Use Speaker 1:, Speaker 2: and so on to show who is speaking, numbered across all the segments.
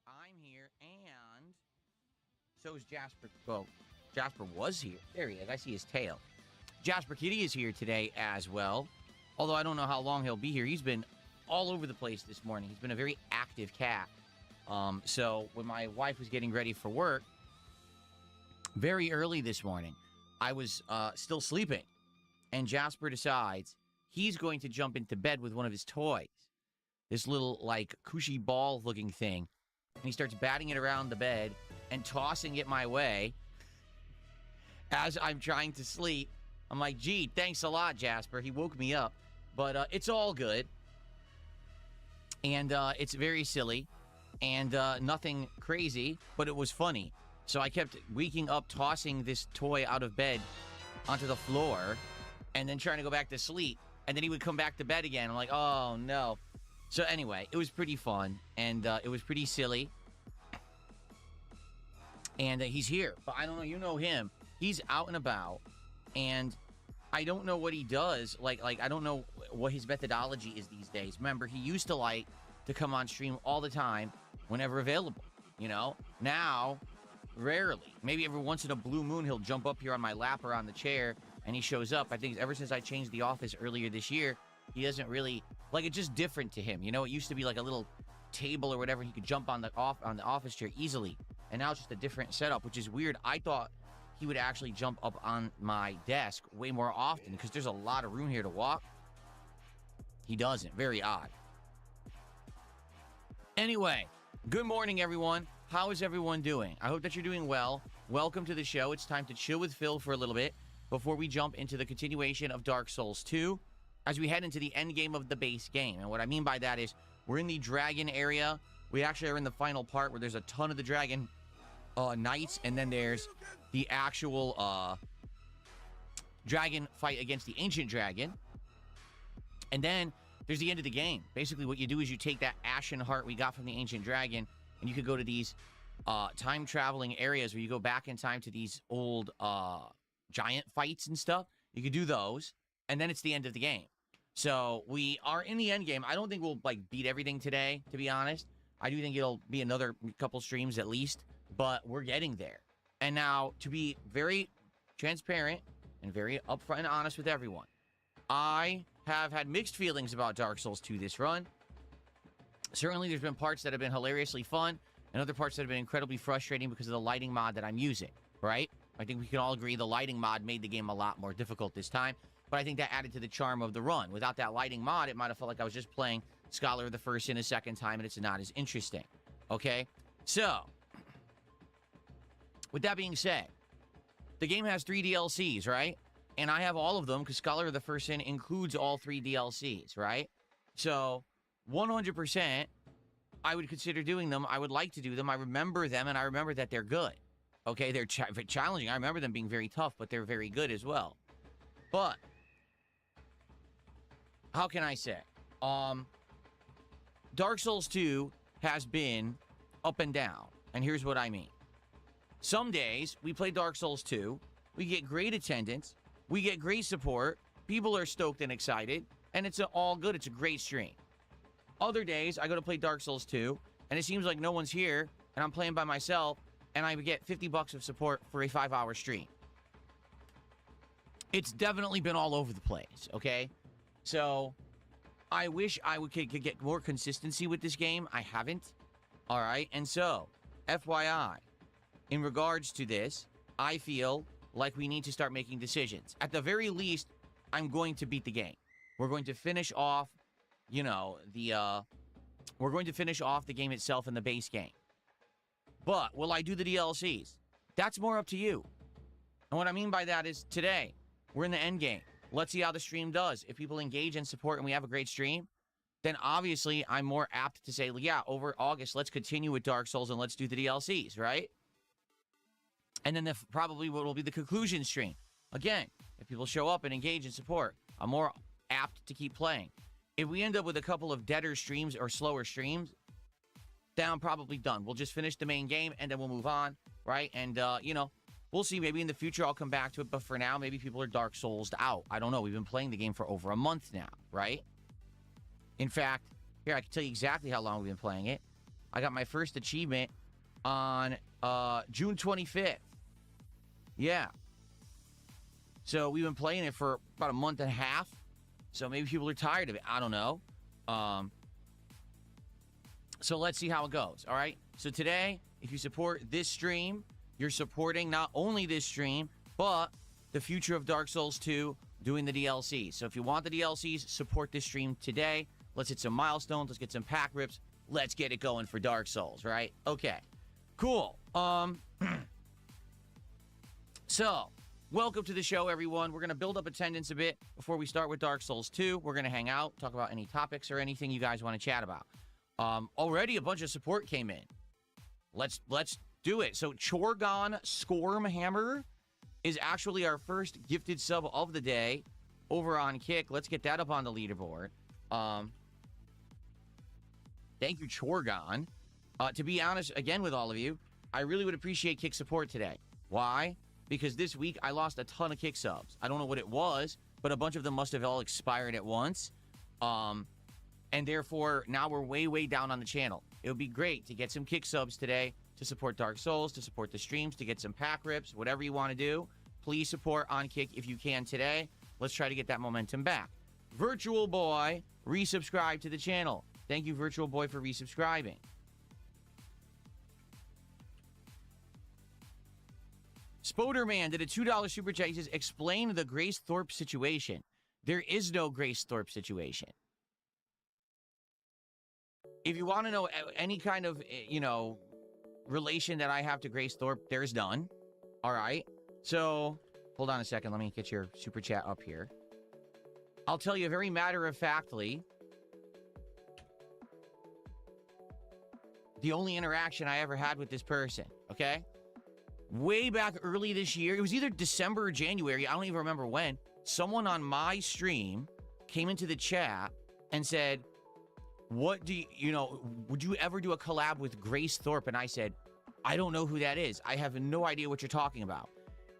Speaker 1: I'm here, and so is Jasper. Well, Jasper was here. There he is. I see his tail. Jasper Kitty is here today as well. Although I don't know how long he'll be here. He's been all over the place this morning. He's been a very active cat. So when my wife was getting ready for work, very early this morning, I was still sleeping. And Jasper decides he's going to jump into bed with one of his toys. This little, like, cushy ball-looking thing. And he starts batting it around the bed and tossing it my way as I'm trying to sleep. I'm like, gee, thanks a lot, Jasper. He woke me up. But it's all good. And it's very silly. And nothing crazy, but it was funny. So I kept waking up, tossing this toy out of bed onto the floor, and then trying to go back to sleep. And then he would come back to bed again. I'm like, oh, no. So anyway, it was pretty fun, and it was pretty silly. And he's here. But I don't know, you know him. He's out and about, and I don't know what he does. Like I don't know what his methodology is these days. Remember, he used to like to come on stream all the time whenever available, you know? Now, rarely. Maybe every once in a blue moon, he'll jump up here on my lap or on the chair, and he shows up. I think ever since I changed the office earlier this year, he doesn't really, like, it's just different to him. You know, it used to be like a little table or whatever. He could jump on the office chair easily. And now it's just a different setup, which is weird. I thought he would actually jump up on my desk way more often because there's a lot of room here to walk. He doesn't. Very odd. Anyway, good morning, everyone. How is everyone doing? I hope that you're doing well. Welcome to the show. It's time to chill with Phil for a little bit before we jump into the continuation of Dark Souls 2 as we head into the end game of the base game. And what I mean by that is we're in the dragon area. We actually are in the final part where there's a ton of the dragon knights, and then there's the actual dragon fight against the ancient dragon. And then there's the end of the game. Basically, what you do is you take that ashen heart we got from the Ancient Dragon, and you could go to these time-traveling areas where you go back in time to these old giant fights and stuff. You could do those, and then it's the end of the game. So we are in the end game. I don't think we'll, like, beat everything today, to be honest. I do think it'll be another couple streams at least, but we're getting there. And now, to be very transparent and very upfront and honest with everyone, I have had mixed feelings about Dark Souls 2 this run. Certainly, there's been parts that have been hilariously fun, and other parts that have been incredibly frustrating because of the lighting mod that I'm using, right? I think we can all agree the lighting mod made the game a lot more difficult this time, but I think that added to the charm of the run. Without that lighting mod, it might have felt like I was just playing Scholar of the First Sin a second time, and it's not as interesting, okay? So, with that being said, the game has 3 DLCs, right? And I have all of them because Scholar of the First Sin includes all 3 DLCs, right? So, 100%, I would consider doing them. I would like to do them. I remember them, and I remember that they're good. Okay, they're challenging. I remember them being very tough, but they're very good as well. But, how can I say? Dark Souls 2 has been up and down. And here's what I mean. Some days, we play Dark Souls 2. We get great attendance. We get great support. People are stoked and excited. And it's all good. It's a great stream. Other days, I go to play Dark Souls 2, and it seems like no one's here, and I'm playing by myself, and I get $50 of support for a 5-hour stream. It's definitely been all over the place, okay? So, I wish I could get more consistency with this game. I haven't, all right? And so, FYI, in regards to this, I feel like we need to start making decisions. At the very least, I'm going to beat the game. We're going to finish off, you know, we're going to finish off the game itself in the base game. But will I do the DLCs? That's more up to you. And what I mean by that is today, we're in the end game. Let's see how the stream does. If people engage and support and we have a great stream, then obviously I'm more apt to say, yeah, over August, let's continue with Dark Souls and let's do the DLCs, right? And then probably what will be the conclusion stream. Again, if people show up and engage and support, I'm more apt to keep playing. If we end up with a couple of deader streams or slower streams, then I'm probably done. We'll just finish the main game, and then we'll move on, right? And, you know, we'll see. Maybe in the future I'll come back to it, but for now, maybe people are Dark Souls'd out. I don't know. We've been playing the game for over a month now, right? In fact, here, I can tell you exactly how long we've been playing it. I got my first achievement on June 25th. Yeah. So we've been playing it for about a month and a half. So maybe people are tired of it. I don't know. So let's see how it goes, all right? So today, if you support this stream, you're supporting not only this stream, but the future of Dark Souls 2 doing the DLCs. So if you want the DLCs, support this stream today. Let's hit some milestones. Let's get some pack rips. Let's get it going for Dark Souls, right? Okay, cool. So, welcome to the show, everyone. We're going to build up attendance a bit before we start with Dark Souls 2. We're going to hang out, talk about any topics or anything you guys want to chat about. Already a bunch of support came in. Let's do it. So, Chorgon Scormhammer is actually our first gifted sub of the day over on Kick. Let's get that up on the leaderboard. Thank you, Chorgon. To be honest, again, with all of you, I really would appreciate Kick support today. Why? Because this week, I lost a ton of Kick subs. I don't know what it was, but a bunch of them must have all expired at once. And therefore, now we're way, way down on the channel. It would be great to get some Kick subs today to support Dark Souls, to support the streams, to get some pack rips, whatever you want to do. Please support on Kick if you can today. Let's try to get that momentum back. Virtual Boy, resubscribe to the channel. Thank you, Virtual Boy, for resubscribing. Spoderman did a $2 super chat. He says, explain the Grace Thorpe situation. There is no Grace Thorpe situation. If you want to know any kind of, you know, relation that I have to Grace Thorpe, there's none. All right. So, hold on a second. Let me get your super chat up here. I'll tell you very matter-of-factly, the only interaction I ever had with this person, okay? Way back early this year, it was either December or January, I don't even remember when, someone on my stream came into the chat and said, what do you know, would you ever do a collab with Grace Thorpe? And I said, I don't know who that is. I have no idea what you're talking about.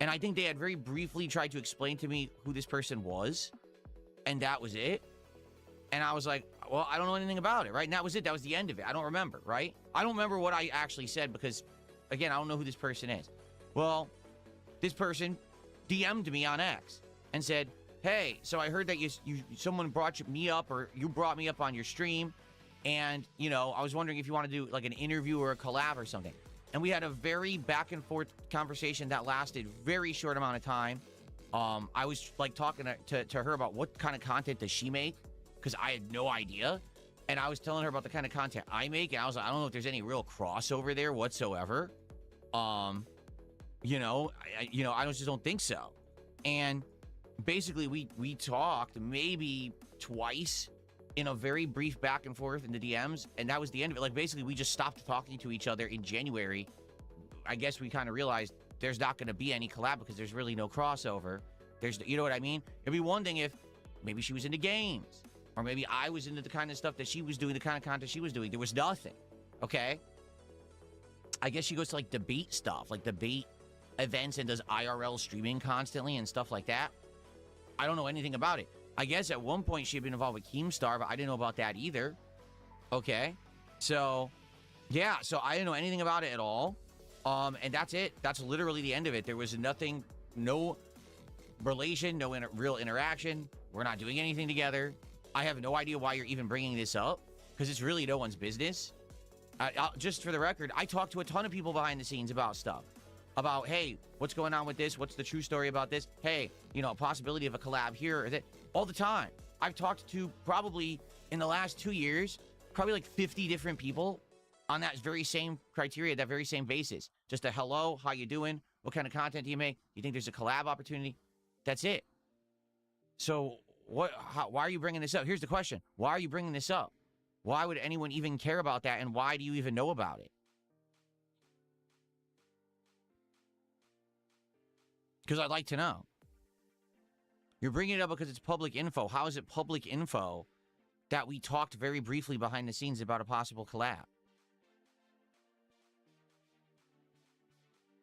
Speaker 1: And I think they had very briefly tried to explain to me who this person was. And that was it. And I was like, well, I don't know anything about it, right? And that was it. That was the end of it. I don't remember, right? I don't remember what I actually said because, again, I don't know who this person is. Well, this person DM'd me on X and said, hey, so I heard that someone brought me up, or you brought me up on your stream, and, you know, I was wondering if you want to do, like, an interview or a collab or something. And we had a very back-and-forth conversation that lasted very short amount of time. I was, like, talking to her about what kind of content does she make, because I had no idea. And I was telling her about the kind of content I make, and I was like, I don't know if there's any real crossover there whatsoever. You know, I just don't think so. And basically, we talked maybe twice in a very brief back and forth in the DMs, and that was the end of it. Like, basically, we just stopped talking to each other in January. I guess we kind of realized there's not going to be any collab because there's really no crossover. You know what I mean? It'd be one thing if maybe she was into games, or maybe I was into the kind of stuff that she was doing, the kind of content she was doing. There was nothing, okay? I guess she goes to, like, debate stuff, like debate events, and does IRL streaming constantly and stuff like that. I don't know anything about it. I guess at one point she had been involved with Keemstar, but I didn't know about that either. Okay. So, yeah. So I didn't know anything about it at all. And that's it. That's literally the end of it. There was nothing, no relation, no real interaction. We're not doing anything together. I have no idea why you're even bringing this up, because it's really no one's business. Just for the record, I talked to a ton of people behind the scenes about stuff. About, hey, what's going on with this? What's the true story about this? Hey, you know, possibility of a collab here or that. All the time. I've talked to, probably in the last 2 years, probably like 50 different people on that very same criteria, that very same basis. Just a hello, how you doing? What kind of content do you make? Do you think there's a collab opportunity? That's it. So why are you bringing this up? Here's the question. Why are you bringing this up? Why would anyone even care about that, and why do you even know about it? Because I'd like to know. You're bringing it up because it's public info. How is it public info that we talked very briefly behind the scenes about a possible collab?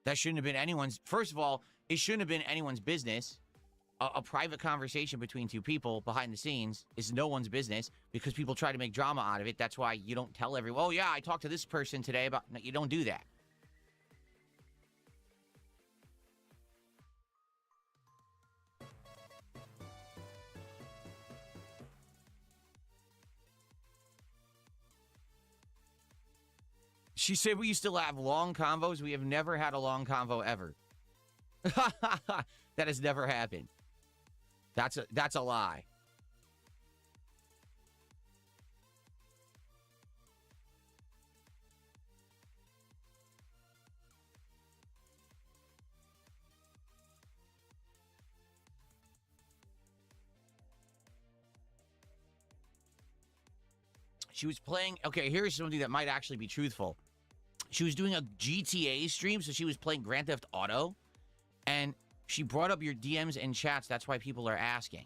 Speaker 1: That shouldn't have been anyone's... First of all, it shouldn't have been anyone's business. A private conversation between two people behind the scenes is no one's business, because people try to make drama out of it. That's why you don't tell everyone, oh, yeah, I talked to this person today about... No, you don't do that. She said we used to have long convos. We have never had a long convo ever. That has never happened. That's a lie. She was playing... Okay, here's something that might actually be truthful. She was doing a GTA stream, so she was playing Grand Theft Auto, and she brought up your DMs and chats. That's why people are asking.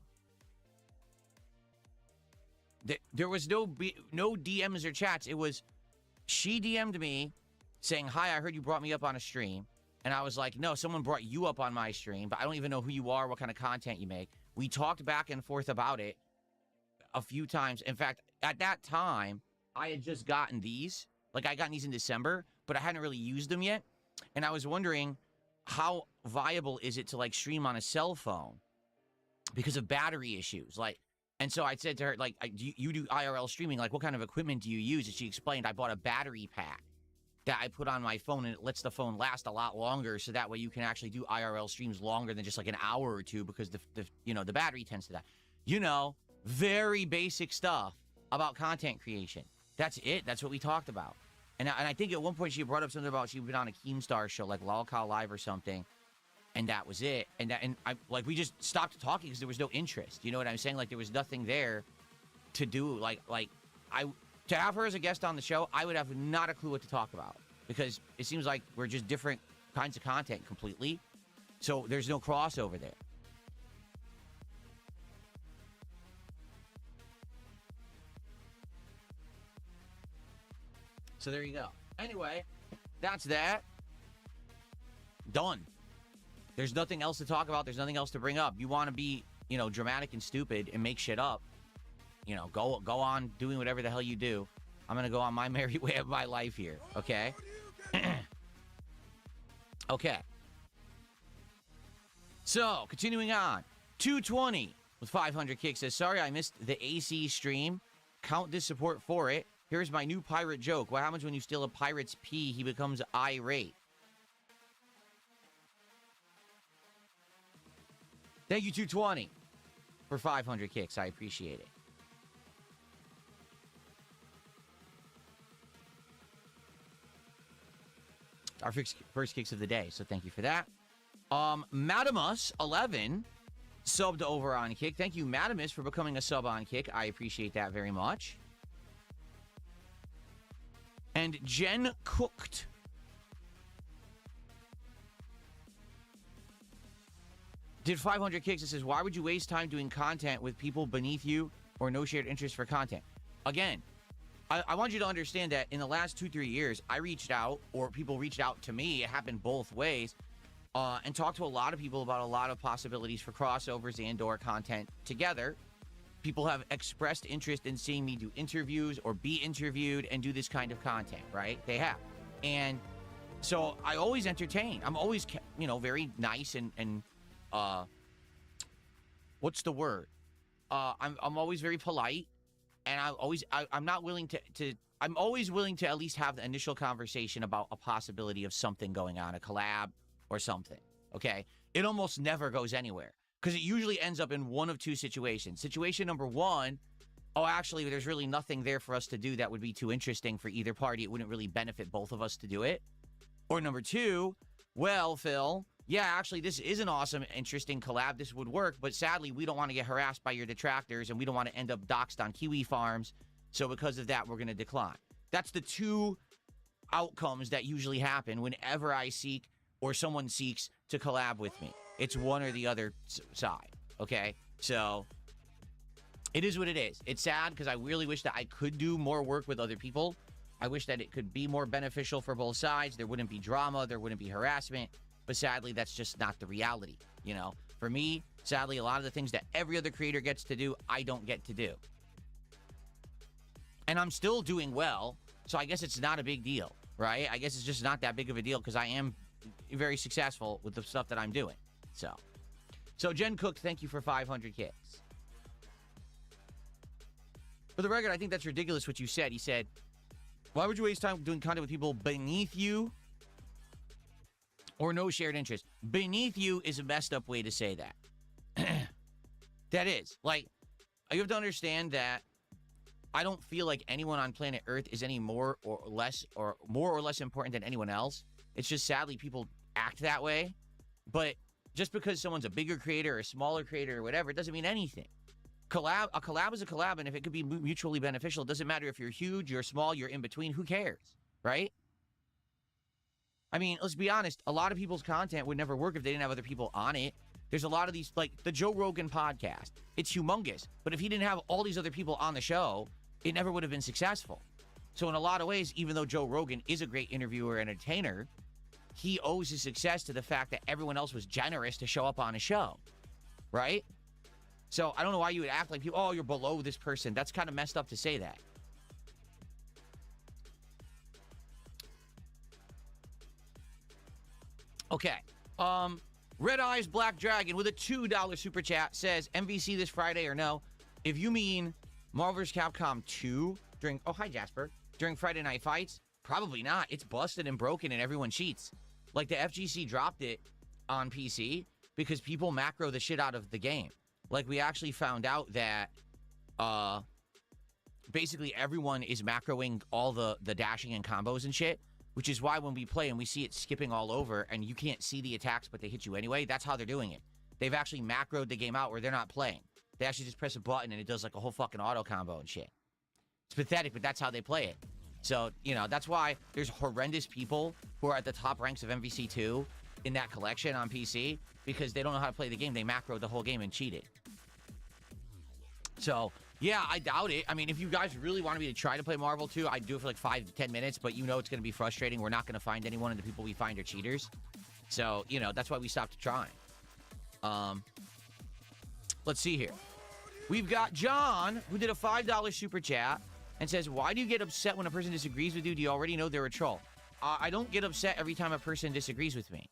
Speaker 1: There was no DMs or chats. It was, she DM'd me saying, hi, I heard you brought me up on a stream. And I was like, no, someone brought you up on my stream, but I don't even know who you are, what kind of content you make. We talked back and forth about it a few times. In fact, at that time, I had just gotten these. Like, I got these in December, but I hadn't really used them yet. And I was wondering, how viable is it to, like, stream on a cell phone because of battery issues? Like, and so I said to her, like, you do IRL streaming. Like, what kind of equipment do you use? And she explained, I bought a battery pack that I put on my phone, and it lets the phone last a lot longer, so that way you can actually do IRL streams longer than just, like, an hour or two, because the battery tends to die. You know, very basic stuff about content creation. That's it. That's what we talked about. And I think at one point she brought up something about she'd been on a Keemstar show, like Lolcow Live or something, and that was it. And we just stopped talking because there was no interest. You know what I'm saying? Like, there was nothing there to do. To have her as a guest on the show, I would have not a clue what to talk about, because it seems like we're just different kinds of content completely. So there's no crossover there. So there you go. Anyway, that's that. Done. There's nothing else to talk about. There's nothing else to bring up. You want to be, dramatic and stupid and make shit up. Go on doing whatever the hell you do. I'm going to go on my merry way of my life here, okay? Okay. So, continuing on. 220 with 500 kicks says, sorry I missed the AC stream. Count this support for it. Here's my new pirate joke. What happens when you steal a pirate's pee? He becomes irate. Thank you, 220, for 500 kicks. I appreciate it. Our first kicks of the day, so thank you for that. Madamus11 subbed over on Kick. Thank you, Madamus, for becoming a sub on Kick. I appreciate that very much. And Jen Cooked did 500 kicks. It says, why would you waste time doing content with people beneath you or no shared interest for content? Again, I want you to understand that in the last 2-3 years, I reached out, or people reached out to me. It happened both ways, and talked to a lot of people about a lot of possibilities for crossovers and/or content together. People have expressed interest in seeing me do interviews or be interviewed and do this kind of content, right? They have. And so I always entertain. I'm always, very nice and what's the word? I'm always very polite. And I'm not willing I'm always willing to at least have the initial conversation about a possibility of something going on, a collab or something, okay? It almost never goes anywhere because it usually ends up in one of two situations. Situation number one, actually, there's really nothing there for us to do that would be too interesting for either party. It wouldn't really benefit both of us to do it. Or number two, well, Phil, yeah, actually, this is an awesome, interesting collab. This would work, but sadly, we don't want to get harassed by your detractors, and we don't want to end up doxxed on Kiwi Farms. So because of that, we're going to decline. That's the two outcomes that usually happen whenever I seek or someone seeks to collab with me. It's one or the other side, okay? So it is what it is. It's sad because I really wish that I could do more work with other people. I wish that it could be more beneficial for both sides. There wouldn't be drama. There wouldn't be harassment. But sadly, that's just not the reality, For me, sadly, a lot of the things that every other creator gets to do, I don't get to do. And I'm still doing well, so I guess it's not a big deal, right? I guess it's just not that big of a deal because I am very successful with the stuff that I'm doing. So Jen Cook, thank you for 500 kicks. For the record, I think that's ridiculous what you said. He said, why would you waste time doing content with people beneath you or no shared interest? Beneath you is a messed up way to say that. That is. Like, you have to understand that I don't feel like anyone on planet Earth is any more or less important than anyone else. It's just sadly people act that way. But just because someone's a bigger creator or a smaller creator or whatever, it doesn't mean anything. A collab is a collab, and if it could be mutually beneficial, it doesn't matter if you're huge, you're small, you're in between. Who cares, right? I mean, let's be honest. A lot of people's content would never work if they didn't have other people on it. There's a lot of these, like the Joe Rogan podcast. It's humongous. But if he didn't have all these other people on the show, it never would have been successful. So in a lot of ways, even though Joe Rogan is a great interviewer and entertainer, he owes his success to the fact that everyone else was generous to show up on a show, right? So I don't know why you would act like, oh, you're below this person. That's kind of messed up to say that. Okay. Red Eyes Black Dragon with a $2 super chat says, MVC this Friday or no? If you mean Marvel vs. Capcom 2 during... Oh, hi, Jasper. During Friday Night Fights? Probably not. It's busted and broken and everyone cheats. Like, the FGC dropped it on PC because people macro the shit out of the game. Like, we actually found out that basically everyone is macroing all the dashing and combos and shit, which is why when we play and we see it skipping all over and you can't see the attacks, but they hit you anyway, that's how they're doing it. They've actually macroed the game out where they're not playing. They actually just press a button and it does like a whole fucking auto combo and shit. It's pathetic, but that's how they play it. So, you know, that's why there's horrendous people who are at the top ranks of MVC2 in that collection on PC because they don't know how to play the game. They macroed the whole game and cheated. So, Yeah, I doubt it. I mean, if you guys really wanted me to try to play Marvel 2, I'd do it for like 5 to 10 minutes, but you know it's going to be frustrating. We're not going to find anyone, and the people we find are cheaters. So, you know, that's why we stopped trying. Let's see here. We've got John, who did a $5 super chat and says, why do you get upset when a person disagrees with you? Do you already know they're a troll? I don't get upset every time a person disagrees with me.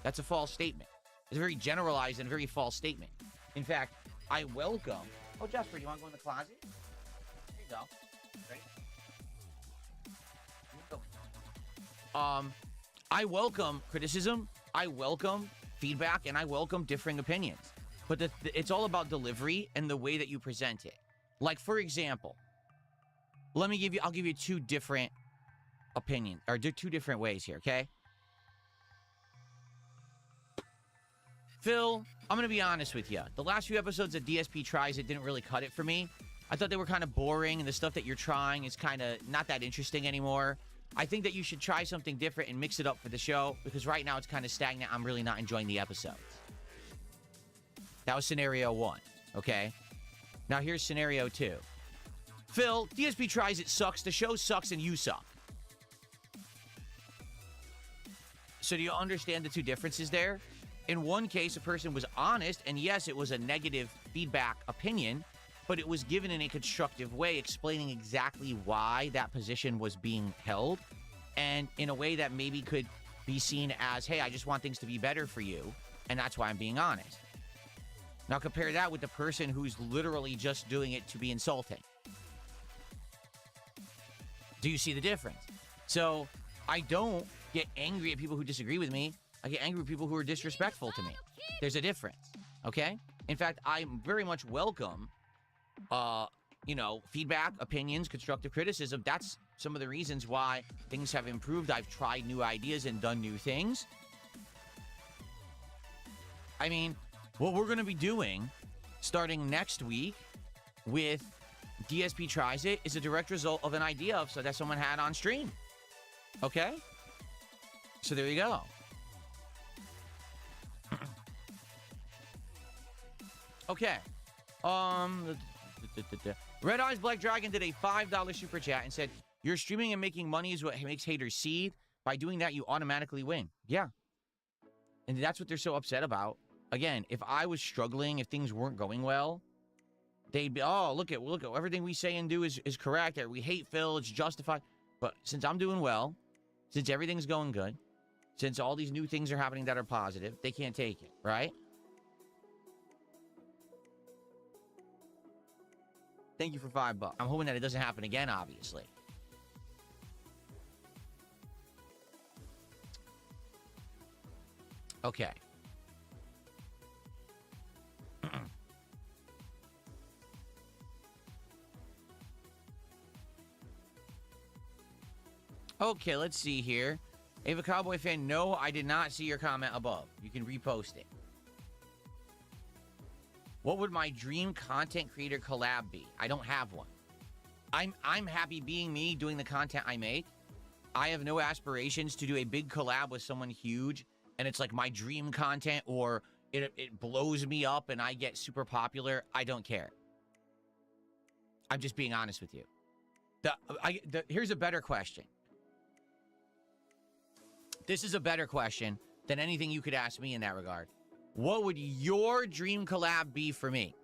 Speaker 1: That's a false statement. It's a very generalized and very false statement. In fact, I welcome... Oh, Jasper, you want to go in the closet? There you go. Ready? I welcome criticism, I welcome feedback, and I welcome differing opinions. But it's all about delivery and the way that you present it. Like, for example, I'll give you 2 different opinions, or 2 different ways here, okay? Phil, I'm going to be honest with you. The last few episodes of DSP Tries It didn't really cut it for me. I thought they were kind of boring, and the stuff that you're trying is kind of not that interesting anymore. I think that you should try something different and mix it up for the show, because right now it's kind of stagnant. I'm really not enjoying the episodes. That was scenario 1, okay? Now here's scenario 2. Phil, DSP Tries It sucks, the show sucks, and you suck. So do you understand the 2 differences there? In one case, a person was honest, and yes, it was a negative feedback opinion, but it was given in a constructive way, explaining exactly why that position was being held, and in a way that maybe could be seen as, hey, I just want things to be better for you, and that's why I'm being honest. Now compare that with the person who's literally just doing it to be insulting. Do you see the difference? So I don't get angry at people who disagree with me. I get angry with people who are disrespectful to me. There's a difference, okay? In fact, I very much welcome, you know, feedback, opinions, constructive criticism. That's some of the reasons why things have improved. I've tried new ideas and done new things. I mean, what we're going to be doing starting next week with DSP Tries It is a direct result of an idea that someone had on stream, okay? So there you go. Okay. Red Eyes Black Dragon did a $5 super chat and said, "You're streaming and making money is what makes haters seed. By doing that, you automatically win." Yeah. And that's what they're so upset about. Again, if I was struggling, if things weren't going well, they'd be, oh, look at everything we say and do is correct. Or we hate Phil, it's justified. But since I'm doing well, since everything's going good, since all these new things are happening that are positive, they can't take it, right? Thank you for $5. I'm hoping that it doesn't happen again, obviously. Okay. Okay, let's see here. Ava Cowboy fan, no, I did not see your comment above. You can repost it. What would my dream content creator collab be? I don't have one. I'm happy being me, doing the content I make. I have no aspirations to do a big collab with someone huge, and it's like my dream content, or it blows me up and I get super popular. I don't care. I'm just being honest with you. Here's a better question. This is a better question than anything you could ask me in that regard. What would your dream collab be for me?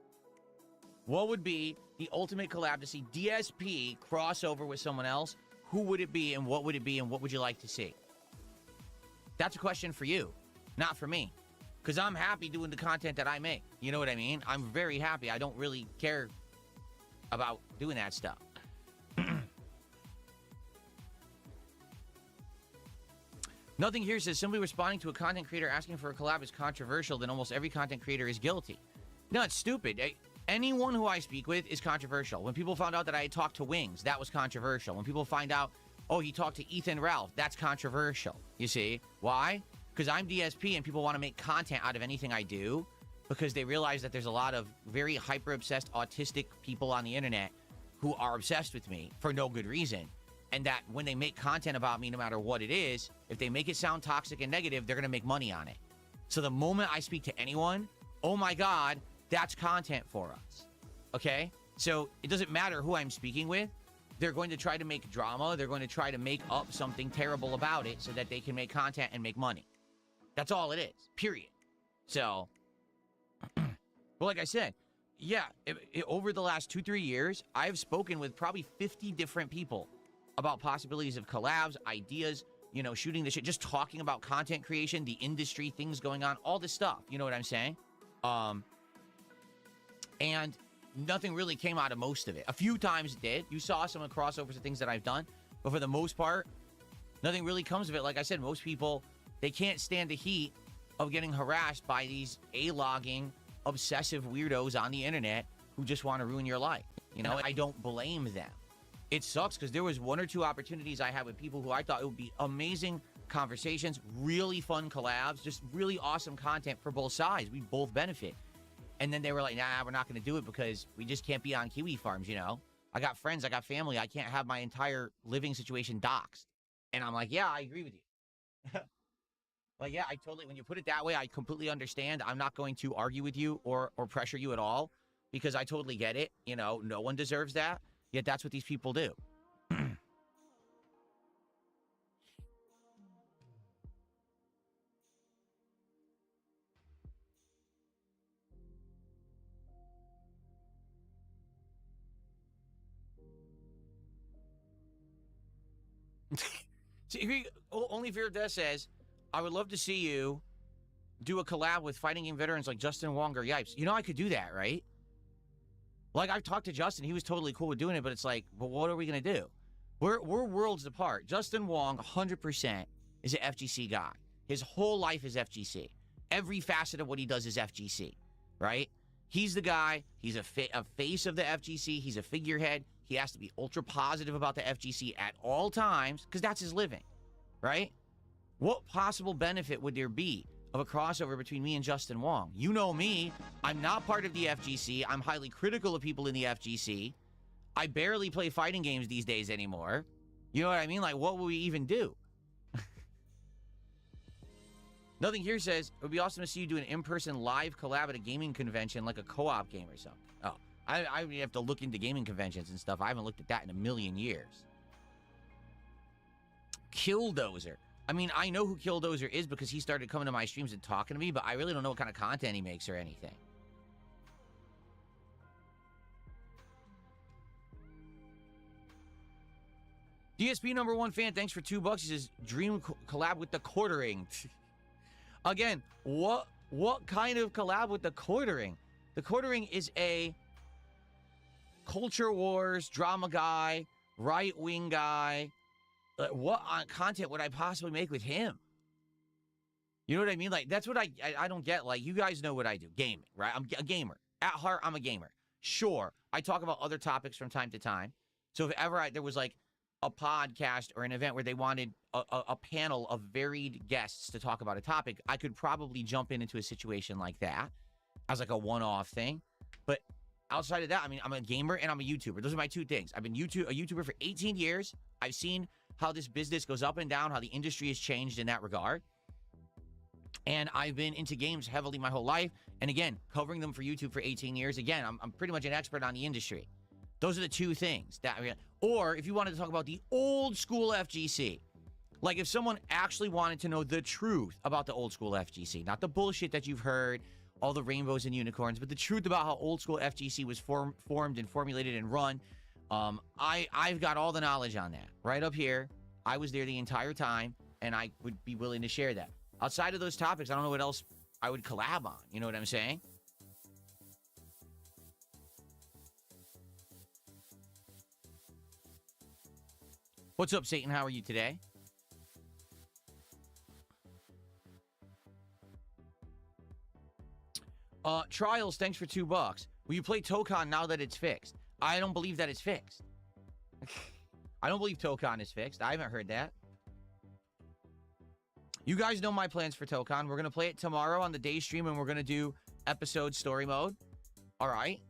Speaker 1: What would be the ultimate collab to see DSP crossover with someone else? Who would it be, and what would it be, and what would you like to see? That's a question for you, not for me. Because I'm happy doing the content that I make. You know what I mean? I'm very happy. I don't really care about doing that stuff. Nothing here says simply responding to a content creator asking for a collab is controversial, then almost every content creator is guilty. No, it's stupid. Anyone who I speak with is controversial. When people found out that I had talked to Wings, that was controversial. When people find out, oh, he talked to Ethan Ralph, that's controversial. You see? Why? Because I'm DSP and people want to make content out of anything I do because they realize that there's a lot of very hyper-obsessed autistic people on the internet who are obsessed with me for no good reason. And that when they make content about me, no matter what it is, if they make it sound toxic and negative, they're going to make money on it. So the moment I speak to anyone, oh my God, that's content for us. Okay? So it doesn't matter who I'm speaking with. They're going to try to make drama. They're going to try to make up something terrible about it so that they can make content and make money. That's all it is, period. So, but like I said, yeah, over the last 2-3 years, I've spoken with probably 50 different people about possibilities of collabs, ideas, you know, shooting the shit, just talking about content creation, the industry, things going on, all this stuff. You know what I'm saying? And nothing really came out of most of it. A few times it did. You saw some of the crossovers of things that I've done, but for the most part, nothing really comes of it. Like I said, most people, they can't stand the heat of getting harassed by these A-logging, obsessive weirdos on the internet who just want to ruin your life. You know, I don't blame them. It sucks because there was 1 or 2 opportunities I had with people who I thought it would be amazing conversations, really fun collabs, just really awesome content for both sides. We both benefit. And then they were like, nah, we're not going to do it because we just can't be on kiwi farms, you know? I got friends, I got family. I can't have my entire living situation doxxed. And I'm like, yeah, I agree with you. Like, yeah, I totally, when you put it that way, I completely understand. I'm not going to argue with you or pressure you at all because I totally get it. You know, no one deserves that. Yet that's what these people do. See, Only Fear of Death says, I would love to see you do a collab with fighting game veterans like Justin Wong or Yipes. You know, I could do that, right? Like, I've talked to Justin. He was totally cool with doing it, but it's like, well, what are we going to do? We're worlds apart. Justin Wong, 100%, is an FGC guy. His whole life is FGC. Every facet of what he does is FGC, right? He's the guy. He's a face of the FGC. He's a figurehead. He has to be ultra positive about the FGC at all times because that's his living, right? What possible benefit would there be of a crossover between me and Justin Wong? You know me. I'm not part of the FGC. I'm highly critical of people in the FGC. I barely play fighting games these days anymore. You know what I mean? Like, what will we even do? Nothing here says, it would be awesome to see you do an in-person live collab at a gaming convention like a co-op game or something. Oh, I have to look into gaming conventions and stuff. I haven't looked at that in a million years. Killdozer. I mean, I know who Killdozer is because he started coming to my streams and talking to me, but I really don't know what kind of content he makes or anything. DSP #1 fan, thanks for $2. He says, dream collab with the Quartering. Again, what kind of collab with the Quartering? The Quartering is a culture wars drama guy, right-wing guy. What content would I possibly make with him? You know what I mean? Like, that's what I don't get. Like, you guys know what I do. Gaming, right? I'm a gamer. At heart, I'm a gamer. Sure, I talk about other topics from time to time. So if ever there was, like, a podcast or an event where they wanted a panel of varied guests to talk about a topic, I could probably jump into a situation like that as, like, a one-off thing. But outside of that, I mean, I'm a gamer and I'm a YouTuber. Those are my two things. I've been a YouTuber for 18 years. I've seen how this business goes up and down, how the industry has changed in that regard. And I've been into games heavily my whole life. And again, covering them for YouTube for 18 years. Again, I'm pretty much an expert on the industry. Those are the two things. Or if you wanted to talk about the old school FGC, like if someone actually wanted to know the truth about the old school FGC, not the bullshit that you've heard, all the rainbows and unicorns, but the truth about how old school FGC was formed and formulated and run, I've got all the knowledge on that right up here. I was there the entire time, and I would be willing to share that. Outside of those topics, I don't know what else I would collab on. You know what I'm saying? What's up, Satan? How are you today? Trials, thanks for $2. Will you play Tokon now that it's fixed? I don't believe that it's fixed. I don't believe Tokon is fixed. I haven't heard that. You guys know my plans for Tokon. We're going to play it tomorrow on the day stream, and we're going to do episode story mode. All right.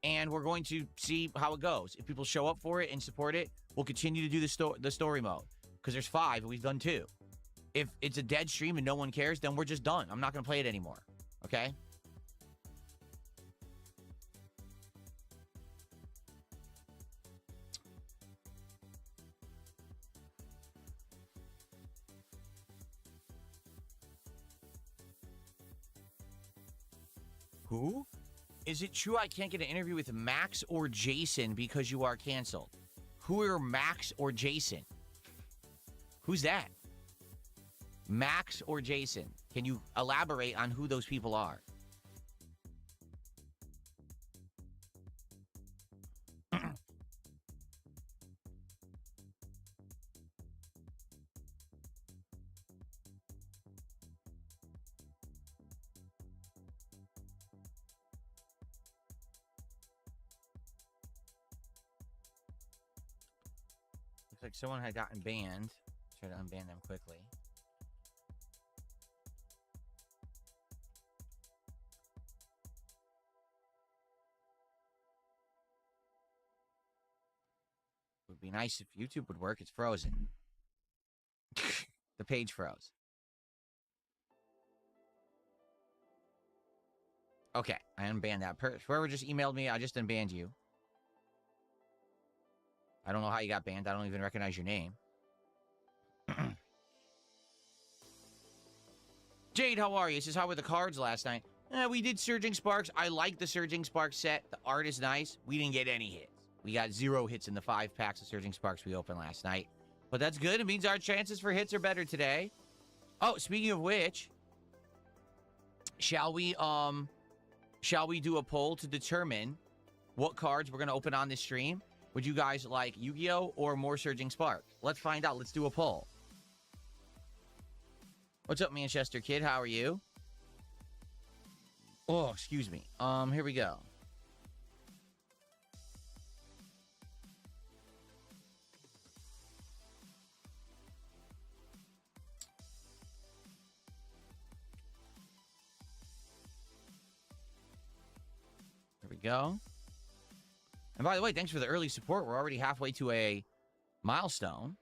Speaker 1: And we're going to see how it goes. If people show up for it and support it, we'll continue to do the story mode. Because there's 5, and we've done 2. If it's a dead stream and no one cares, then we're just done. I'm not going to play it anymore. Okay? Who? Is it true I can't get an interview with Max or Jason because you are canceled? Who are Max or Jason? Who's that? Max or Jason? Can you elaborate on who those people are? Looks like someone had gotten banned. Try to unban them quickly. Would be nice if YouTube would work. It's frozen. The page froze. Okay, I unbanned that person. Whoever just emailed me, I just unbanned you. I don't know how you got banned. I don't even recognize your name. Jade, how are you? This is how were the cards last night. We did Surging Sparks. I like the Surging Sparks set. The art is nice. We didn't get any hits. We got 0 hits in the 5 packs of Surging Sparks we opened last night. But that's good. It means our chances for hits are better today. Oh, speaking of which, shall we do a poll to determine what cards we're going to open on this stream? Would you guys like Yu-Gi-Oh! Or more Surging Sparks? Let's find out. Let's do a poll. What's up, Manchester Kid? How are you? Oh, excuse me. Here we go. Here we go. And by the way, thanks for the early support. We're already halfway to a milestone.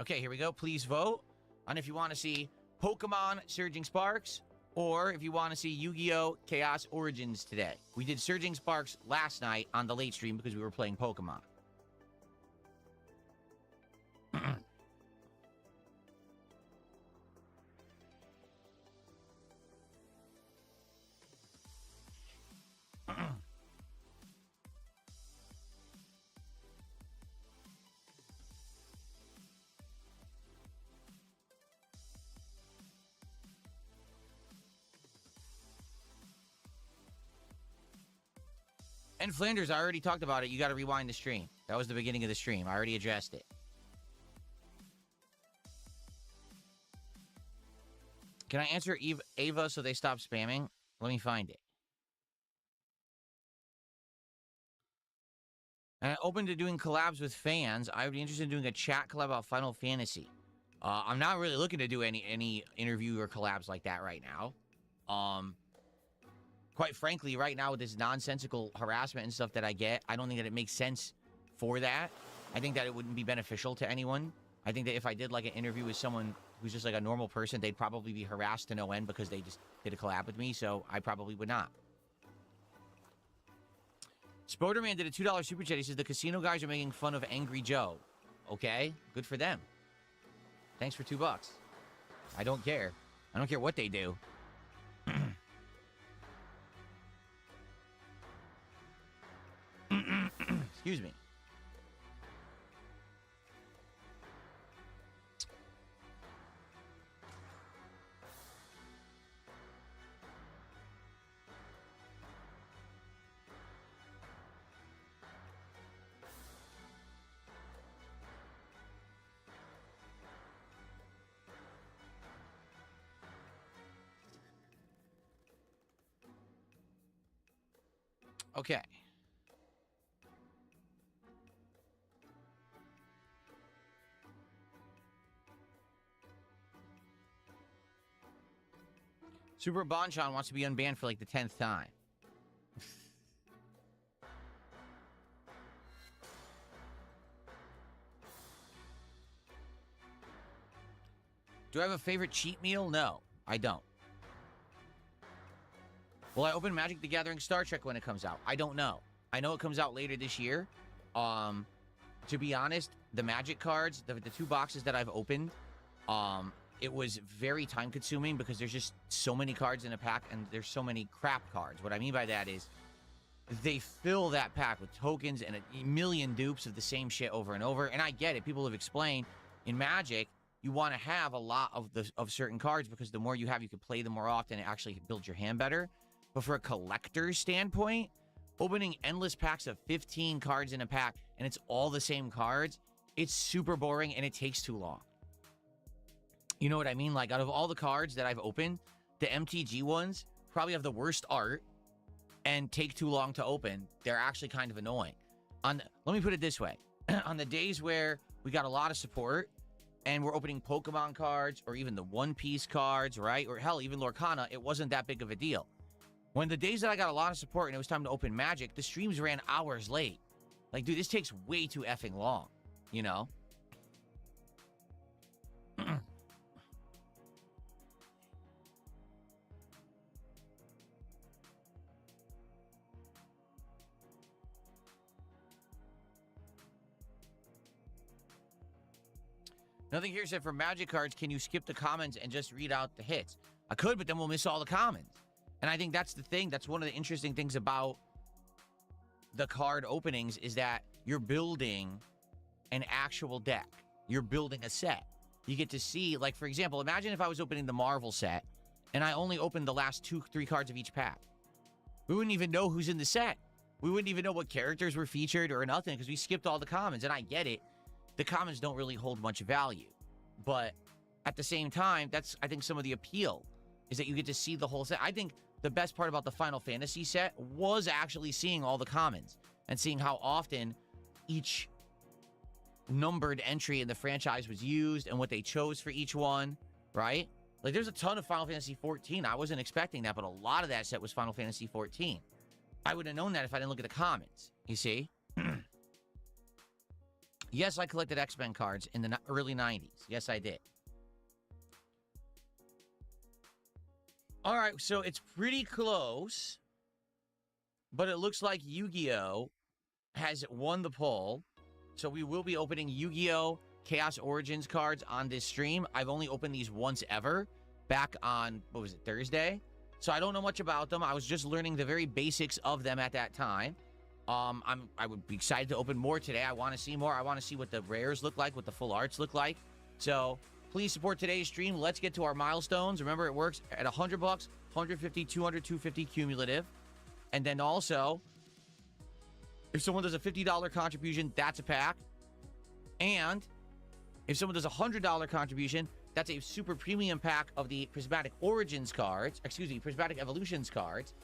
Speaker 1: Okay, here we go. Please vote on if you want to see Pokemon Surging Sparks or if you want to see Yu-Gi-Oh! Chaos Origins today. We did Surging Sparks last night on the late stream because we were playing Pokemon. And Flanders, I already talked about it. You got to rewind the stream. That was the beginning of the stream. I already addressed it. Can I answer Ava so they stop spamming? Let me find it. And open to doing collabs with fans. I would be interested in doing a chat collab about Final Fantasy. I'm not really looking to do any interview or collabs like that right now. Quite frankly, right now with this nonsensical harassment and stuff that I get, I don't think that it makes sense for that. I think that it wouldn't be beneficial to anyone. I think that if I did like an interview with someone who's just like a normal person, they'd probably be harassed to no end because they just did a collab with me, so I probably would not. Spoderman did a $2 super chat. He says the casino guys are making fun of Angry Joe. Okay, good for them. Thanks for $2. I don't care. I don't care what they do. Excuse me. Okay. Super Bonchon wants to be unbanned for like the 10th time. Do I have a favorite cheat meal? No, I don't. Will I open Magic the Gathering Star Trek when it comes out? I don't know. I know it comes out later this year. To be honest, the Magic cards, the 2 boxes that I've opened, it was very time-consuming because there's just so many cards in a pack and there's so many crap cards. What I mean by that is they fill that pack with tokens and a million dupes of the same shit over and over. And I get it. People have explained in Magic, you want to have a lot of certain cards because the more you have, you can play them more often and actually build your hand better. But for a collector's standpoint, opening endless packs of 15 cards in a pack and it's all the same cards, it's super boring and it takes too long. You know what I mean? Like, out of all the cards that I've opened, the MTG ones probably have the worst art and take too long to open. They're actually kind of annoying. Let me put it this way. On the days where we got a lot of support and we're opening Pokemon cards or even the One Piece cards, right? Or hell, even Lorcana, it wasn't that big of a deal. When the days that I got a lot of support and it was time to open Magic, the streams ran hours late. Like, dude, this takes way too effing long, you know? Nothing here said for Magic cards, can you skip the comments and just read out the hits? I could, but then we'll miss all the comments. And I think that's the thing. That's one of the interesting things about the card openings is that you're building an actual deck. You're building a set. You get to see, like, for example, imagine if I was opening the Marvel set and I only opened the last 2-3 cards of each pack. We wouldn't even know who's in the set. We wouldn't even know what characters were featured or nothing because we skipped all the commons. And I get it. The commons don't really hold much value. But at the same time, that's, I think, some of the appeal is that you get to see the whole set. I think the best part about the Final Fantasy set was actually seeing all the commons and seeing how often each numbered entry in the franchise was used and what they chose for each one, right? Like, there's a ton of Final Fantasy 14. I wasn't expecting that, but a lot of that set was Final Fantasy 14. I would have known that if I didn't look at the commons, you see? Yes, I collected X-Men cards in the early 90s. Yes, I did. All right, so it's pretty close, but it looks like Yu-Gi-Oh! Has won the poll. So we will be opening Yu-Gi-Oh! Chaos Origins cards on this stream. I've only opened these once ever, back on, what was it, Thursday? So I don't know much about them. I was just learning the very basics of them at that time. I would be excited to open more today. I want to see more. I want to see what the rares look like, what the full arts look like. So please support today's stream. Let's get to our milestones. Remember, it works at $100, 150, 200, 250 cumulative. And then also, if someone does a $50 contribution, that's a pack. And if someone does a $100 contribution, that's a super premium pack of the Prismatic Origins cards. Excuse me, Prismatic Evolutions cards.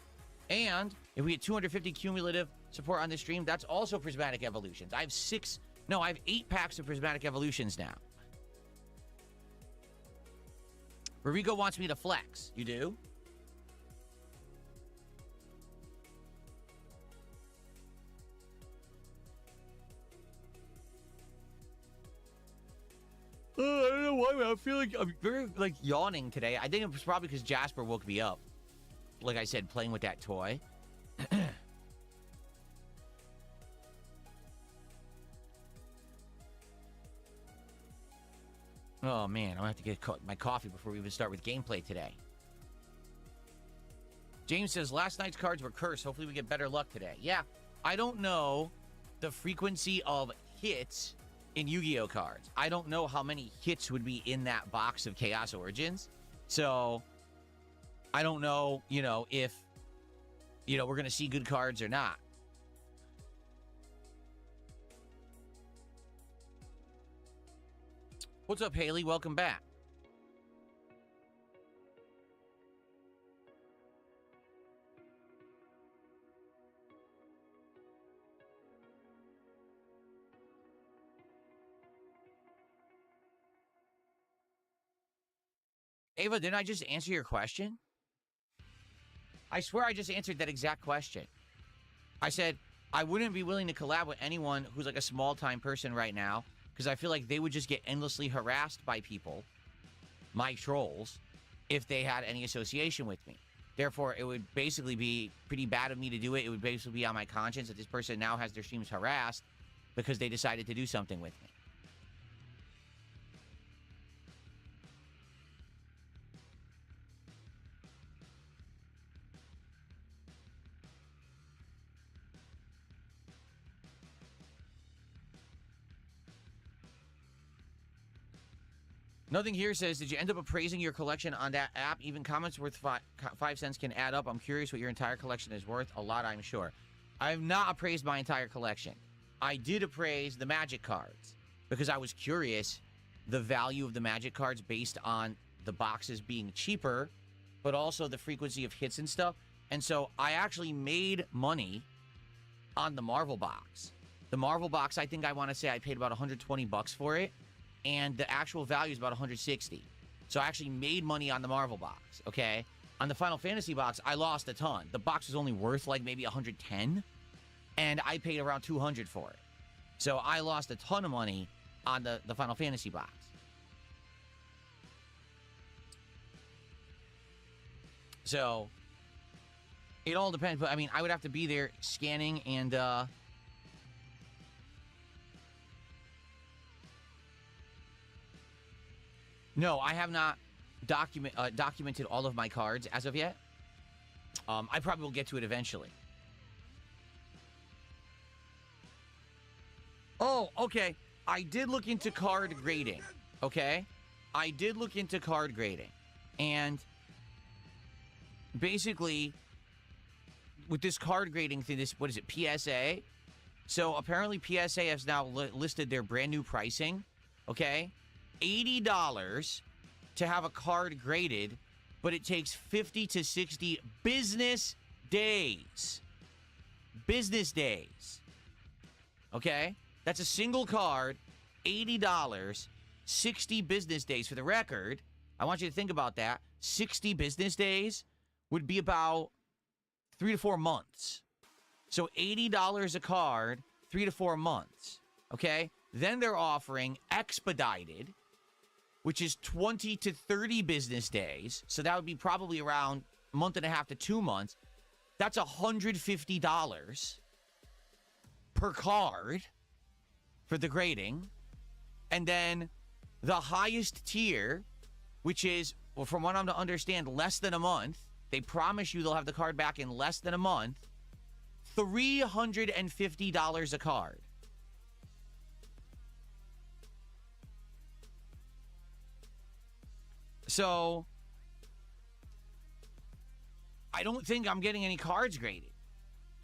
Speaker 1: And if we get 250 cumulative support on this stream, that's also Prismatic Evolutions. I have 8 packs of Prismatic Evolutions now. Rodrigo wants me to flex. You do? I don't know why. I feel like I'm very, yawning today. I think it was probably because Jasper woke me up. Like I said, playing with that toy. Oh, man. I'm going to have to get my coffee before we even start with gameplay today. James says, last night's cards were cursed. Hopefully we get better luck today. Yeah, I don't know the frequency of hits in Yu-Gi-Oh cards. I don't know how many hits would be in that box of Chaos Origins. So I don't know, if, we're going to see good cards or not. What's up, Haley? Welcome back. Ava, didn't I just answer your question? I swear I just answered that exact question. I said, I wouldn't be willing to collab with anyone who's like a small-time person right now because I feel like they would just get endlessly harassed by people, my trolls, if they had any association with me. Therefore, it would basically be pretty bad of me to do it. It would basically be on my conscience that this person now has their streams harassed because they decided to do something with me. Nothing here says, did you end up appraising your collection on that app? Even comments worth 5 cents can add up. I'm curious what your entire collection is worth. A lot, I'm sure. I have not appraised my entire collection. I did appraise the Magic cards because I was curious the value of the Magic cards based on the boxes being cheaper, but also the frequency of hits and stuff. And so I actually made money on the Marvel box. The Marvel box, I think I want to say I paid about 120 bucks for it. And the actual value is about 160. So I actually made money on the Marvel box, okay? On the Final Fantasy box, I lost a ton. The box was only worth like maybe 110, and I paid around 200 for it. So I lost a ton of money on the Final Fantasy box. So it all depends, but I mean, I would have to be there scanning and no, I have not documented all of my cards as of yet. I probably will get to it eventually. Oh, okay. I did look into card grading, okay? I did look into card grading. And basically, with this card grading thing, this, what is it, PSA? So apparently PSA has now listed their brand new pricing, okay? $80 to have a card graded, but it takes 50 to 60 business days. Business days. Okay? That's a single card, $80, 60 business days. For the record, I want you to think about that. 60 business days would be about 3 to 4 months. So $80 a card, 3 to 4 months. Okay? Then they're offering expedited, which is 20 to 30 business days. So that would be probably around a month and a half to 2 months. That's $150 per card for the grading. And then the highest tier, which is, well, from what I'm to understand, less than a month. They promise you they'll have the card back in less than a month. $350 a card. So, I don't think I'm getting any cards graded.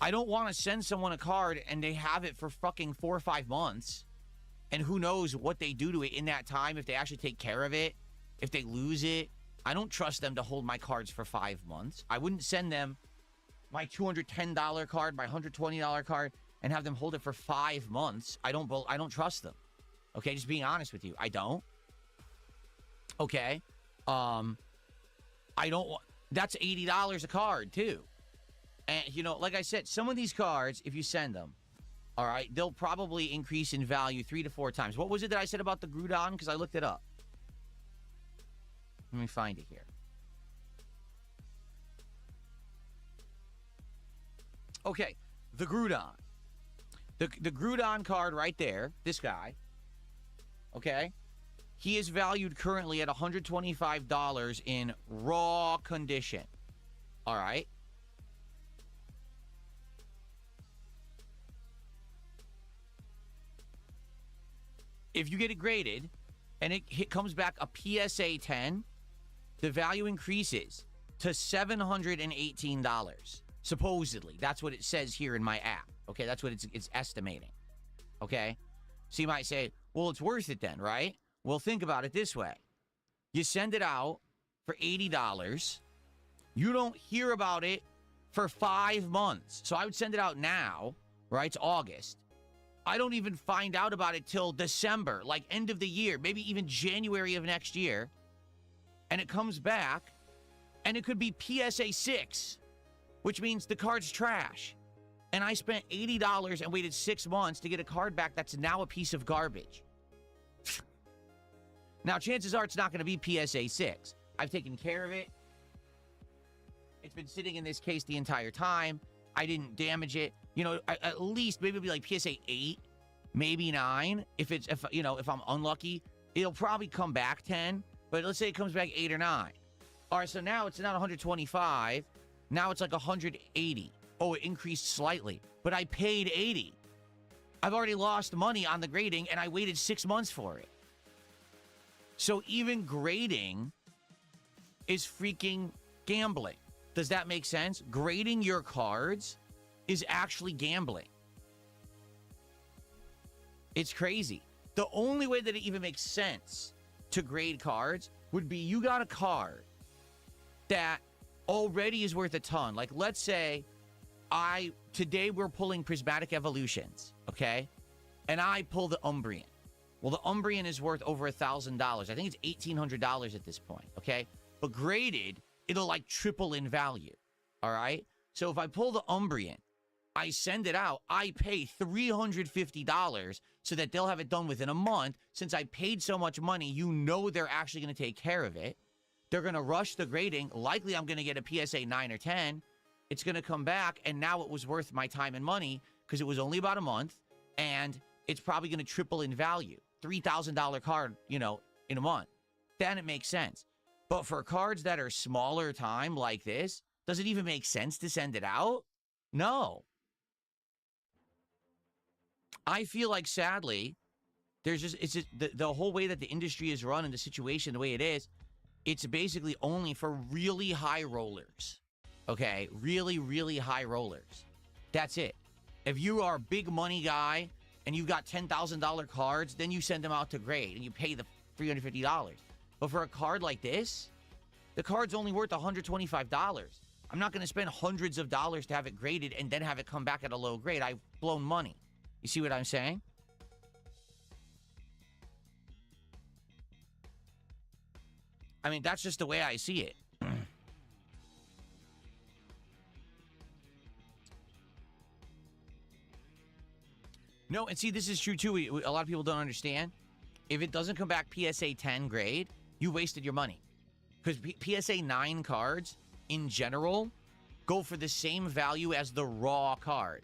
Speaker 1: I don't want to send someone a card and they have it for fucking 4 or 5 months. And who knows what they do to it in that time, if they actually take care of it, if they lose it. I don't trust them to hold my cards for 5 months. I wouldn't send them my $210 card, my $120 card, and have them hold it for 5 months. I don't trust them. Okay, just being honest with you. I don't. Okay. I don't want, that's $80 a card too. And you know, like I said, some of these cards, if you send them, all right, they'll probably increase in value 3 to 4 times. What was it that I said about the Groudon? Because I looked it up. Let me find it here. Okay, the Groudon. The Groudon card right there, this guy, okay? He is valued currently at $125 in raw condition. All right? If you get it graded and it comes back a PSA 10, the value increases to $718. Supposedly. That's what it says here in my app. Okay? That's what it's estimating. Okay? So you might say, well, it's worth it then, right? Well, think about it this way. You send it out for $80. You don't hear about it for 5 months. So I would send it out now, right? It's August. I don't even find out about it till December, like end of the year, maybe even January of next year. And it comes back, and it could be PSA 6, which means the card's trash. And I spent $80 and waited 6 months to get a card back that's now a piece of garbage. Now, chances are it's not going to be PSA 6. I've taken care of it. It's been sitting in this case the entire time. I didn't damage it. You know, at least maybe it'll be like PSA 8, maybe 9. If I'm unlucky, it'll probably come back 10. But let's say it comes back 8 or 9. All right, so now it's not 125. Now it's like 180. Oh, it increased slightly. But I paid 80. I've already lost money on the grading, and I waited 6 months for it. So even grading is freaking gambling. Does that make sense? Grading your cards is actually gambling. It's crazy. The only way that it even makes sense to grade cards would be you got a card that already is worth a ton. Like, let's say today we're pulling Prismatic Evolutions, okay? And I pull the Umbrian. Well, the Umbrian is worth over $1,000. I think it's $1,800 at this point, okay? But graded, it'll like triple in value, all right? So if I pull the Umbrian, I send it out, I pay $350 so that they'll have it done within a month. Since I paid so much money, you know they're actually going to take care of it. They're going to rush the grading. Likely I'm going to get a PSA 9 or 10. It's going to come back, and now it was worth my time and money because it was only about a month, and it's probably going to triple in value. $3,000 card, in a month. Then it makes sense. But for cards that are smaller time like this, does it even make sense to send it out? No. I feel like, sadly, it's just the whole way that the industry is run and the situation, the way it is, it's basically only for really high rollers. Okay? Really, really high rollers. That's it. If you are a big money guy and you've got $10,000 cards, then you send them out to grade and you pay the $350. But for a card like this, the card's only worth $125. I'm not going to spend hundreds of dollars to have it graded and then have it come back at a low grade. I've blown money. You see what I'm saying? I mean, that's just the way I see it. No, and see, this is true, too. A lot of people don't understand. If it doesn't come back PSA 10 grade, you wasted your money. Because PSA 9 cards, in general, go for the same value as the raw card.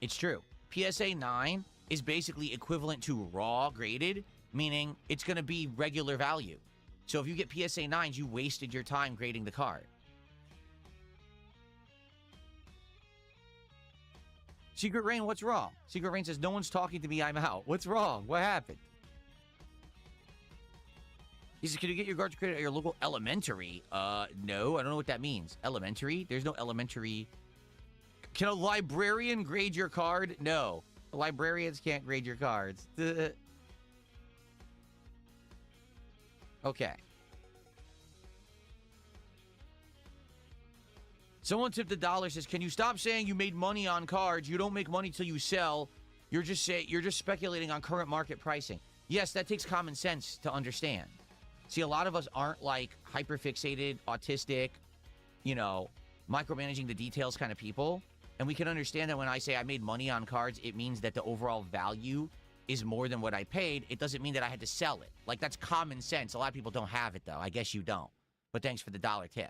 Speaker 1: It's true. PSA 9 is basically equivalent to raw graded, meaning it's going to be regular value. So if you get PSA 9s, you wasted your time grading the card. Secret Rain, what's wrong? Secret Rain says, no one's talking to me, I'm out. What's wrong? What happened? He says, can you get your cards graded at your local elementary? No, I don't know what that means. Elementary? There's no elementary. Can a librarian grade your card? No. Librarians can't grade your cards. Okay. Someone tipped $1, says, can you stop saying you made money on cards? You don't make money till you sell. You're just speculating on current market pricing. Yes, that takes common sense to understand. See, a lot of us aren't like hyperfixated, autistic, micromanaging the details kind of people. And we can understand that when I say I made money on cards, it means that the overall value is more than what I paid. It doesn't mean that I had to sell it. Like, that's common sense. A lot of people don't have it, though. I guess you don't. But thanks for the $1 tip.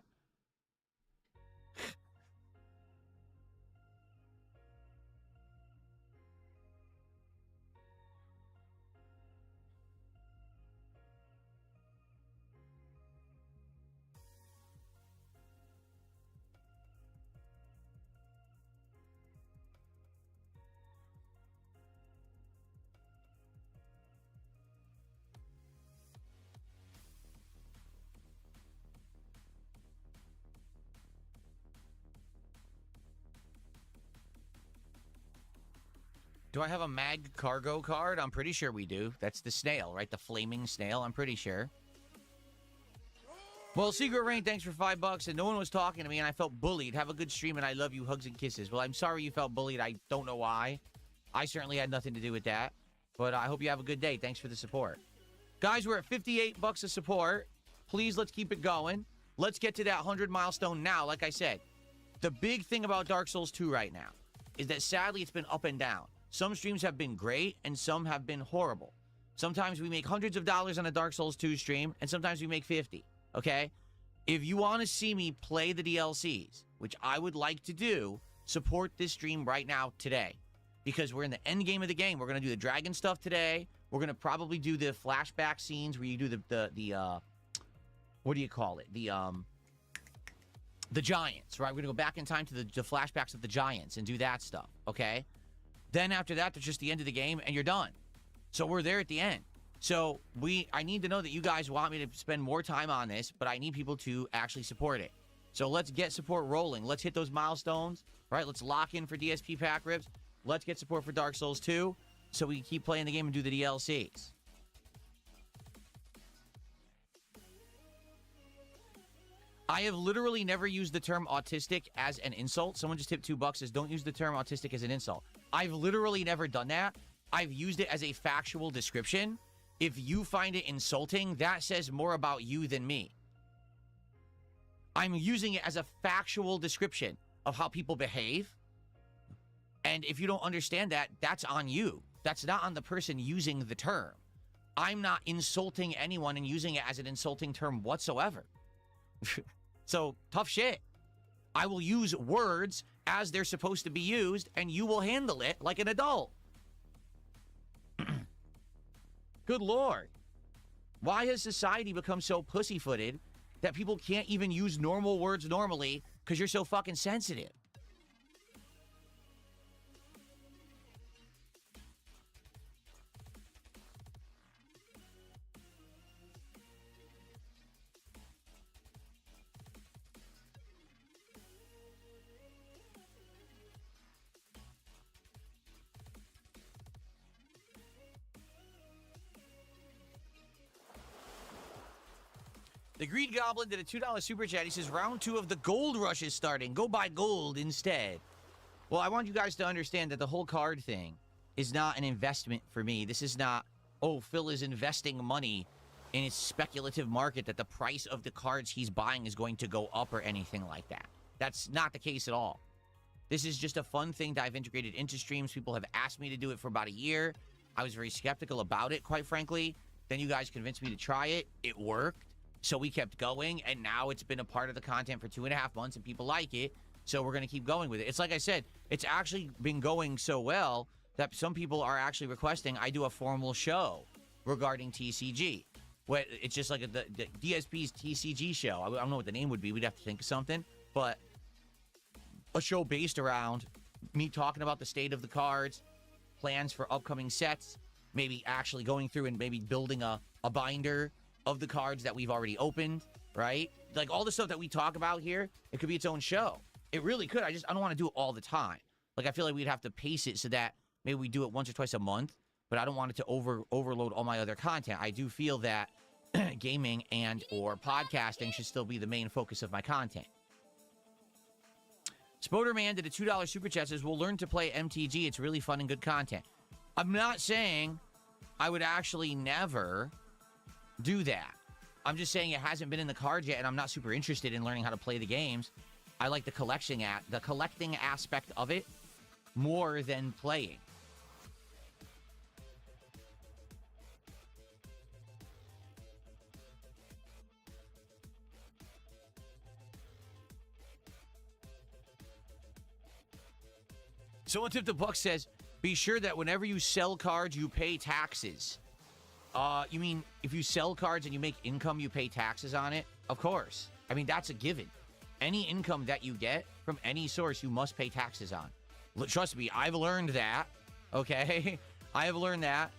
Speaker 1: Do I have a mag cargo card? I'm pretty sure we do. That's the snail, right? The flaming snail. I'm pretty sure. Well, Secret Rain, thanks for $5. And no one was talking to me, and I felt bullied. Have a good stream, and I love you. Hugs and kisses. Well, I'm sorry you felt bullied. I don't know why. I certainly had nothing to do with that. But I hope you have a good day. Thanks for the support. Guys, we're at $58 of support. Please, let's keep it going. Let's get to that 100 milestone now. Like I said, the big thing about Dark Souls 2 right now is that sadly it's been up and down. Some streams have been great, and some have been horrible. Sometimes we make hundreds of dollars on a Dark Souls 2 stream, and sometimes we make 50, okay? If you want to see me play the DLCs, which I would like to do, support this stream right now today. Because we're in the end game of the game. We're going to do the dragon stuff today. We're going to probably do the flashback scenes where you do the what do you call it? The Giants, right? We're going to go back in time to the flashbacks of the Giants and do that stuff, okay? Then after that, there's just the end of the game, and you're done. So we're there at the end. So I need to know that you guys want me to spend more time on this, but I need people to actually support it. So let's get support rolling. Let's hit those milestones, right? Let's lock in for DSP pack rips. Let's get support for Dark Souls 2 so we can keep playing the game and do the DLCs. I have literally never used the term autistic as an insult. Someone just tipped $2, says, don't use the term autistic as an insult. I've literally never done that. I've used it as a factual description. If you find it insulting, that says more about you than me. I'm using it as a factual description of how people behave. And if you don't understand that, that's on you. That's not on the person using the term. I'm not insulting anyone and using it as an insulting term whatsoever. So, tough shit. I will use words as they're supposed to be used, and you will handle it like an adult. Good Lord. Why has society become so pussyfooted that people can't even use normal words normally because you're so fucking sensitive? The Greed Goblin did a $2 super chat. He says, round 2 of the gold rush is starting. Go buy gold instead. Well, I want you guys to understand that the whole card thing is not an investment for me. This is not, oh, Phil is investing money in his speculative market that the price of the cards he's buying is going to go up or anything like that. That's not the case at all. This is just a fun thing that I've integrated into streams. People have asked me to do it for about a year. I was very skeptical about it, quite frankly. Then you guys convinced me to try it. It worked. So we kept going, and now it's been a part of the content for 2.5 months, and people like it, so we're going to keep going with it. It's like I said, it's actually been going so well that some people are actually requesting I do a formal show regarding TCG. It's just like the DSP's TCG show. I don't know what the name would be. We'd have to think of something, but a show based around me talking about the state of the cards, plans for upcoming sets, maybe actually going through and maybe building a binder of the cards that we've already opened, right? Like all the stuff that we talk about here, it could be its own show. It really could. I don't want to do it all the time. Like I feel like we'd have to pace it so that maybe we do it once or twice a month, but I don't want it to overload all my other content. I do feel that gaming and or podcasting should still be the main focus of my content. Spoderman did a $2 super chat, says, we'll learn to play MTG. It's really fun and good content. I'm not saying I would actually never do that. I'm just saying it hasn't been in the cards yet, and I'm not super interested in learning how to play the games. I like the collecting aspect of it more than playing. Someone tipped the buck, says, be sure that whenever you sell cards, you pay taxes. You mean if you sell cards and you make income, you pay taxes on it? Of course. I mean, that's a given. Any income that you get from any source, you must pay taxes on. Trust me, I've learned that, okay? I have learned that,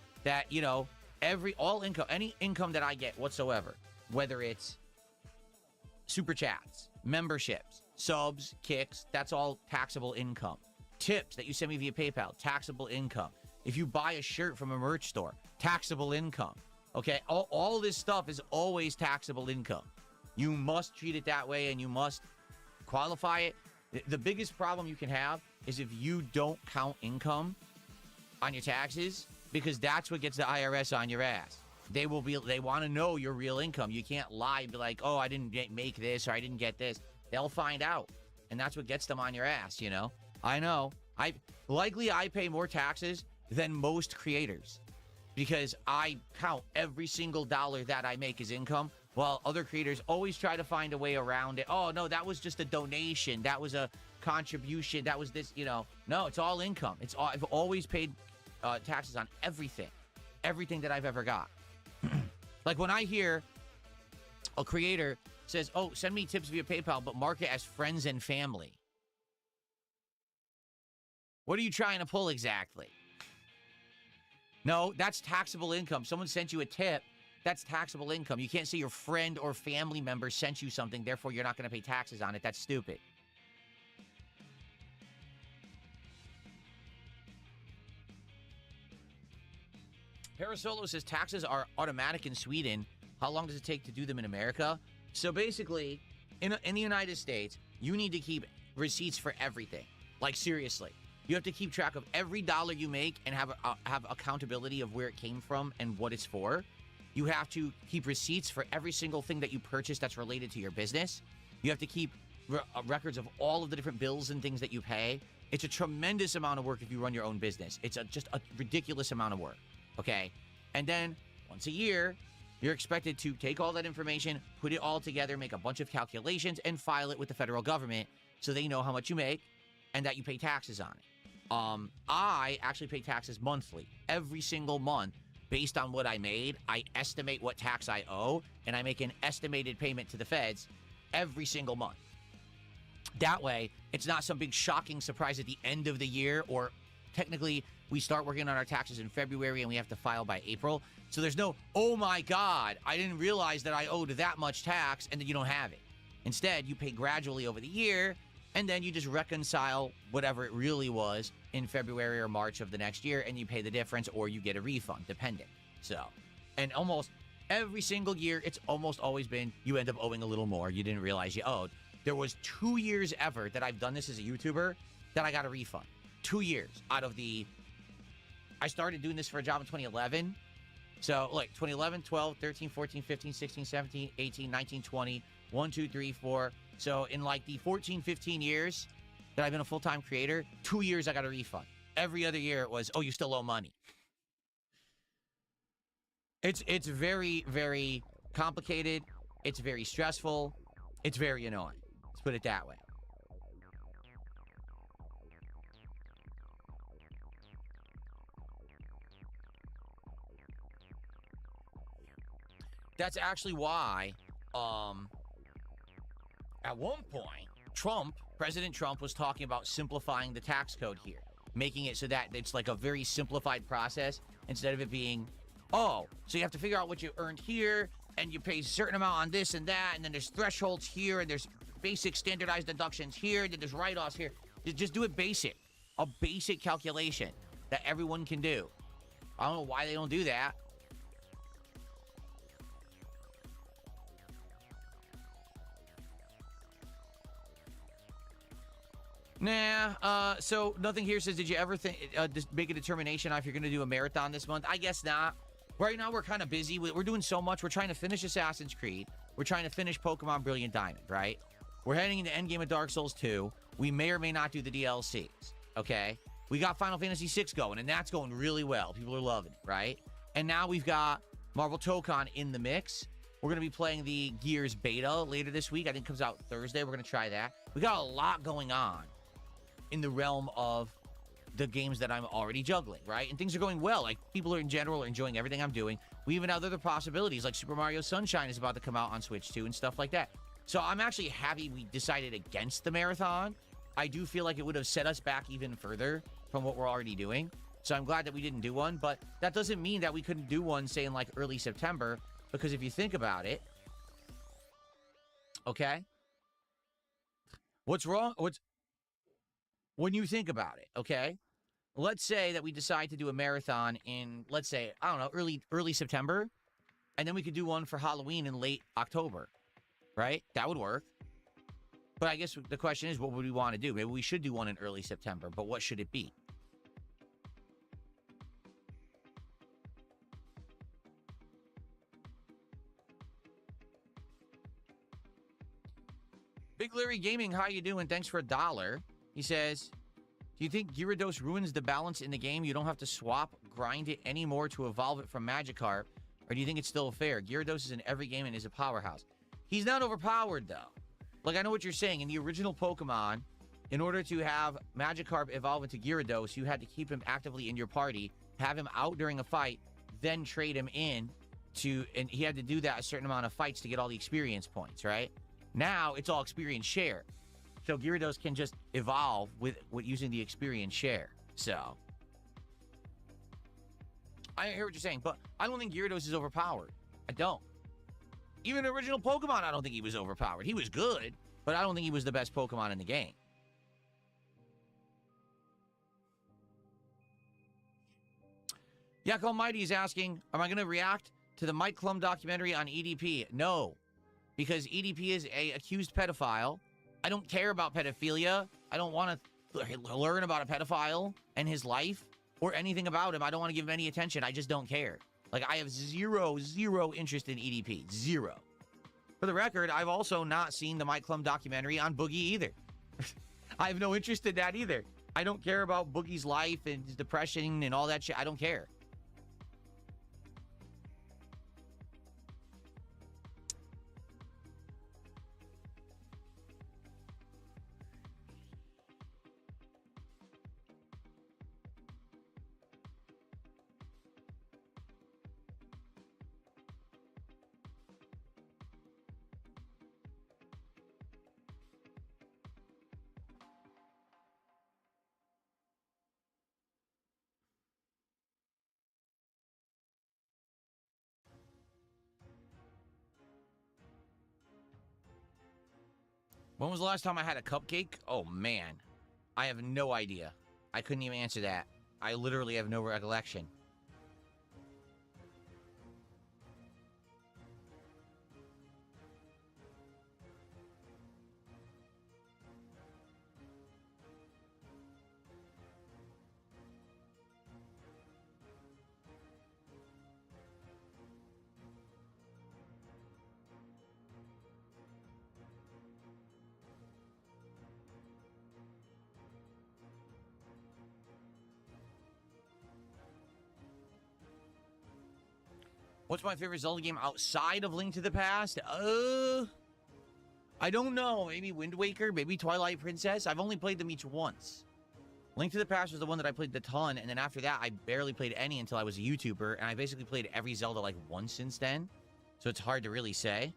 Speaker 1: you know, any income that I get whatsoever, whether it's super chats, memberships, subs, kicks, that's all taxable income. Tips that you send me via PayPal, taxable income. If you buy a shirt from a merch store, taxable income. Okay, all this stuff is always taxable income. You must treat it that way, and you must qualify it. The biggest problem you can have is if you don't count income on your taxes, because that's what gets the IRS on your ass. They want to know your real income. You can't lie and be like, oh, I didn't make this, or I didn't get this. They'll find out, and that's what gets them on your ass, you know? I know. I pay more taxes than most creators because I count every single dollar that I make as income. while other creators always try to find a way around it. Oh, no, that was just a donation. That was a contribution. That was this, you know. No, it's all income. I've always paid taxes on everything. Everything that I've ever got. Like when I hear a creator says, oh, send me tips via PayPal, but mark it as friends and family. What are you trying to pull exactly? No, that's taxable income. Someone sent you a tip. That's taxable income. You can't say your friend or family member sent you something, therefore you're not going to pay taxes on it. That's stupid. Parasolo says taxes are automatic in Sweden. How long does it take to do them in America? So basically, in the United States, you need to keep receipts for everything. Like, seriously. You have to keep track of every dollar you make and have accountability of where it came from and what it's for. You have to keep receipts for every single thing that you purchase that's related to your business. You have to keep records of all of the different bills and things that you pay. It's a tremendous amount of work if you run your own business. It's just a ridiculous amount of work, okay? And then, once a year, you're expected to take all that information, put it all together, make a bunch of calculations, and file it with the federal government so they know how much you make and that you pay taxes on it. I actually pay taxes monthly. Every single month, based on what I made, I estimate what tax I owe, and I make an estimated payment to the feds every single month. That way, it's not some big shocking surprise at the end of the year, or technically, we start working on our taxes in February and we have to file by April. So there's no, oh my God, I didn't realize that I owed that much tax, and then you don't have it. Instead, you pay gradually over the year, and then you just reconcile whatever it really was in February or March of the next year, and you pay the difference, or you get a refund, depending. So, and almost every single year, it's almost always been, you end up owing a little more. You didn't realize you owed. There was 2 years ever that I've done this as a YouTuber that I got a refund. 2 years out of the... I started doing this for a job in 2011. So, like, 2011, 12, 13, 14, 15, 16, 17, 18, 19, 20, 1, 2, 3, 4. So, in, like, the 14, 15 years that I've been a full-time creator, 2 years I got a refund. Every other year it was, oh, you still owe money. It's very, very complicated. It's very stressful. It's very annoying. Let's put it that way. That's actually why, at one point, President Trump was talking about simplifying the tax code here, making it so that it's like a very simplified process instead of it being, oh, so you have to figure out what you earned here, and you pay a certain amount on this and that, and then there's thresholds here, and there's basic standardized deductions here, and then there's write-offs here. Just do it basic. A basic calculation that everyone can do. I don't know why they don't do that. Nah, so nothing here says, did you ever think, just make a determination on if you're going to do a marathon this month? I guess not. Right now, we're kind of busy. We're doing so much. We're trying to finish Assassin's Creed. We're trying to finish Pokemon Brilliant Diamond, right? We're heading into Endgame of Dark Souls 2. We may or may not do the DLCs, okay? We got Final Fantasy VI going, and that's going really well. People are loving it, right? And now we've got Marvel Tokon in the mix. We're going to be playing the Gears beta later this week. I think it comes out Thursday. We're going to try that. We got a lot going on in the realm of the games that I'm already juggling, right? And things are going well. Like, people are in general are enjoying everything I'm doing. We even have other possibilities, like Super Mario Sunshine is about to come out on Switch too and stuff like that. So I'm actually happy we decided against the marathon. I do feel like it would have set us back even further from what we're already doing. So I'm glad that we didn't do one, but that doesn't mean that we couldn't do one, say, in like early September, because if you think about it, okay? What's wrong? When you think about it, okay? Let's say that we decide to do a marathon in, let's say, I don't know, early September, and then we could do one for Halloween in late October, right? That would work. But I guess the question is, what would we want to do? Maybe we should do one in early September, but what should it be? Big Larry Gaming, how you doing? Thanks for $1. He says, do you think Gyarados ruins the balance in the game? You don't have to swap, grind it anymore to evolve it from Magikarp, Or do you think it's still fair? Gyarados is in every game and is a powerhouse. He's not overpowered, though. Like, I know what you're saying. In the original Pokemon, in order to have Magikarp evolve into Gyarados, you had to keep him actively in your party, have him out during a fight, then trade him in to... And he had to do that a certain amount of fights to get all the experience points, right? Now, it's all experience share. So Gyarados can just evolve with using the experience share. So... I hear what you're saying, but I don't think Gyarados is overpowered. I don't. Even original Pokemon, I don't think he was overpowered. He was good, but I don't think he was the best Pokemon in the game. Yak Almighty is asking, am I going to react to the Mike Klum documentary on EDP? No, because EDP is a accused pedophile. I don't care about pedophilia. I don't want to learn about a pedophile and his life or anything about him. I don't want to give him any attention. I just don't care. Like, I have zero interest in EDP. Zero. For the record, I've also not seen the Mike Klum documentary on Boogie either. I have no interest in that either. I don't care about Boogie's life and his depression and all that shit. I don't care. When was the last time I had a cupcake? Oh, man. I have no idea. I couldn't even answer that. I literally have no recollection. What's my favorite Zelda game outside of Link to the Past? I don't know. Maybe Wind Waker, maybe Twilight Princess. I've only played them each once. Link to the Past was the one that I played a ton, and then after that, I barely played any until I was a YouTuber, and I basically played every Zelda like once since then. So it's hard to really say.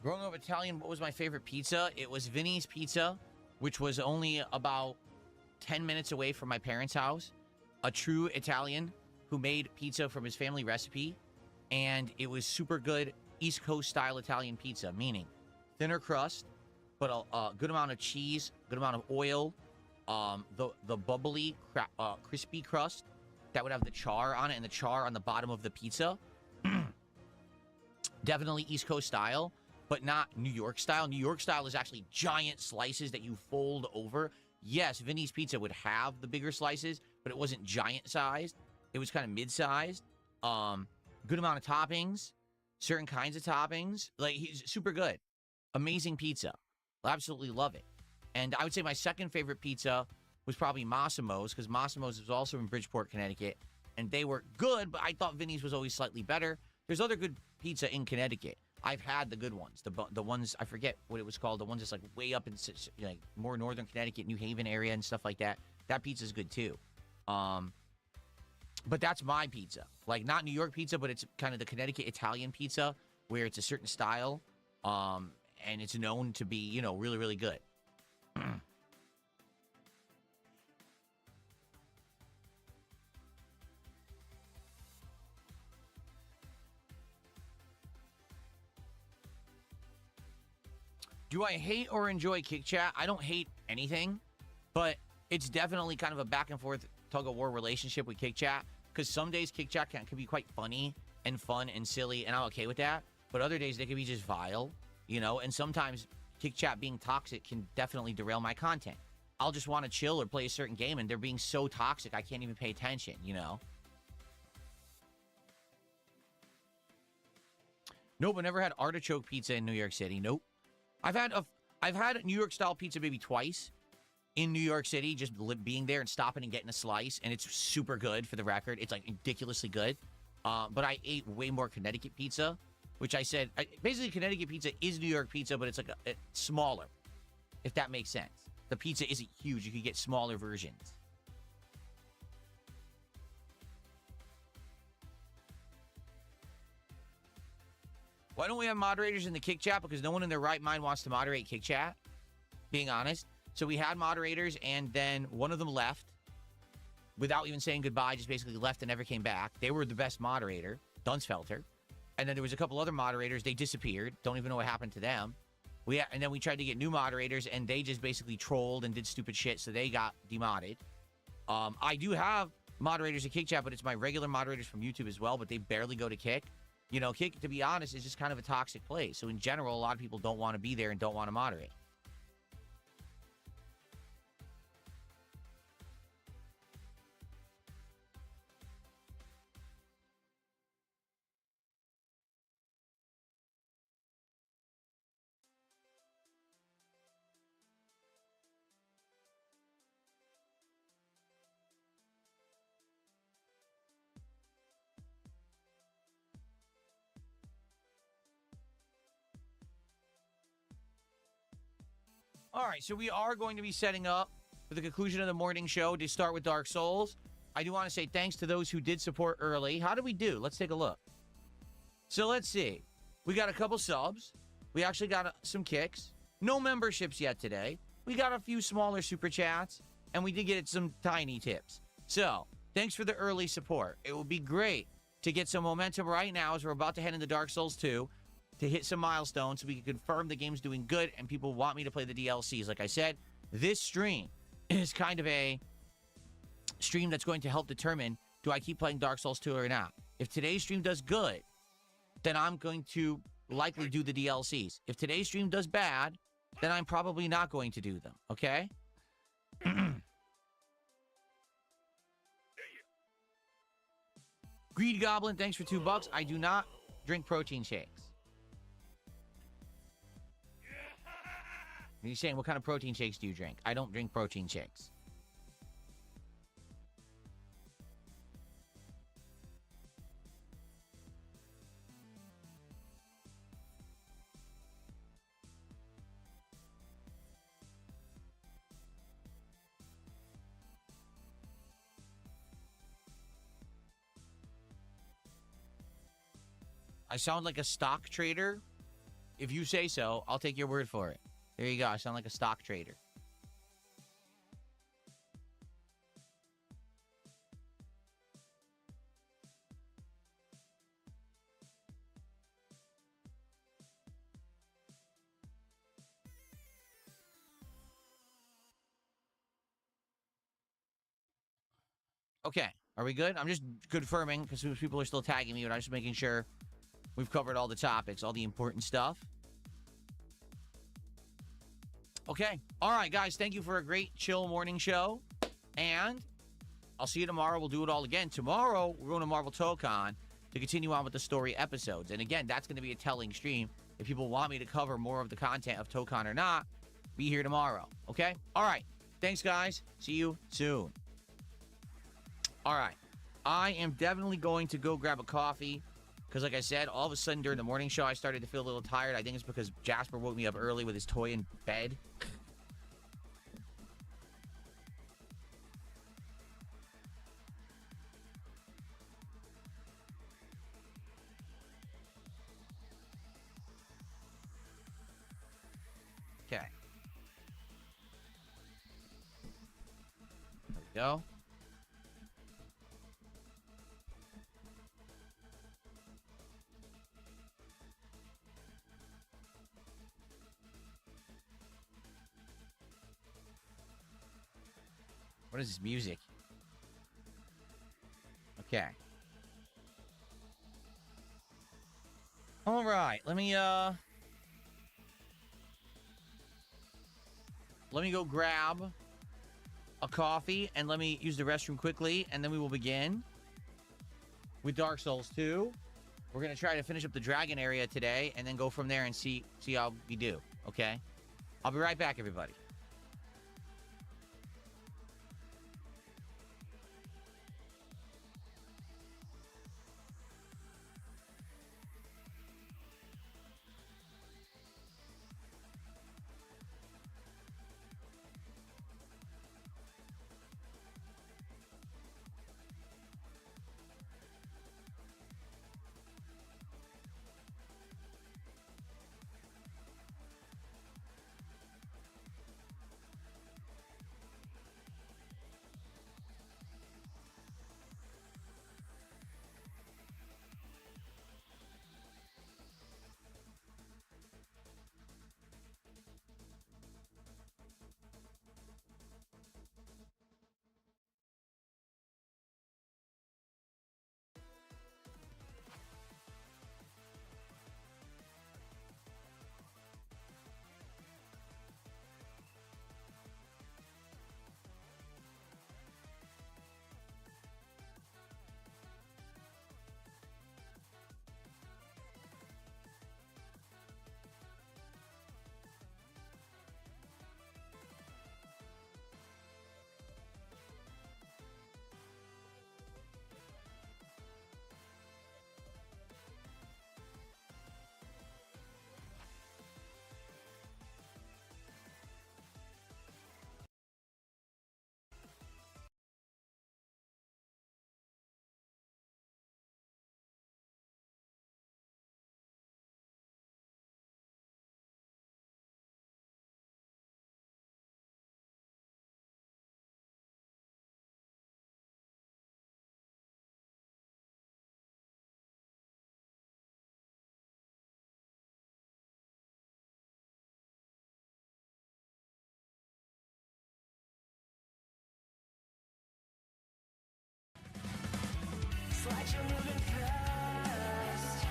Speaker 1: Growing up Italian, what was my favorite pizza? It was Vinny's Pizza, which was only about 10 minutes away from my parents' house. A true Italian who made pizza from his family recipe. And it was super good East Coast style Italian pizza, meaning thinner crust, but a good amount of cheese, good amount of oil, the bubbly, crispy crust that would have the char on it and the char on the bottom of the pizza. Definitely East Coast style, but not New York style. New York style is actually giant slices that you fold over. Yes, Vinny's Pizza would have the bigger slices, but it wasn't giant sized. It was kind of mid-sized. Good amount of toppings, certain kinds of toppings. Like, he's super good. Amazing pizza. Absolutely love it. And I would say my second favorite pizza was probably Massimo's, because Massimo's was also in Bridgeport, Connecticut. And they were good, but I thought Vinny's was always slightly better. There's other good pizza in Connecticut. I've had the good ones. The ones, I forget what it was called. The ones that's like way up in like more northern Connecticut, New Haven area and stuff like that. That pizza's good too. But that's my pizza. Like, not New York pizza, but it's kind of the Connecticut Italian pizza where it's a certain style. And it's known to be, you know, really, really good. Do I hate or enjoy Kick Chat? I don't hate anything, but it's definitely kind of a back and forth tug-of-war relationship with Kick Chat, because some days Kick Chat can be quite funny and fun and silly, and I'm okay with that, but other days they can be just vile, you know, and sometimes Kick Chat being toxic can definitely derail my content. I'll just want to chill or play a certain game, and they're being so toxic I can't even pay attention, you know? Nope, I never had artichoke pizza in New York City. Nope. I've had New York style pizza maybe twice in New York City, just being there and stopping and getting a slice, and it's super good. For the record, it's like ridiculously good. But I ate way more Connecticut pizza, which basically Connecticut pizza is New York pizza, but it's like it's smaller, if that makes sense. The pizza isn't huge; you could get smaller versions. Why don't we have moderators in the Kick Chat? Because no one in their right mind wants to moderate Kick Chat, being honest. So we had moderators, and then one of them left without even saying goodbye, just basically left and never came back. They were the best moderator, Dunsfelter. And then there was a couple other moderators. They disappeared. Don't even know what happened to them. And then we tried to get new moderators, and they just basically trolled and did stupid shit, so they got demodded. I do have moderators at Kick Chat, but it's my regular moderators from YouTube as well, but they barely go to Kick. You know, Kick, to be honest, is just kind of a toxic place. So in general, a lot of people don't want to be there and don't want to moderate. All right, so we are going to be setting up for the conclusion of the morning show to start with Dark Souls. I do want to say thanks to those who did support early. How did we do? Let's take a look. So let's see. We got a couple subs. We actually got some kicks. No memberships yet today. We got a few smaller super chats, and we did get some tiny tips. So thanks for the early support. It would be great to get some momentum right now as we're about to head into Dark Souls 2. To hit some milestones so we can confirm the game's doing good and people want me to play the DLCs. Like I said, this stream is kind of a stream that's going to help determine, do I keep playing Dark Souls 2 or not? If today's stream does good, then I'm going to likely do the DLCs. If today's stream does bad, then I'm probably not going to do them, okay? Greed Goblin, thanks for $2. I do not drink protein shakes. You're saying, what kind of protein shakes do you drink? I don't drink protein shakes. I sound like a stock trader? If you say so, I'll take your word for it. There you go. I sound like a stock trader. Okay. Are we good? I'm just confirming because people are still tagging me, but I'm just making sure we've covered all the topics, all the important stuff. Okay. All right, guys. Thank you for a great chill morning show. And I'll see you tomorrow. We'll do it all again. Tomorrow, we're going to Marvel Tokon to continue on with the story episodes. And again, that's going to be a telling stream. If people want me to cover more of the content of Tokon or not, be here tomorrow. Okay? All right. Thanks, guys. See you soon. All right. I am definitely going to go grab a coffee. Because like I said, all of a sudden during the morning show, I started to feel a little tired. I think it's because Jasper woke me up early with his toy in bed. Okay. There we go. What is this music? Okay. All right. Let me go grab a coffee and let me use the restroom quickly, and then we will begin with Dark Souls 2. We're going to try to finish up the dragon area today and then go from there and see how we do, okay? I'll be right back, everybody.
Speaker 2: Like you're moving fast.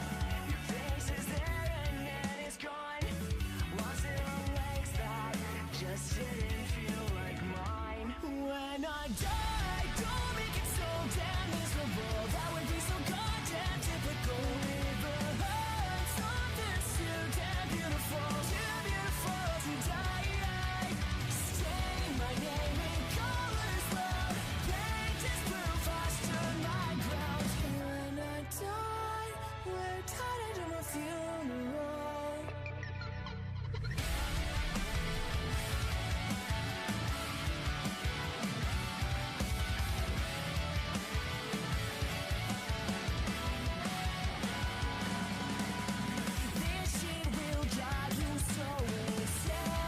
Speaker 2: Your face is there and then it's gone. Was it on legs that just didn't feel like mine? When I die, don't make it so damn miserable. That would be so goddamn typical. Leave behind something too damn beautiful. Too beautiful to die. Stain my name in colors loud. Paint is proof I stood my ground. When I die, we're tied to my funeral. This shit will drive you so insane.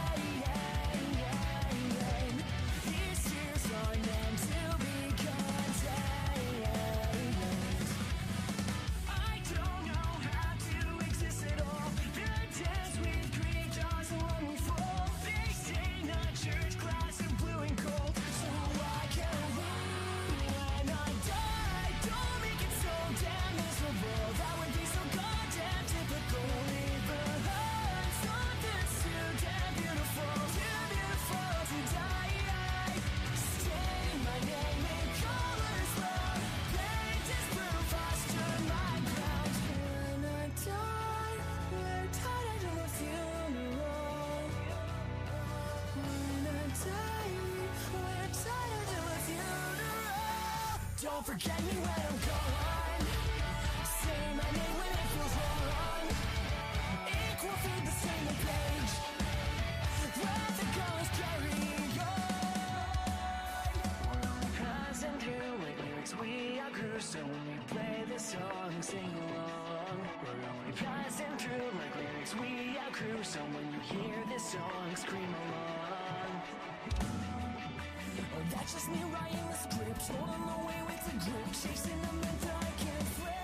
Speaker 2: These tears are meant to be contained. I don't know how to exist at all. The dance with green doesn't let me fall. They say not church class are blue and gold, so why can't we? When I die, don't make it so damn miserable. That would be so goddamn typical. Leave behind something too damn beautiful. Too beautiful to die. Stain my name in colors loud. Paint is proof I stood my ground. When I die, we're tied to my funeral. When I die, we're tied to my funeral. Don't forget me when I'm gone. Say my name when it feels wrong. Ink will feed the same page. Let the ghost carry on. We're only passing through like lyrics we outgrew. So when we play this song, sing along. We're only passing through like lyrics we outgrew. So when you hear this song, scream along. Oh, that's just me writing the script. Holding the way with the grip. Chasing the myth that I can't flip.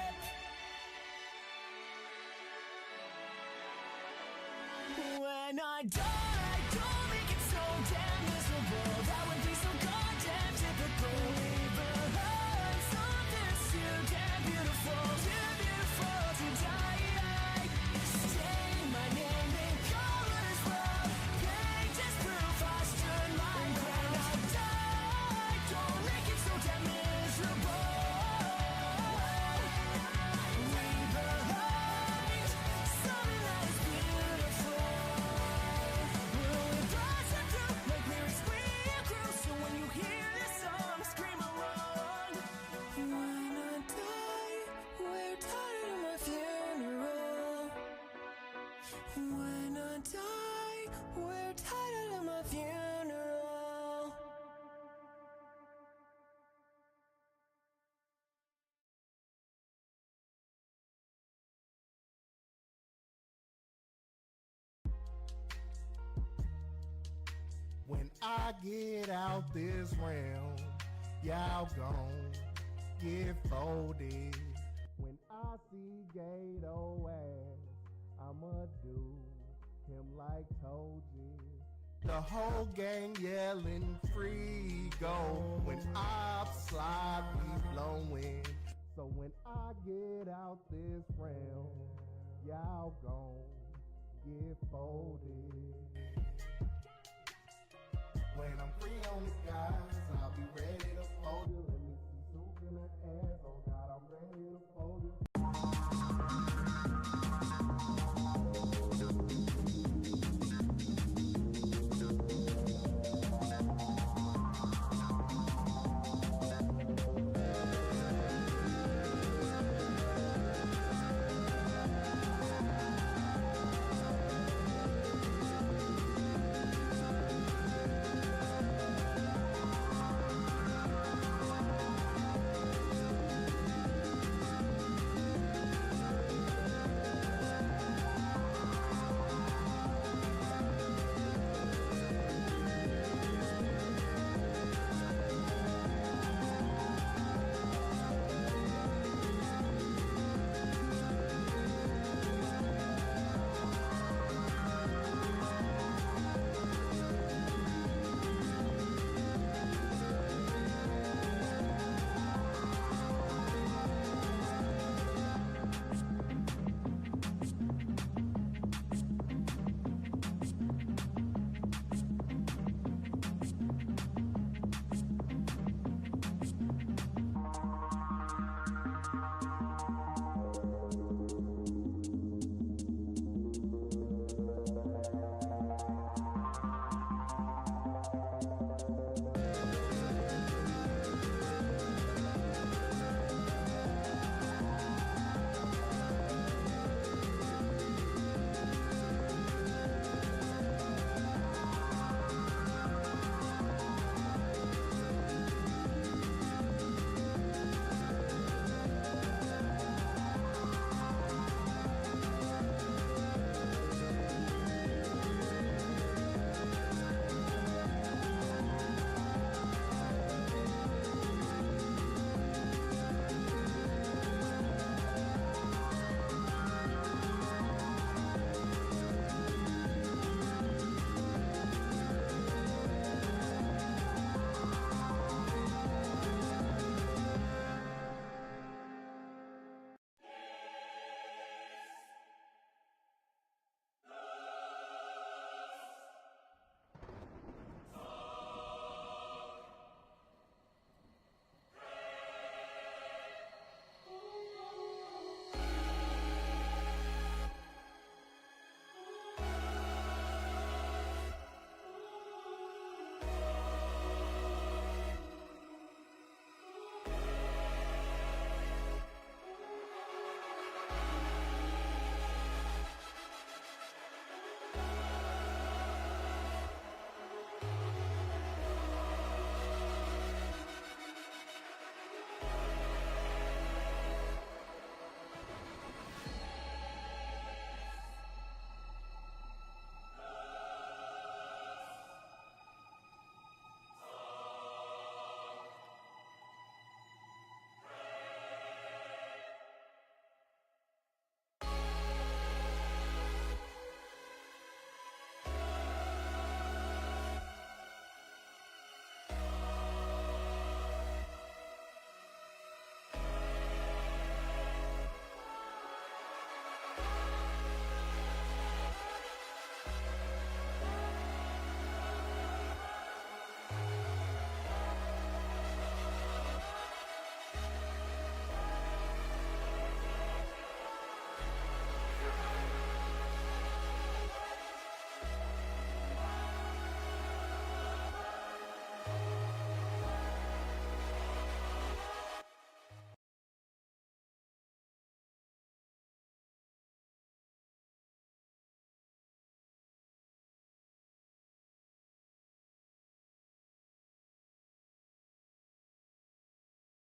Speaker 2: When I die, don't make it so damn miserable. That would be so goddamn typical. Leave behind something too damn beautiful. Too beautiful to die. Stain my name in colors loud. Paint is proof I stood my ground. When I die, don't make it so damn miserable. Leave behind
Speaker 3: I get out this realm, y'all gon' get folded. When I see Gato ass, I'ma do him like told you. The whole gang yelling free go. When I slide, we blowing. So when I get out this realm, y'all gon' get folded. When I'm free on the guys, I'll be ready to fold you. Let me see soup in the ass. Oh God, I'm ready to fold you.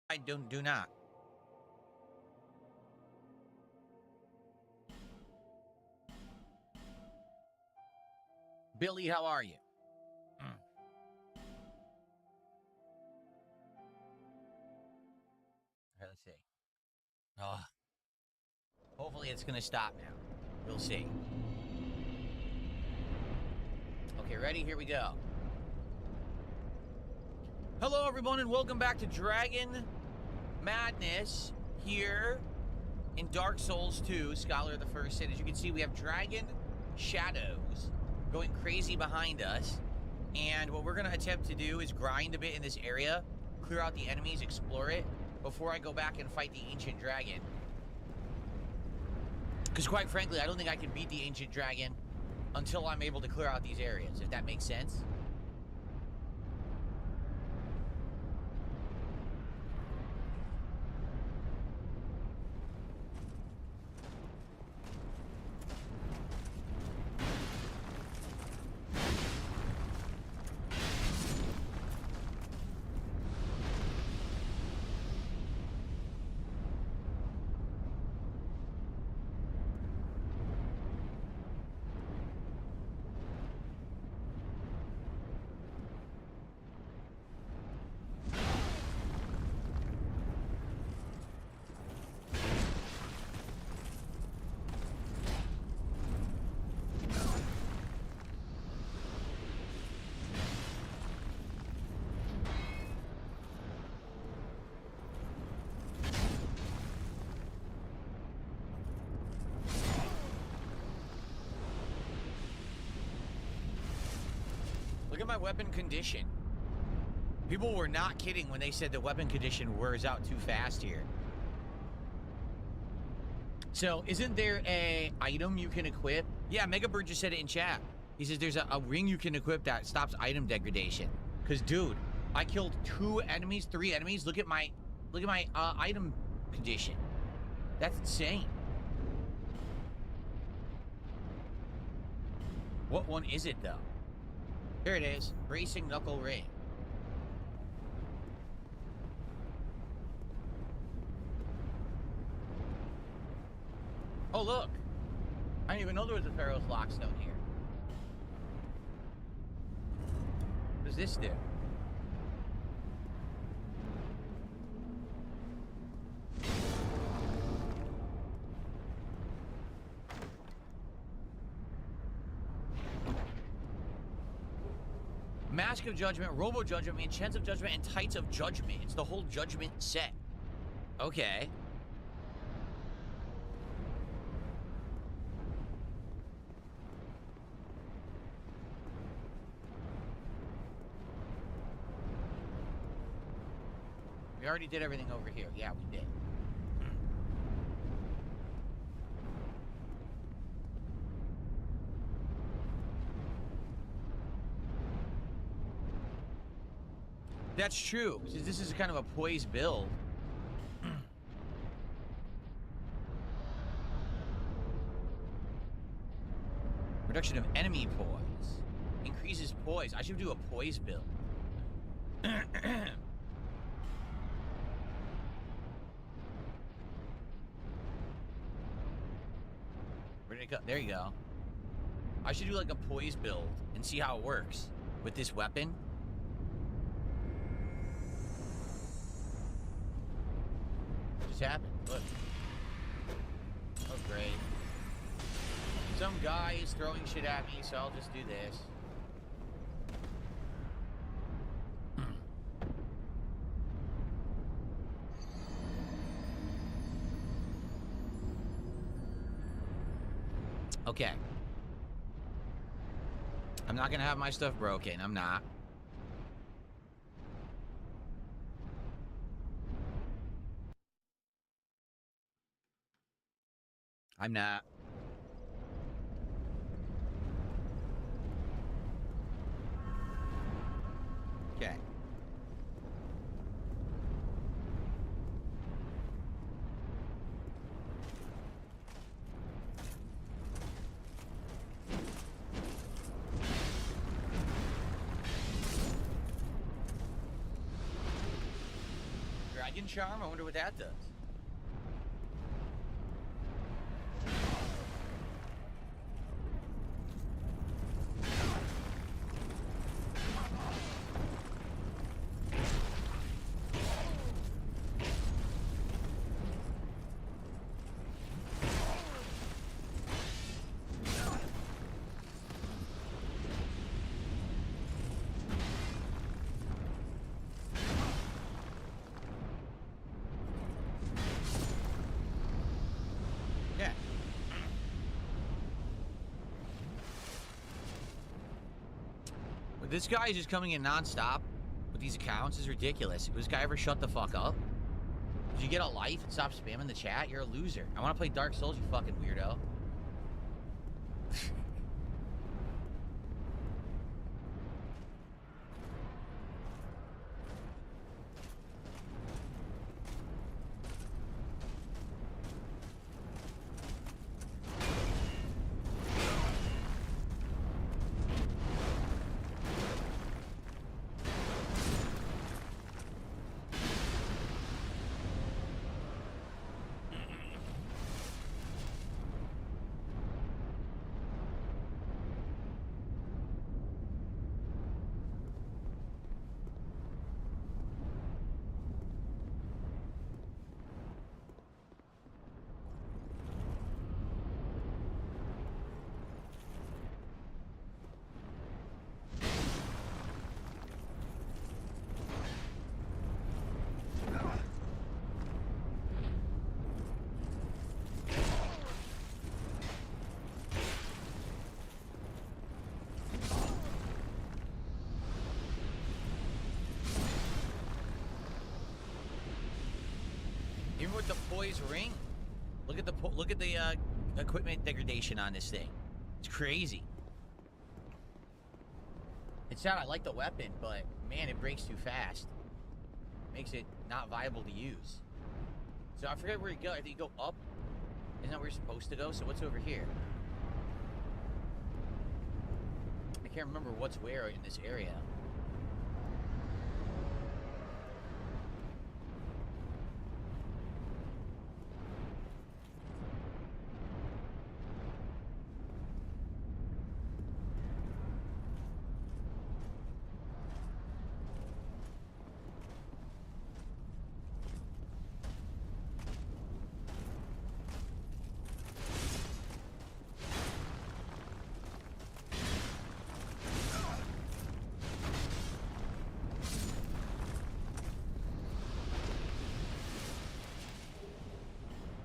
Speaker 1: I do not. Billy, how are you? let's see. Oh. Hopefully it's going to stop now. We'll see. Okay, ready? Here we go. Hello, everyone, and welcome back to Dragon Madness here in Dark Souls 2, Scholar of the First Sin. As you can see, we have dragon shadows going crazy behind us. And what we're going to attempt to do is grind a bit in this area, clear out the enemies, explore it, before I go back and fight the Ancient Dragon. Because quite frankly, I don't think I can beat the Ancient Dragon until I'm able to clear out these areas, if that makes sense. Look at my weapon condition. People were not kidding when they said the weapon condition wears out too fast here. So, isn't there a item you can equip? Yeah, Megabird just said it in chat. He says there's a ring you can equip that stops item degradation. Cause, dude, I killed 3 enemies. Look at my item condition. That's insane. What one is it though? Here it is, Bracing Knuckle Ring. Oh, look. I didn't even know there was a Pharaoh's Lockstone here. What does this do? Mask of Judgment, Robo Judgment, Enchants of Judgment, and Tights of Judgment. It's the whole Judgment set. Okay. We already did everything over here. Yeah, we did. That's true. This is kind of a poise build. Reduction of enemy poise. Increases poise. I should do a poise build. Where did it go? There you go. I should do like a poise build and see how it works with this weapon. Happened. Look. Oh, great. Some guy is throwing shit at me, so I'll just do this. Okay. I'm not gonna have my stuff broken. I'm not. I'm not. Okay. Dragon Charm? I wonder what that does. This guy is just coming in nonstop with these accounts. Is ridiculous. Will this guy ever shut the fuck up? Did you get a life and stop spamming the chat? You're a loser. I want to play Dark Souls, you fucking weirdo. Even with the poise ring, look at the equipment degradation on this thing. It's crazy. It's not. I like the weapon, but man, it breaks too fast. Makes it not viable to use. So I forget where you go. I think you go up. Isn't that where you're supposed to go? So what's over here? I can't remember what's where in this area.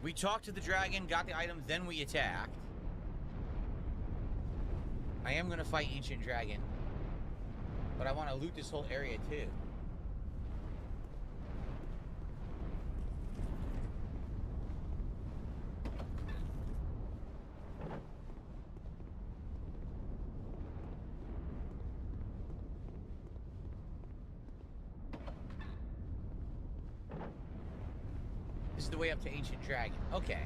Speaker 1: We talked to the dragon, got the item, then we attacked. I am going to fight Ancient Dragon, but I want to loot this whole area too. This is the way up to Ancient Dragon. Okay.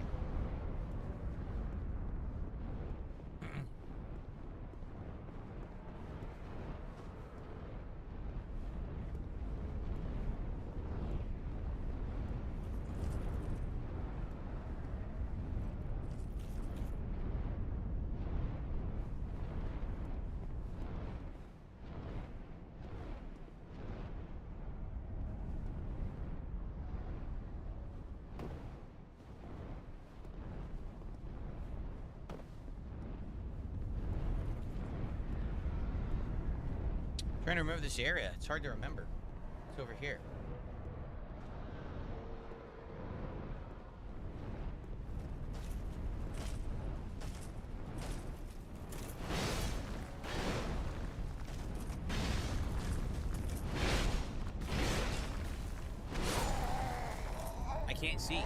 Speaker 1: Trying to remember this area. It's hard to remember. It's over here. I can't see.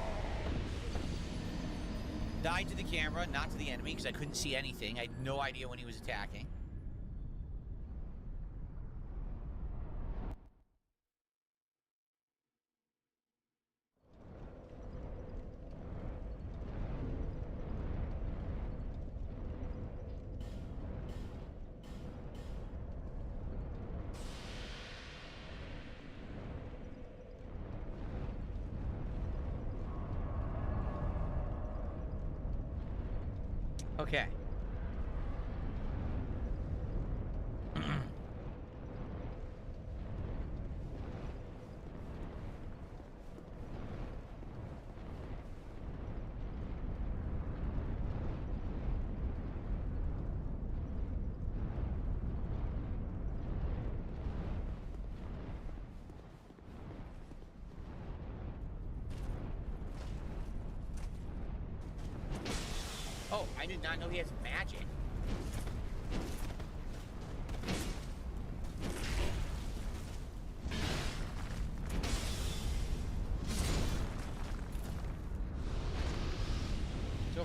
Speaker 1: Died to the camera, not to the enemy, because I couldn't see anything. I had no idea when he was attacking. Okay. Oh, I did not know he has magic.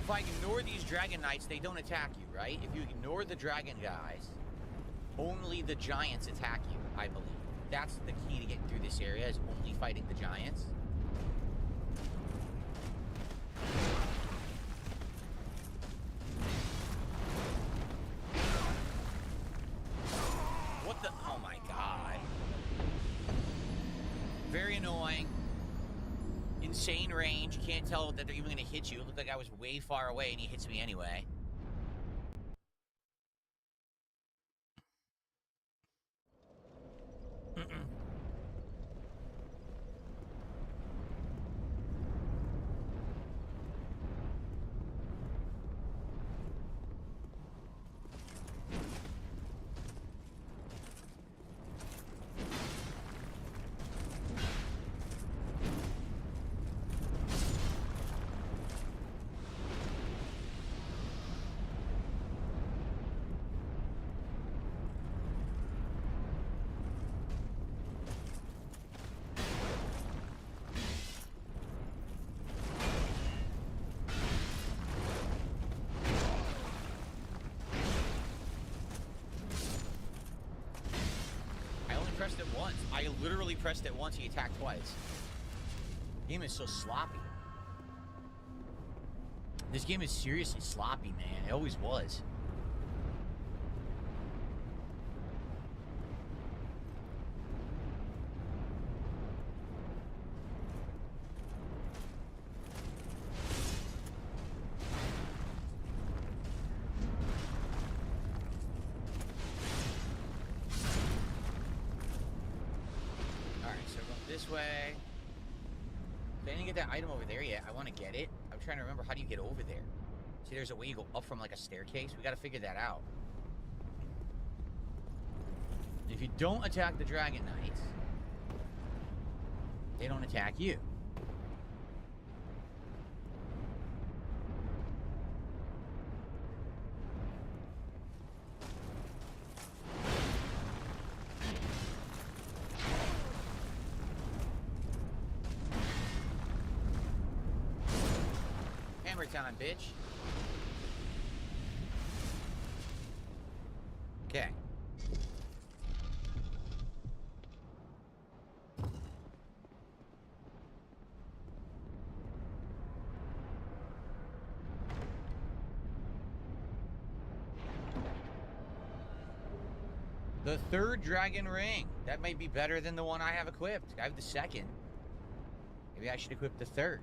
Speaker 1: if I ignore these Dragon Knights, they don't attack you, right? If you ignore the Dragon guys, only the Giants attack you, I believe. That's the key to getting through this area, is only fighting the Giants. What the? Oh my god. Very annoying. Insane range. You can't tell that they're even going to hit you. It looked like I was way far away and he hits me anyway. Pressed it once. I literally pressed it once. He attacked twice. Game is so sloppy. This game is seriously sloppy, man. It always was. Way. I didn't get that item over there yet. I want to get it. I'm trying to remember, how do you get over there? See, there's a way you go up from like a staircase. We got to figure that out. If you don't attack the Dragon Knights, they don't attack you. Time, bitch. Okay. The third dragon ring. That might be better than the one I have equipped. I have the second. Maybe I should equip the third.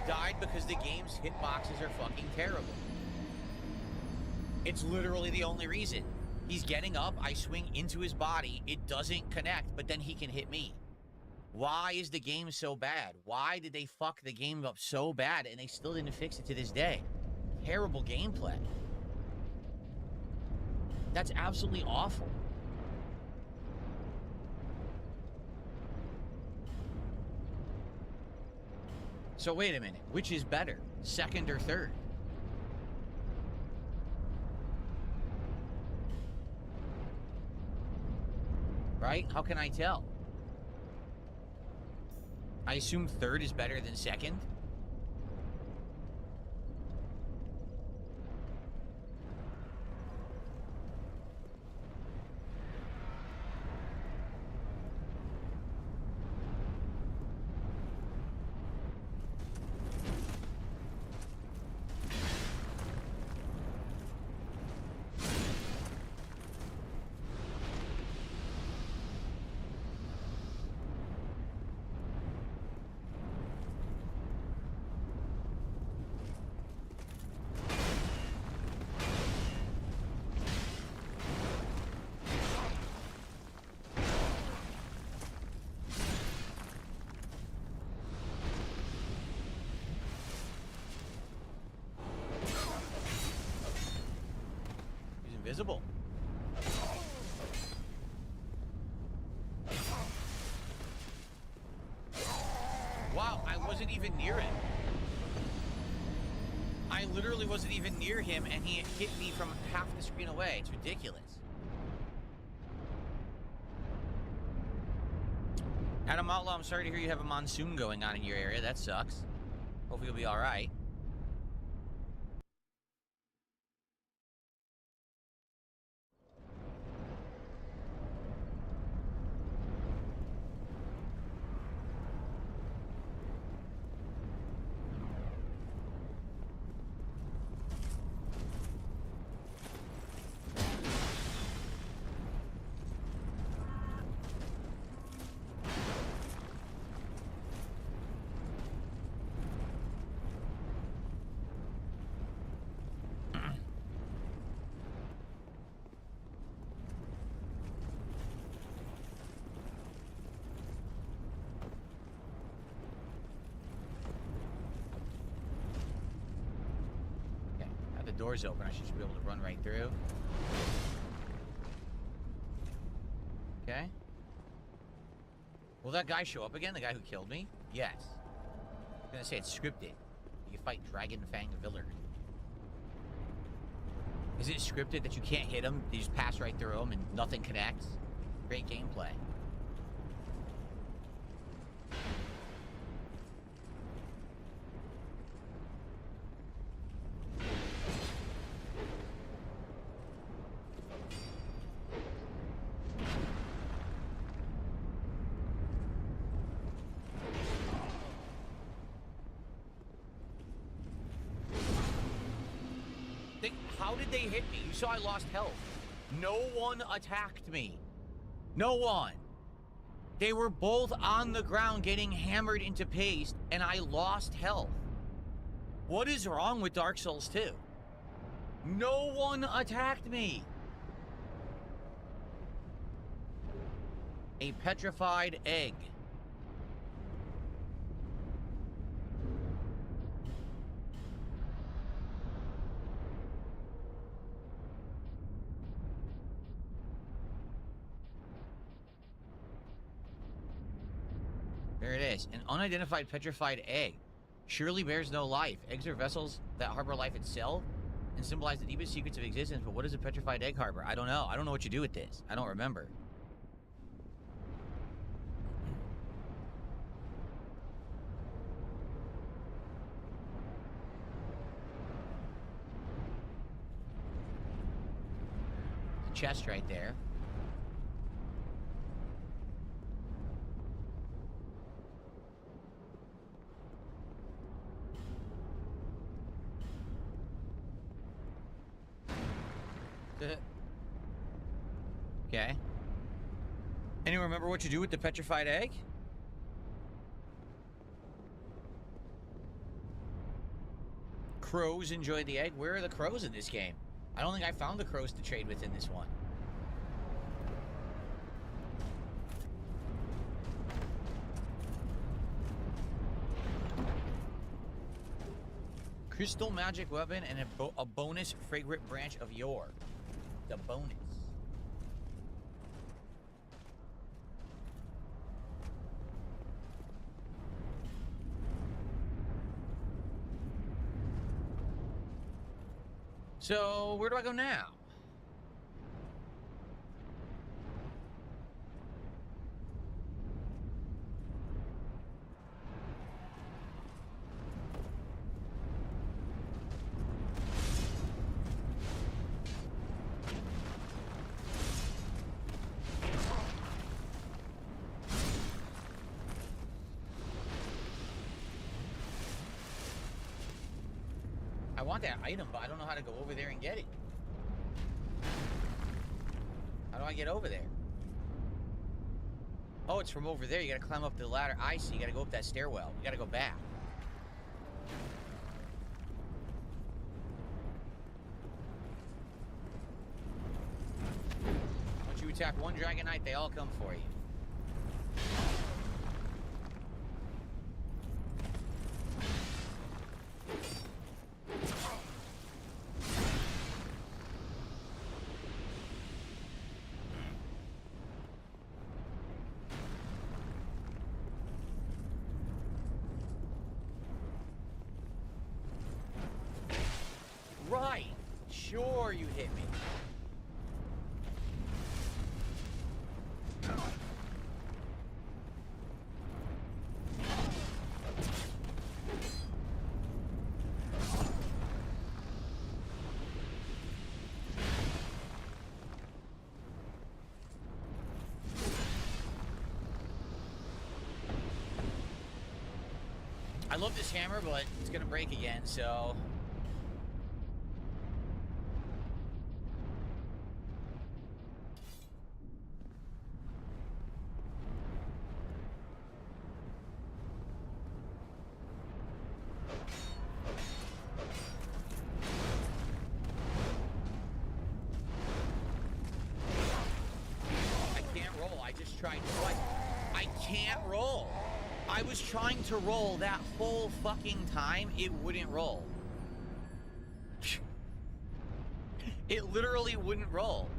Speaker 1: Died because the game's hitboxes are fucking terrible. It's literally the only reason. He's getting up, I swing into his body, it doesn't connect, but then he can hit me. Why is the game so bad? Why did they fuck the game up so bad and they still didn't fix it to this day? Terrible gameplay. That's absolutely awful. So wait a minute, which is better, second or third? Right? How can I tell? I assume third is better than second? invisible. Wow, I wasn't even near him. I literally wasn't even near him, and he hit me from half the screen away. It's ridiculous. Adam Outlaw, I'm sorry to hear you have a monsoon going on in your area. That sucks. Hopefully you'll be all right. Doors open. I should be able to run right through. Okay. Will that guy show up again? The guy who killed me? Yes. I'm gonna say it's scripted. You fight Dragon Fang Villard. Is it scripted that you can't hit him? You just pass right through him and nothing connects? Great gameplay. How did they hit me? You saw I lost health. No one attacked me. No one. They were both on the ground getting hammered into paste, and I lost health. What is wrong with Dark Souls 2? No one attacked me. A petrified egg. There it is. An unidentified petrified egg. Surely bears no life. Eggs are vessels that harbor life itself and symbolize the deepest secrets of existence. But what does a petrified egg harbor? I don't know. I don't know what you do with this. I don't remember. The chest right there. Okay. Anyone remember what you do with the petrified egg? Crows enjoy the egg. Where are the crows in this game? I don't think I found the crows to trade with in this one. Crystal magic weapon and a bonus fragrant branch of yore. The bonus. So, where do I go now? I want that item, but I don't know how to go over there and get it. How do I get over there? Oh, it's from over there. You gotta climb up the ladder. I see. You gotta go up that stairwell. You gotta go back. Once you attack one Dragon Knight, they all come for you. sure you hit me. I love this hammer, but it's gonna break again, so... I can't roll. I just tried twice. I can't roll. I was trying to roll that whole fucking time. It wouldn't roll. It literally wouldn't roll.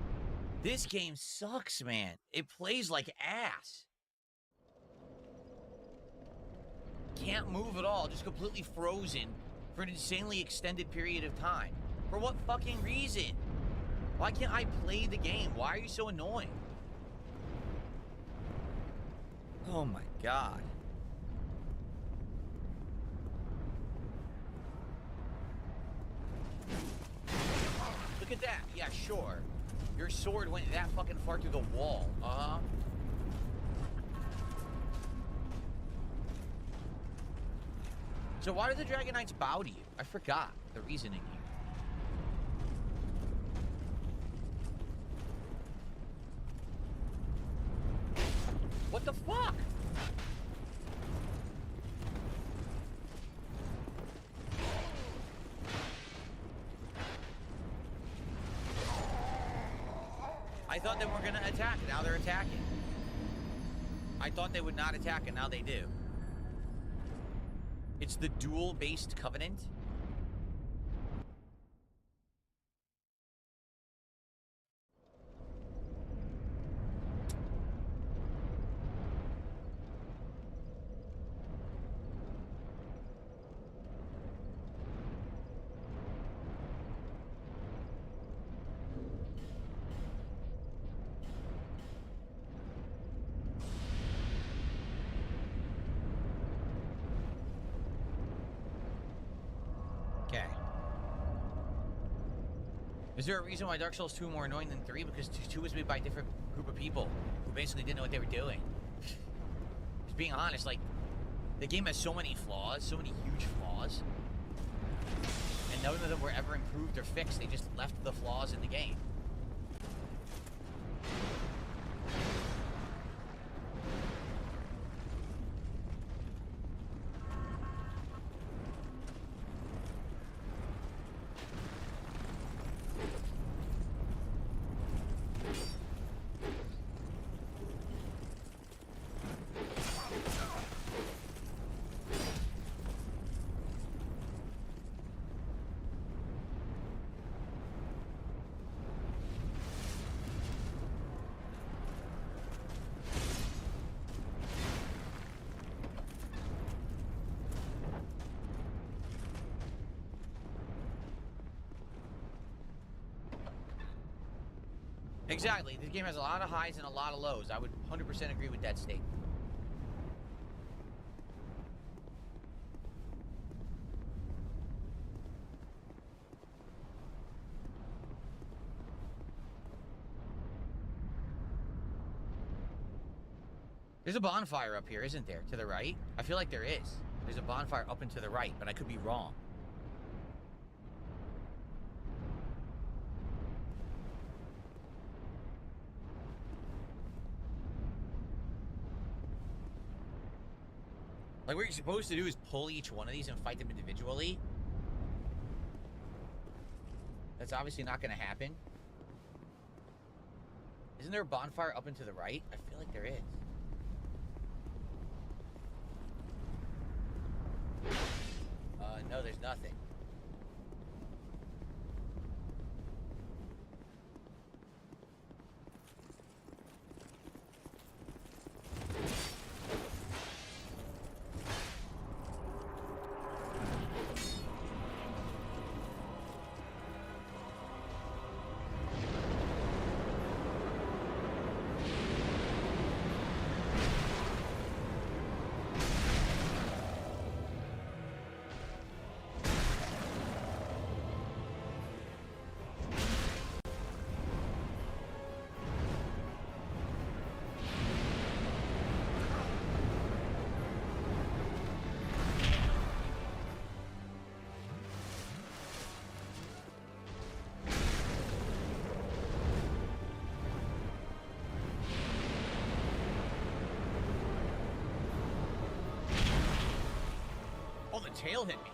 Speaker 1: This game sucks, man. It plays like ass. Can't move at all. Just completely frozen for an insanely extended period of time. For what fucking reason? Why can't I play the game? Why are you so annoying? Oh my god. Look at that. Yeah, sure. Your sword went that fucking far through the wall. Uh-huh. So why do the Dragon Knights bow to you? I forgot the reasoning here. What the fuck? I thought they were gonna attack, now they're attacking. I thought they would not attack, and now they do. It's the duel-based covenant. Okay. Is there a reason why Dark Souls 2 more annoying than 3? Because 2 was made by a different group of people who basically didn't know what they were doing. Just being honest, like, the game has so many flaws, so many huge flaws, and none of them were ever improved or fixed. They just left the flaws in the game. Exactly. This game has a lot of highs and a lot of lows. I would 100% agree with that statement. There's a bonfire up here, isn't there? To the right? I feel like there is. There's a bonfire up and to the right, but I could be wrong. Like, what you're supposed to do is pull each one of these and fight them individually. That's obviously not going to happen. Isn't there a bonfire up and to the right? I feel like there is. No, there's nothing. tail hit me.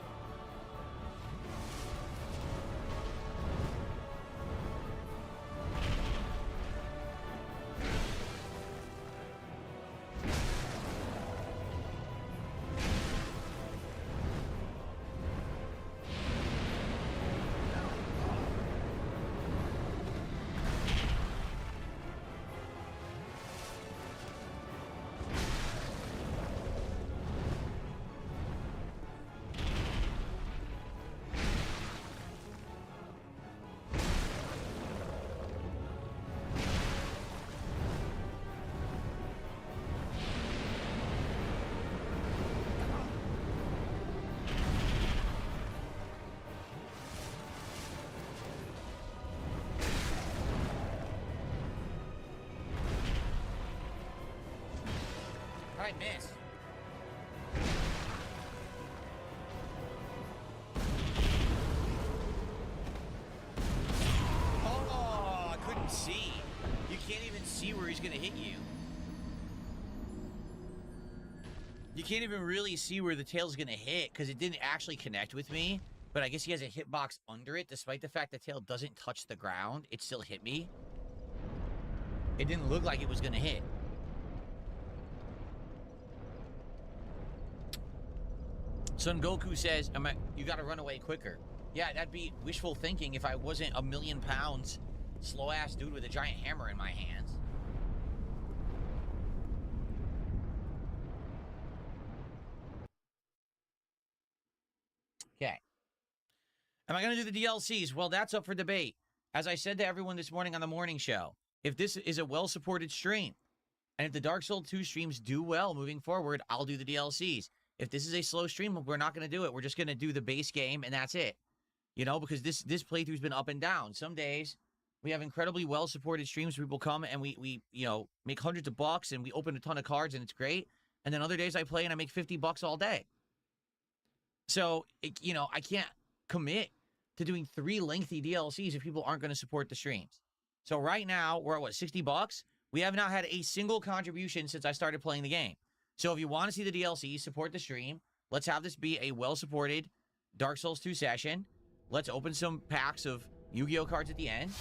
Speaker 1: I miss. Oh, I couldn't see. You can't even see where he's gonna hit you. You can't even really see where the tail's gonna hit because it didn't actually connect with me. But I guess he has a hitbox under it. Despite the fact the tail doesn't touch the ground, it still hit me. It didn't look like it was gonna hit. Son Goku says, you gotta run away quicker. Yeah, that'd be wishful thinking if I wasn't a 1,000,000 pounds slow-ass dude with a giant hammer in my hands. Okay. Am I gonna do the DLCs? Well, that's up for debate. As I said to everyone this morning on the morning show, if this is a well-supported stream, and if the Dark Souls 2 streams do well moving forward, I'll do the DLCs. If this is a slow stream, we're not going to do it. We're just going to do the base game, and that's it. You know, because this playthrough's been up and down. Some days, we have incredibly well-supported streams. People come, and we you know, make hundreds of bucks, and we open a ton of cards, and it's great. And then other days, I play, and I make 50 bucks all day. So, you know, I can't commit to doing 3 lengthy DLCs if people aren't going to support the streams. So right now, we're at, what, 60 bucks? We have not had a single contribution since I started playing the game. So if you want to see the DLC, support the stream. Let's have this be a well-supported Dark Souls 2 session. Let's open some packs of Yu-Gi-Oh cards at the end.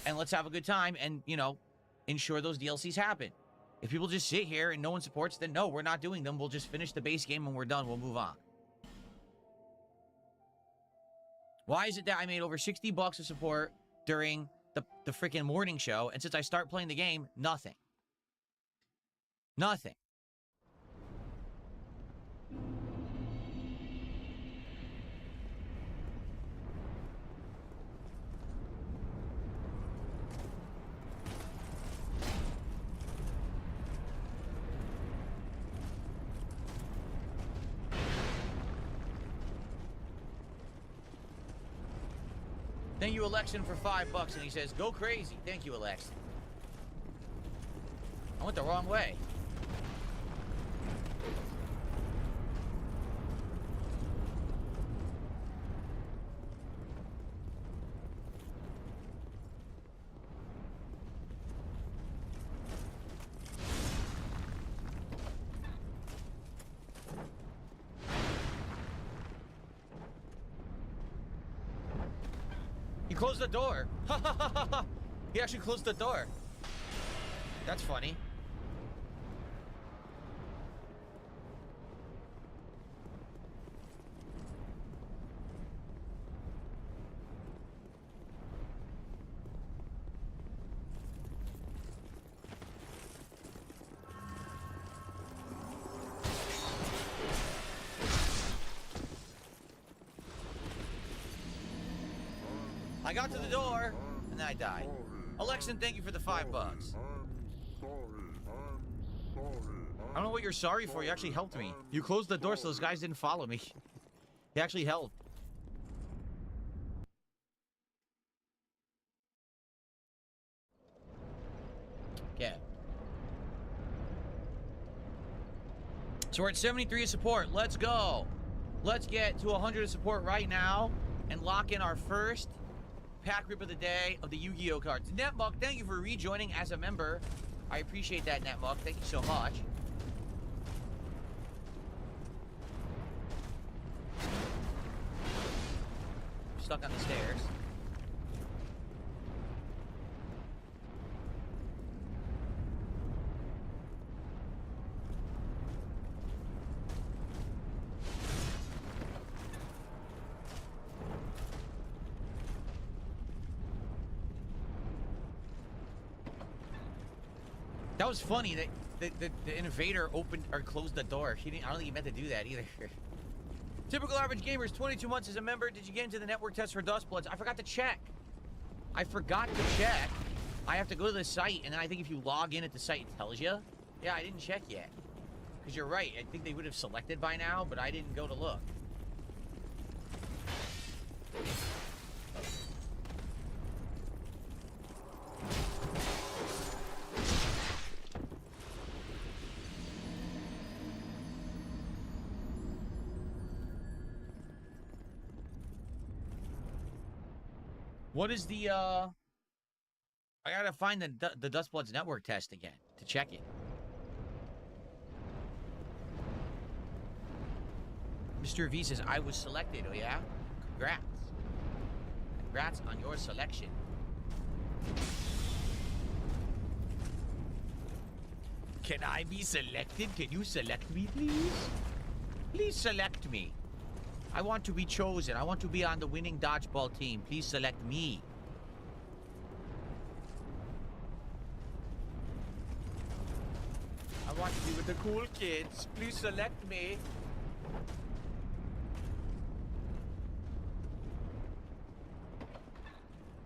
Speaker 1: And let's have a good time and, you know, ensure those DLCs happen. If people just sit here and no one supports, then no, we're not doing them. We'll just finish the base game and we're done. We'll move on. Why is it that I made over 60 bucks of support during the freaking morning show, and since I start playing the game, nothing? Nothing. Thank you, Alexian, for $5, and he says, go crazy. Thank you, Alexian. I went the wrong way. Close the door. He actually closed the door. That's funny. I got to the door, and then I died. Alexian, thank you for the $5. I don't know what you're sorry for. You actually helped me. You closed the door so those guys didn't follow me. He actually helped. Okay. So we're at 73 of support. Let's go. Let's get to 100 of support right now and lock in our first pack rip of the day of the Yu-Gi-Oh cards. Netmuck, thank you for rejoining as a member. I appreciate that, Netmuck. Thank you so much. stuck on the stairs. That was funny that the invader opened or closed the door. He didn't. I don't think he meant to do that either. Typical average gamer is 22 months as a member. Did you get into the network test for Dust Bloods? I forgot to check. I have to go to the site, and then I think if you log in at the site, it tells you. Yeah, I didn't check yet. Because you're right. I think they would have selected by now, but I didn't go to look. What is the, I gotta find the Dust Bloods network test again to check it. Mr. V says, I was selected, oh yeah? Congrats. Congrats on your selection. Can I be selected? Can you select me, please? Please select me. I want to be chosen. I want to be on the winning dodgeball team. Please select me. I want to be with the cool kids. Please select me.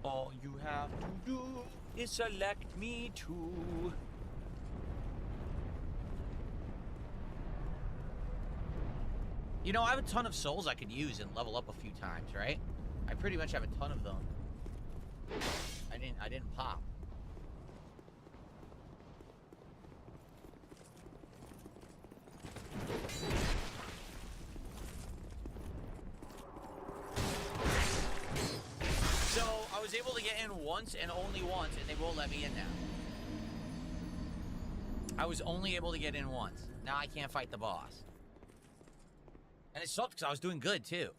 Speaker 1: All you have to do is select me too. You know, I have a ton of souls I could use and level up a few times, right? I pretty much have a ton of them. I didn't pop. So, I was able to get in once and only once, and they won't let me in now. I was only able to get in once. Now I can't fight the boss. And it sucked because I was doing good, too.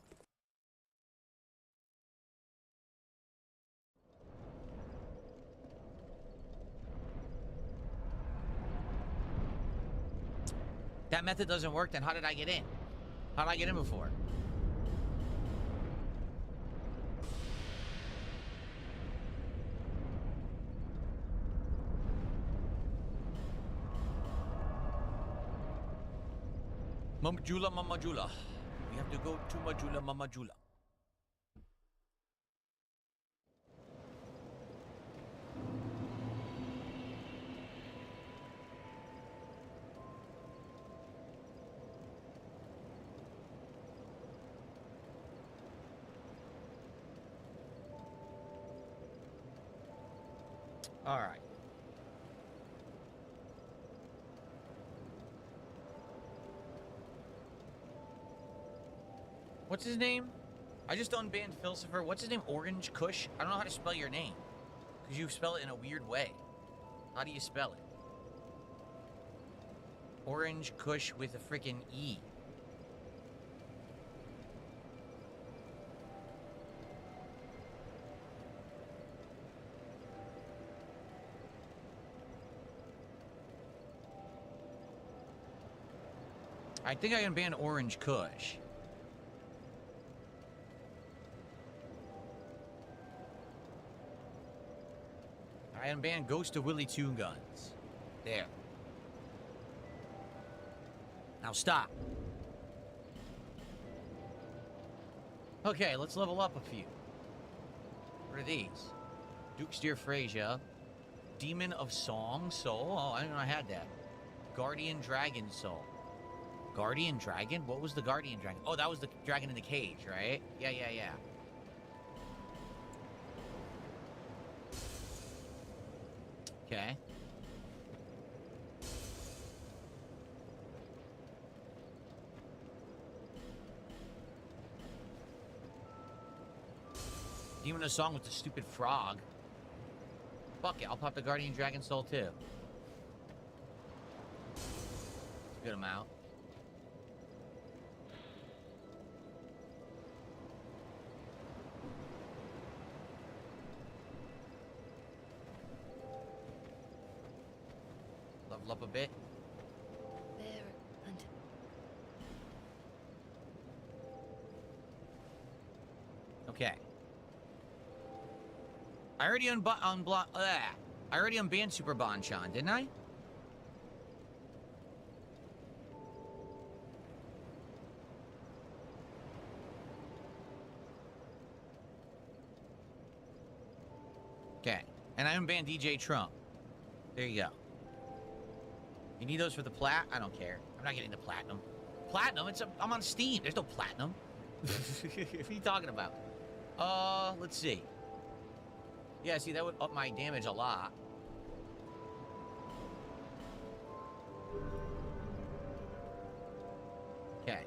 Speaker 1: That method doesn't work, then how did I get in? How did I get in before? Mamajula, Mamajula. We have to go to Majula, Mamajula. All right. What's his name? I just unbanned Philosopher. What's his name? Orange Kush? I don't know how to spell your name. Because you spell it in a weird way. How do you spell it? Orange Kush with a freaking E. I think I unbanned Orange Kush. I unbanned Ghost of Willie Two Guns. There. Now stop. Okay, let's level up a few. What are these? Duke Steer Frasia. Demon of Song Soul? Oh, I didn't know I had that. Guardian Dragon Soul. Guardian Dragon? What was the Guardian Dragon? Oh, that was the dragon in the cage, right? Yeah. Okay. Demon of Song with the stupid frog. Fuck it, I'll pop the Guardian Dragon Soul too. It's a good amount. level up a bit.
Speaker 4: There and
Speaker 1: Okay. I already I already unbanned Super Bonchon, didn't I? Okay. And I unbanned DJ Trump. There you go. You need those for the plat? I don't care. I'm not getting the platinum. Platinum? I'm on Steam. There's no platinum. What are you talking about? Let's see. Yeah, see, that would up my damage a lot. Okay.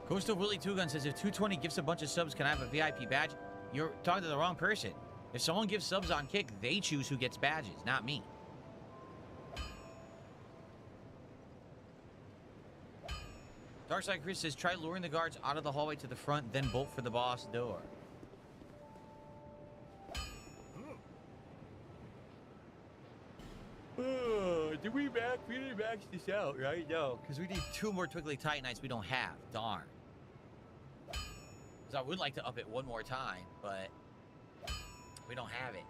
Speaker 1: Coastal Willie Two Gun says, if 220 gives a bunch of subs, can I have a VIP badge? You're talking to the wrong person. If someone gives subs on Kick, they choose who gets badges, not me. Darkside Chris says, try luring the guards out of the hallway to the front, then bolt for the boss door. Did we didn't max this out, right? No, because we need 2 more Twiggly Titanites we don't have. Darn. Because I would like to up it one more time, but we don't have it.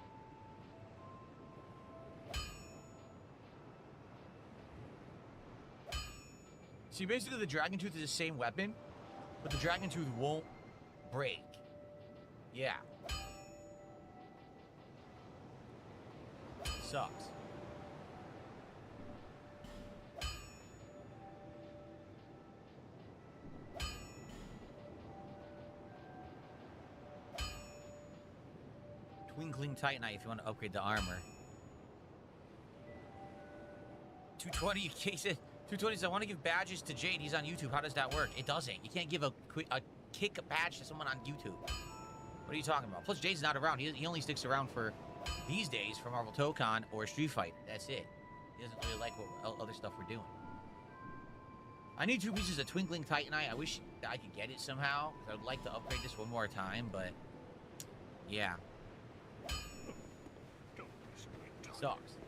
Speaker 1: See, basically the Dragon Tooth is the same weapon, but the Dragon Tooth won't break. Yeah. Sucks. Twinkling Titanite if you want to upgrade the armor. 220 case it. 220 says, I want to give badges to Jade. He's on YouTube. How does that work? It doesn't. You can't give a kick badge to someone on YouTube. What are you talking about? Plus, Jade's not around. He only sticks around for, these days, for Marvel Tokon or Street Fighter. That's it. He doesn't really like what other stuff we're doing. I need 2 pieces of Twinkling Titanite. I wish that I could get it somehow. I would like to upgrade this one more time, but yeah. Sucks.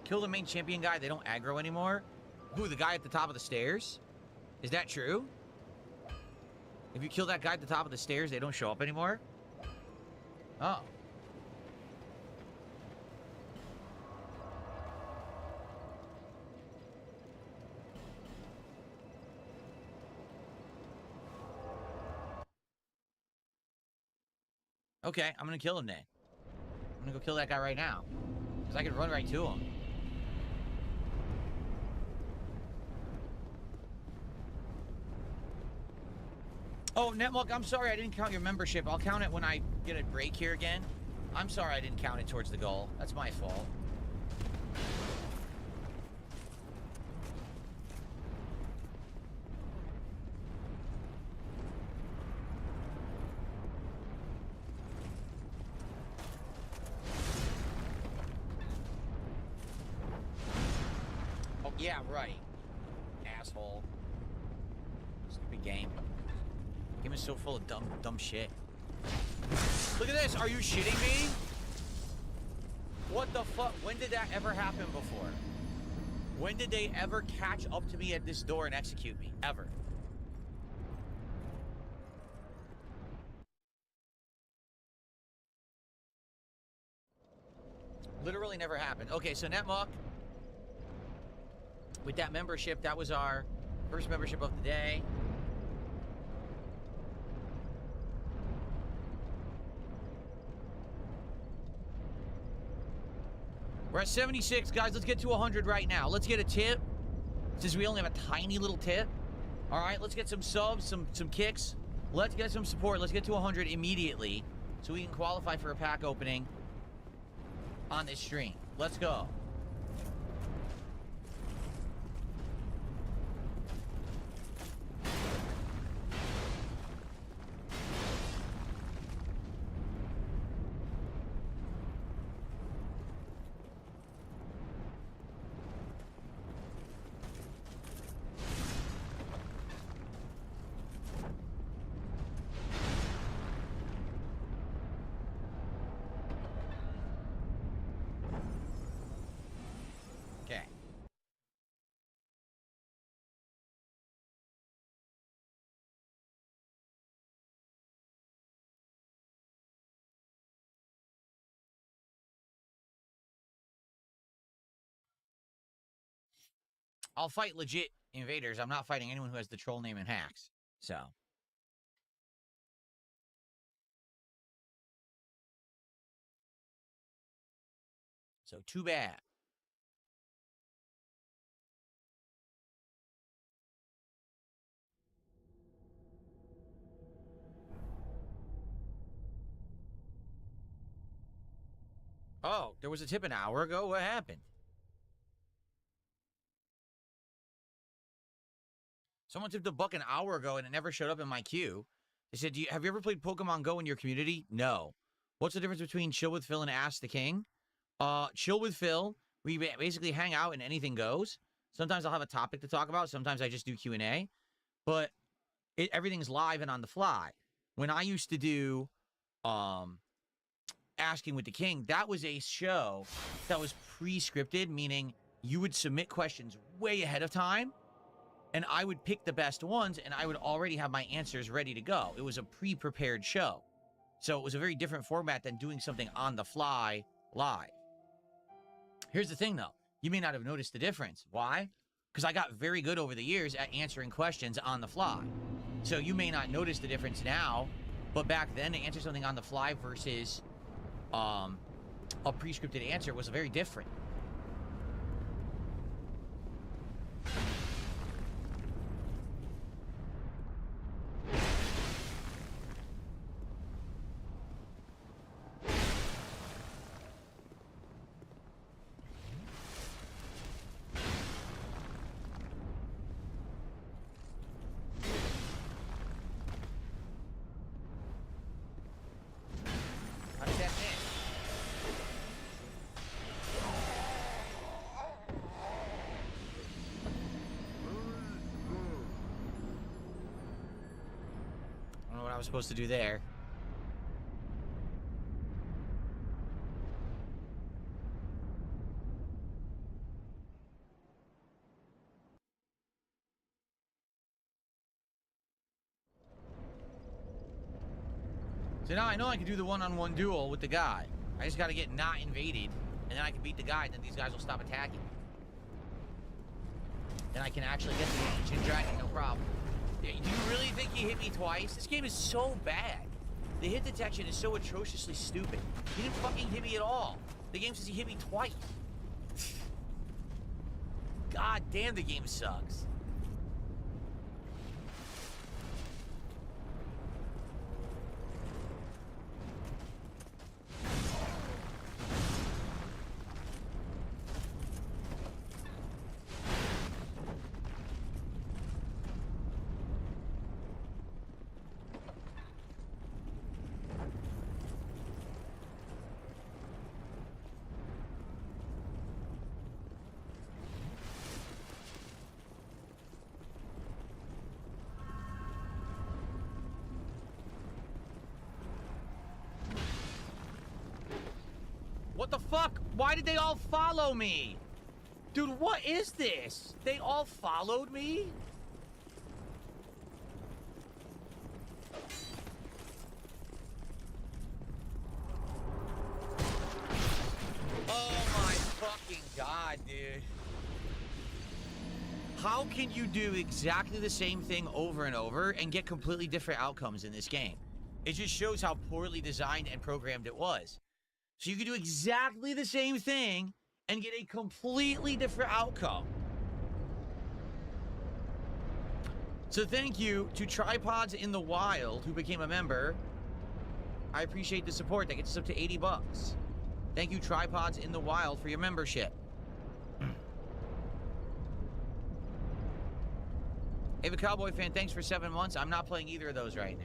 Speaker 1: Kill the main champion guy, they don't aggro anymore. Who, the guy at the top of the stairs? Is that true? If you kill that guy at the top of the stairs, they don't show up anymore? Oh. Okay, I'm gonna kill him then. I'm gonna go kill that guy right now. Because I can run right to him. Oh, Netmuck, I'm sorry I didn't count your membership. I'll count it when I get a break here again. I'm sorry I didn't count it towards the goal. That's my fault. Oh, yeah, right. Asshole. Stupid game. Game is so full of dumb shit. Look at this. Are you shitting me? What the fuck? When did that ever happen before? When did they ever catch up to me at this door and execute me? Ever. Literally never happened. Okay, so Netmuck, with that membership, that was our first membership of the day. We're at 76, guys. Let's get to 100 right now. Let's get a tip, since we only have a tiny little tip. All right, let's get some subs, some kicks. Let's get some support. Let's get to 100 immediately, so we can qualify for a pack opening on this stream. Let's go. I'll fight legit invaders. I'm not fighting anyone who has the troll name and hacks. So. So, too bad. Oh, there was a tip an hour ago? What happened? Someone tipped a buck an hour ago and it never showed up in my queue. They said, have you ever played Pokemon Go in your community? No. What's the difference between Chill with Phil and Ask the King? Chill with Phil, we basically hang out and anything goes. Sometimes I'll have a topic to talk about. Sometimes I just do Q&A. But everything's live and on the fly. When I used to do Asking with the King, that was a show that was pre-scripted, meaning you would submit questions way ahead of time, and I would pick the best ones, and I would already have my answers ready to go. It was a pre-prepared show. So it was a very different format than doing something on the fly live. Here's the thing, though. You may not have noticed the difference. Why? Because I got very good over the years at answering questions on the fly. So you may not notice the difference now, but back then, to answer something on the fly versus a pre-scripted answer was very different. How did that miss? I don't know what I was supposed to do there. So now I know I can do the one-on-one duel with the guy. I just got to get not invaded, and then I can beat the guy, and then these guys will stop attacking. Then I can actually get the ancient dragon, no problem. Do you really think he hit me twice? This game is so bad. The hit detection is so atrociously stupid. He didn't fucking hit me at all. The game says he hit me twice. God damn, the game sucks. What the fuck? Why did they all follow me? Dude, what is this? They all followed me? Oh my fucking god, dude. How can you do exactly the same thing over and over and get completely different outcomes in this game? It just shows how poorly designed and programmed it was. So you can do exactly the same thing and get a completely different outcome. So thank you to Tripods in the Wild, who became a member. I appreciate the support. That gets us up to 80 bucks. Thank you, Tripods in the Wild, for your membership. Ava Cowboy fan, thanks for 7 months. I'm not playing either of those right now.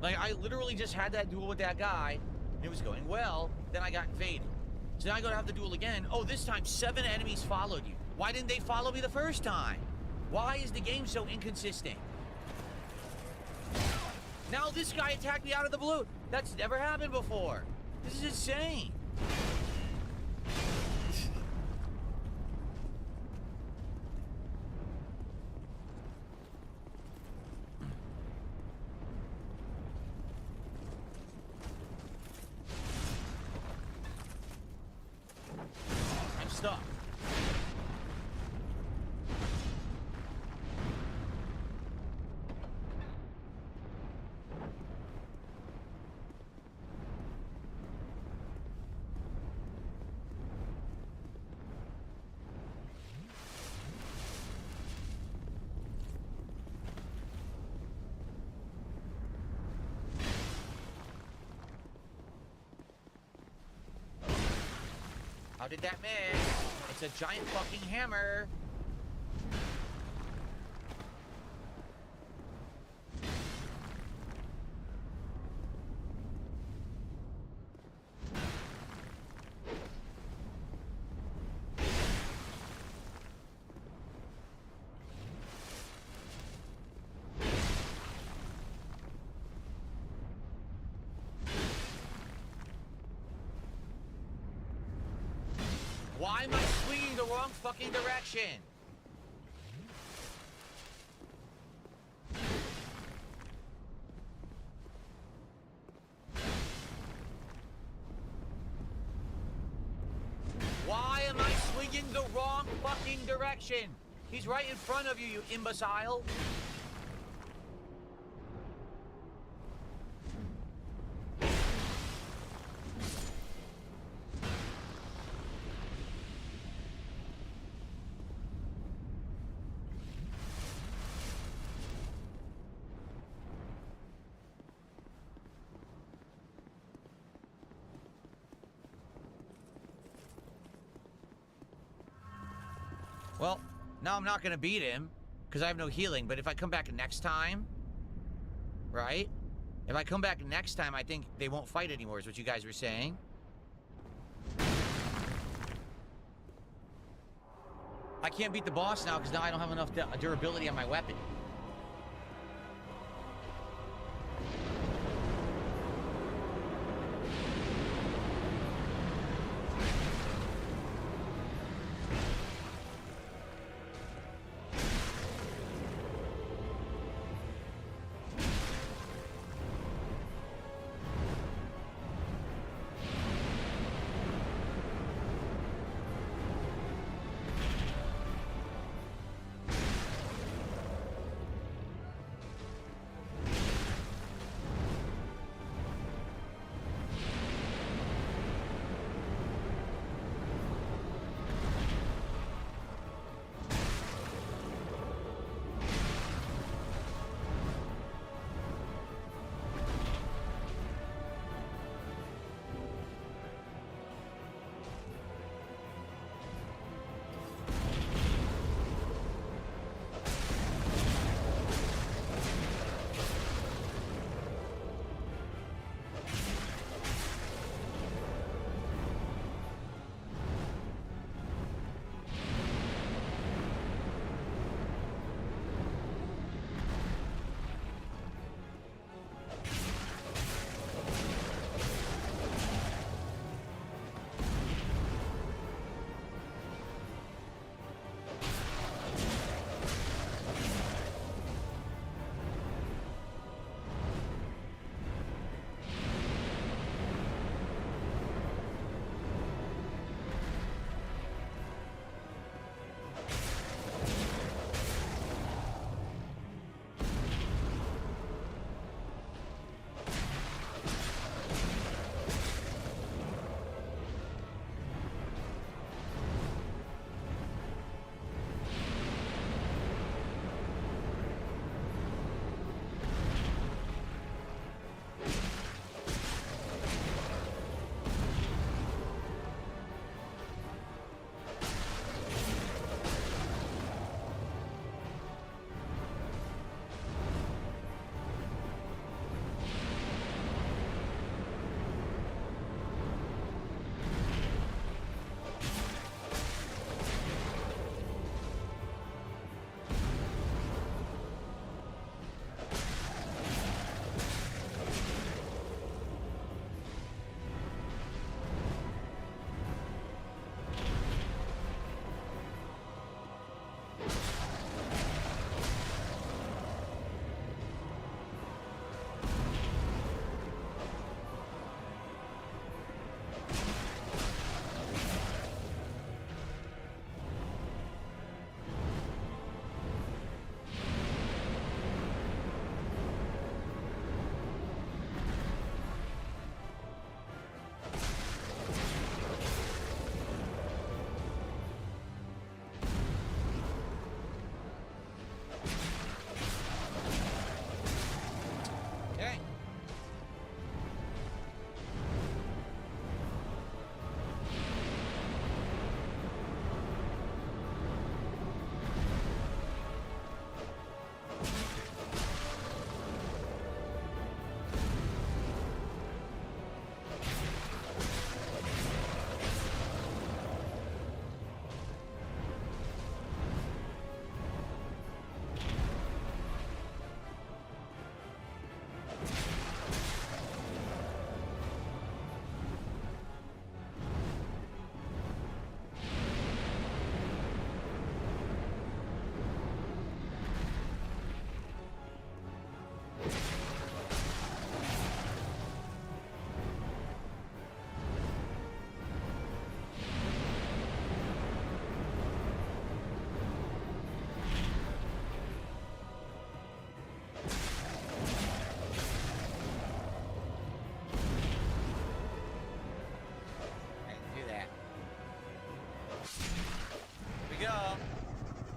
Speaker 1: Like, I literally just had that duel with that guy, and it was going well, then I got invaded. So now I go to have the duel again. Oh, this time 7 enemies followed you. Why didn't they follow me the first time? Why is the game so inconsistent? Now this guy attacked me out of the blue. That's never happened before. This is insane. How did that miss? It's a giant fucking hammer. Why am I swinging the wrong fucking direction? Why am I swinging the wrong fucking direction? He's right in front of you, you imbecile. Well, now I'm not going to beat him because I have no healing. But if I come back next time, right? If I come back next time, I think they won't fight anymore is what you guys were saying. I can't beat the boss now because now I don't have enough durability on my weapon.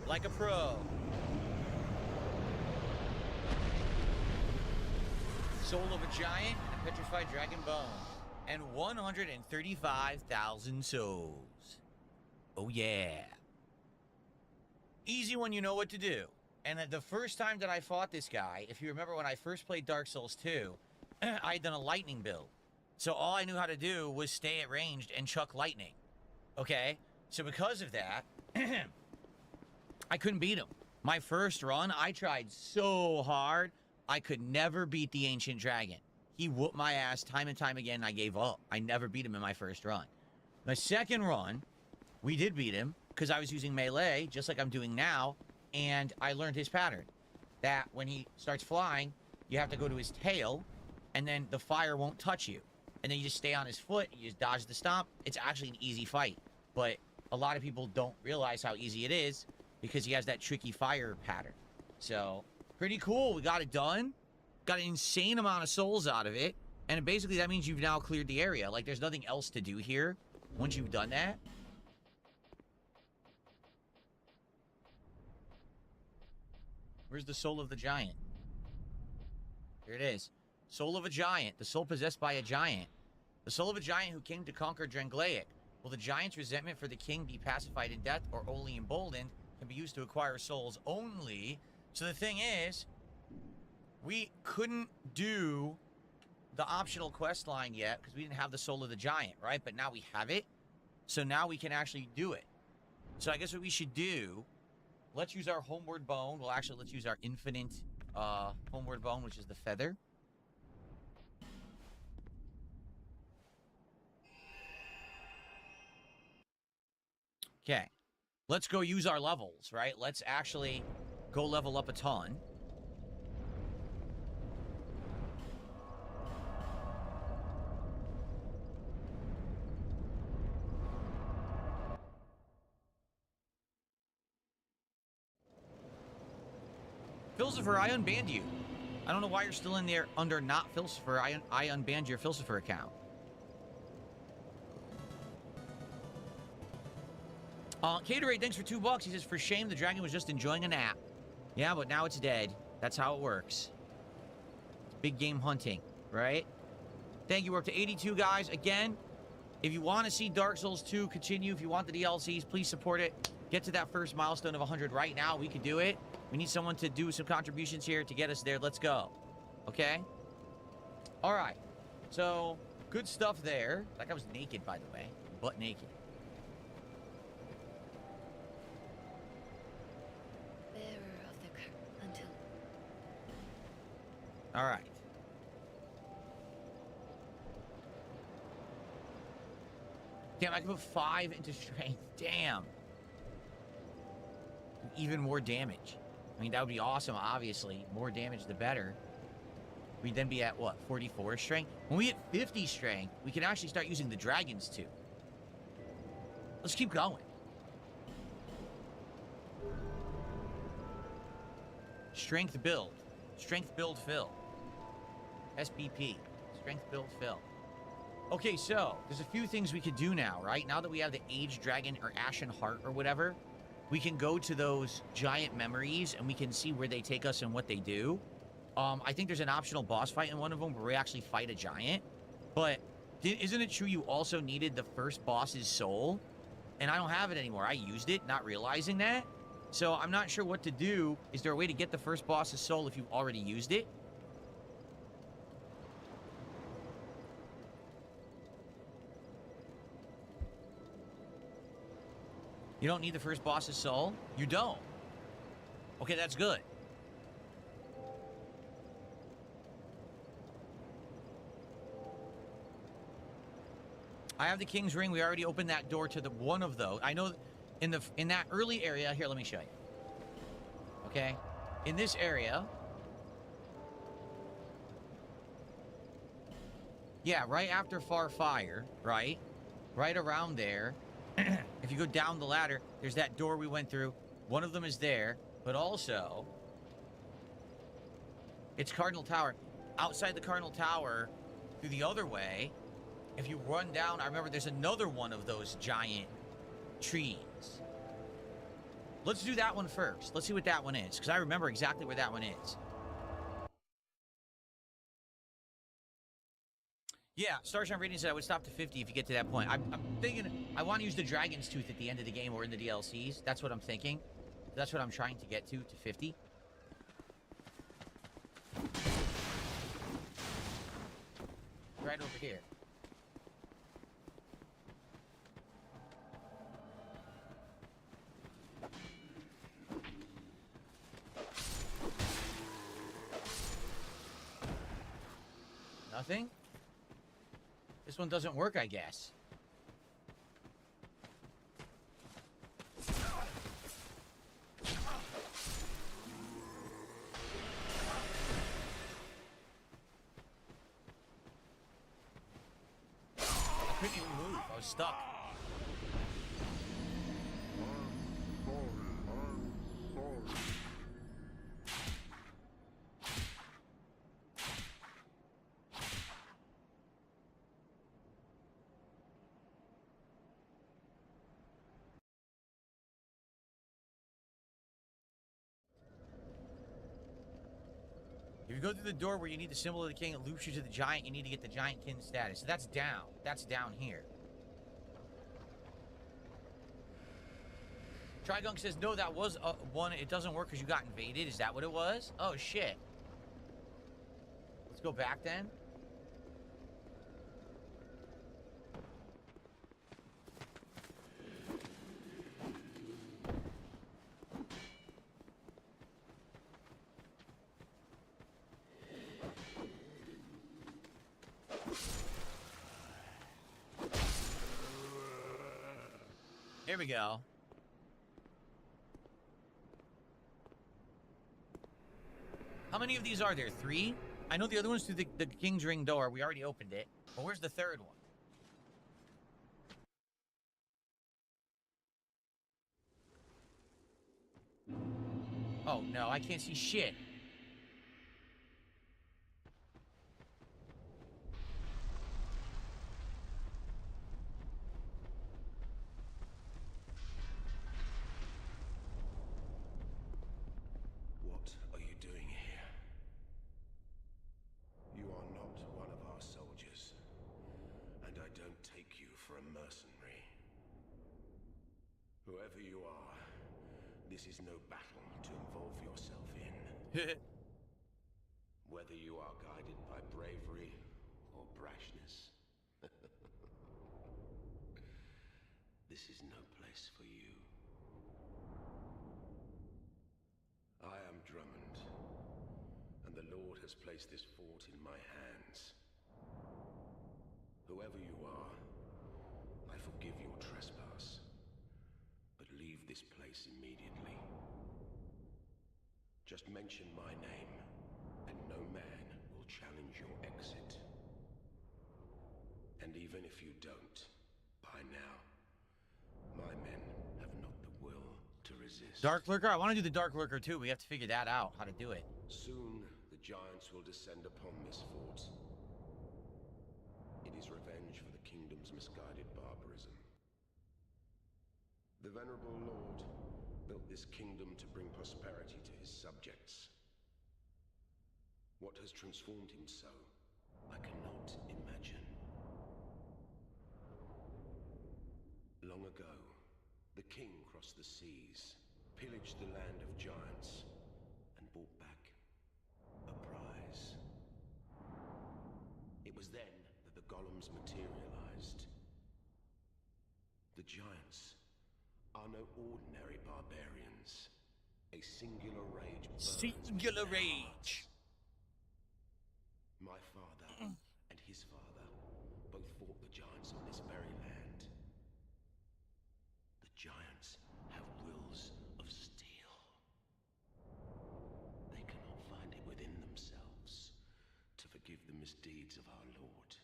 Speaker 1: like a pro. Soul of a Giant and a Petrified Dragon Bone. And 135,000 souls. Oh yeah. Easy when you know what to do. And the first time that I fought this guy, if you remember when I first played Dark Souls 2, I had done a lightning build. So all I knew how to do was stay at ranged and chuck lightning. Okay? So because of that, I couldn't beat him. My first run, I tried so hard, I could never beat the Ancient Dragon. He whooped my ass time and time again, and I gave up. I never beat him in my first run. My second run, we did beat him, because I was using melee, just like I'm doing now, and I learned his pattern. That when he starts flying, you have to go to his tail, and then the fire won't touch you. And then you just stay on his foot, you just dodge the stomp. It's actually an easy fight. But a lot of people don't realize how easy it is, because he has that tricky fire pattern. So, pretty cool. We got it done. Got an insane amount of souls out of it. And basically that means you've now cleared the area. Like, there's nothing else to do here once you've done that. Where's the soul of the giant? Here it is. Soul of a giant. The soul possessed by a giant. The soul of a giant who came to conquer Drangleic. Will the giant's resentment for the king be pacified in death or only emboldened? Can be used to acquire souls only. So the thing is, we couldn't do the optional quest line yet because we didn't have the soul of the giant, right? But now we have it. So now we can actually do it. So I guess what we should do, let's use our homeward bone. Well, actually, let's use our infinite homeward bone, which is the feather. Okay. Let's go use our levels, right? Let's actually go level up a ton. Philosopher, I unbanned you. I don't know why you're still in there under not Philosopher. I unbanned your Philosopher account. Caterade, thanks for $2. He says, for shame, the dragon was just enjoying a nap. Yeah, but now it's dead. That's how it works. It's big game hunting, right? Thank you. We're up to 82, guys. Again, if you want to see Dark Souls 2 continue, if you want the DLCs, please support it. Get to that first milestone of 100 right now. We can do it. We need someone to do some contributions here to get us there. Let's go. Okay? All right. So, good stuff there. Like, I was naked, by the way. Butt naked.
Speaker 4: Bearer of the curse until...
Speaker 1: All right. Damn, I can put 5 into strength. Damn. Even more damage. I mean, that would be awesome, obviously. More damage, the better. We'd then be at, what, 44 strength? When we hit 50 strength, we can actually start using the dragons, too. Let's keep going. Strength build. Strength build fill. SBP. Strength build fill. Okay, so, there's a few things we could do now, right? Now that we have the Aged Dragon or Ashen Heart or whatever, we can go to those giant memories and we can see where they take us and what they do. I think there's an optional boss fight in one of them where we actually fight a giant. But isn't it true you also needed the first boss's soul? And I don't have it anymore. I used it, not realizing that. So I'm not sure what to do. Is there a way to get the first boss's soul if you've already used it? You don't need the first boss's soul? You don't. Okay, that's good. I have the King's Ring. We already opened that door to the one of those. I know in that early area. Here, let me show you. Okay? In this area. Yeah, right after Far Fire, right? Right around there. If you go down the ladder, there's that door we went through. One of them is there, but also it's Cardinal Tower. Outside the Cardinal Tower, through the other way, if you run down, I remember there's another one of those giant trees. Let's do that one first. Let's see what that one is, because I remember exactly where that one is. Yeah, Starshine Radiant said I would stop to 50 if you get to that point. I'm thinking I want to use the Dragon's Tooth at the end of the game or in the DLCs. That's what I'm thinking. That's what I'm trying to get to 50. Right over here. Nothing? This one doesn't work, I guess. I couldn't even move. I was stuck. If you go through the door where you need the symbol of the king, it loops you to the giant. You need to get the giant kin status. So that's down. That's down here. Trigunk says, no, that was one. It doesn't work because you got invaded. Is that what it was? Oh, shit. Let's go back then. Here we go. How many of these are there? 3? I know the other one's through the King's Ring door. We already opened it. But where's the third one? Oh, no. I can't see shit.
Speaker 5: What are you doing here? You are not one of our soldiers, and I don't take you for a mercenary. Whoever you are, this is no battle to involve yourself in. Whether you are guided by bravery or brashness, this is no place for you. I am Drummond, and the Lord has placed this fort in my hands. Whoever you are, I forgive your trespass, but leave this place immediately. Just mention my name, and no man will challenge your exit. And even if you don't, by now, my men have not the will to resist.
Speaker 1: Dark Lurker? I want to do the Dark Lurker too. We have to figure that out, how to do it.
Speaker 5: Soon, the giants will descend upon this fort. It is revenge for the kingdom's misguided barbarism. The venerable lord built this kingdom to bring prosperity to his subjects. What has transformed him so, I cannot imagine. Long ago, the king crossed the seas, pillaged the land of giants, and brought back a prize. It was then that the golems materialized. The giants are no ordinary barbarians. A singular rage burns
Speaker 1: Singular
Speaker 5: within their
Speaker 1: rage.
Speaker 5: hearts. My father and his father both fought the giants on this very land. The giants have wills of steel. They cannot find it within themselves to forgive the misdeeds of our Lord.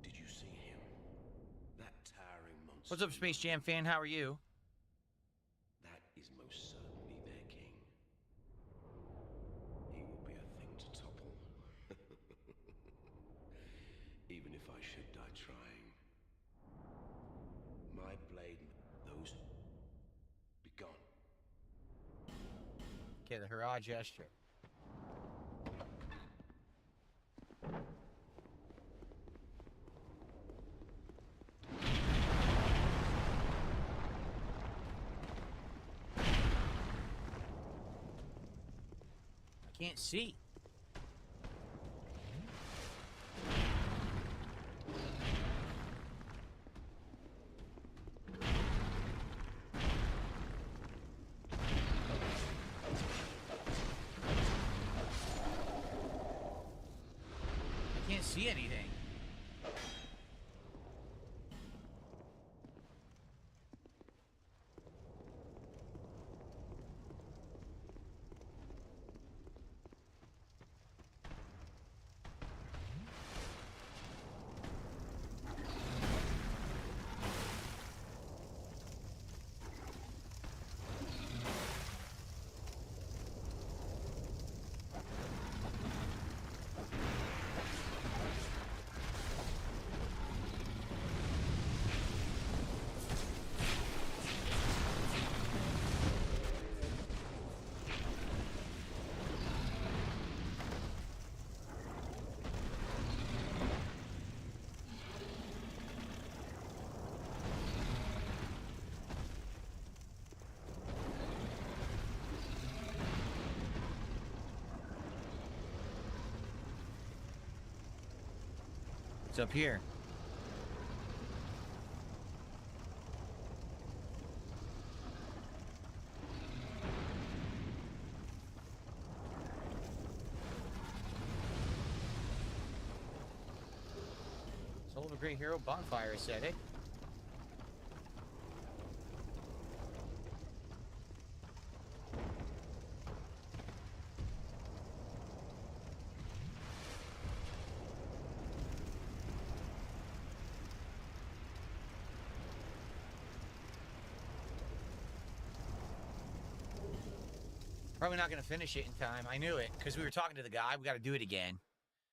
Speaker 5: Did you see him? That towering monster.
Speaker 1: What's up, Space Jam fan? How are you?
Speaker 5: That is most certainly their king. He will be a thing to topple. Even if I should die trying. My blade, those
Speaker 1: Okay, the hurrah gesture. I can't see. I can't see anything. It's up here. Soul of a Great Hero bonfire aesthetic. Probably not going to finish it in time. I knew it because we were talking to the guy. We got to do it again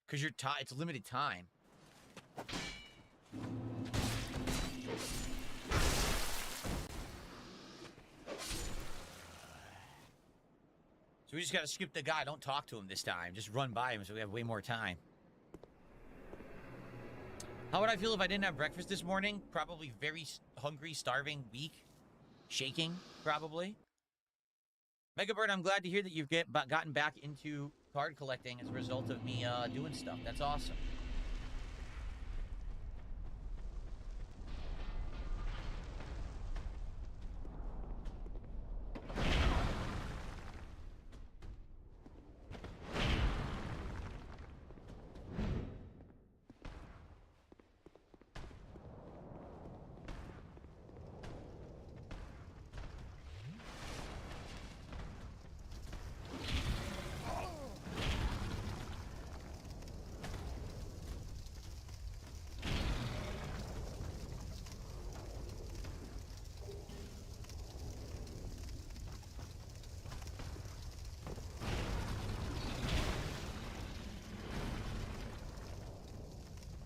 Speaker 1: because it's limited time. So we just got to skip the guy. Don't talk to him this time. Just run by him so we have way more time. How would I feel if I didn't have breakfast this morning? Probably very hungry, starving, weak, shaking, probably. Megabird, I'm glad to hear that you've gotten back into card collecting as a result of me doing stuff. That's awesome.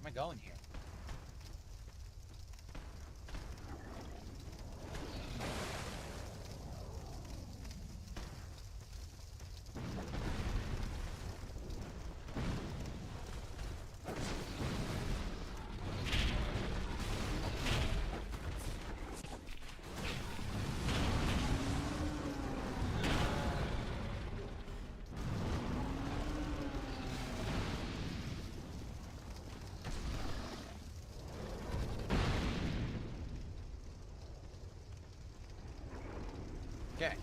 Speaker 1: Where am I going here? Okay.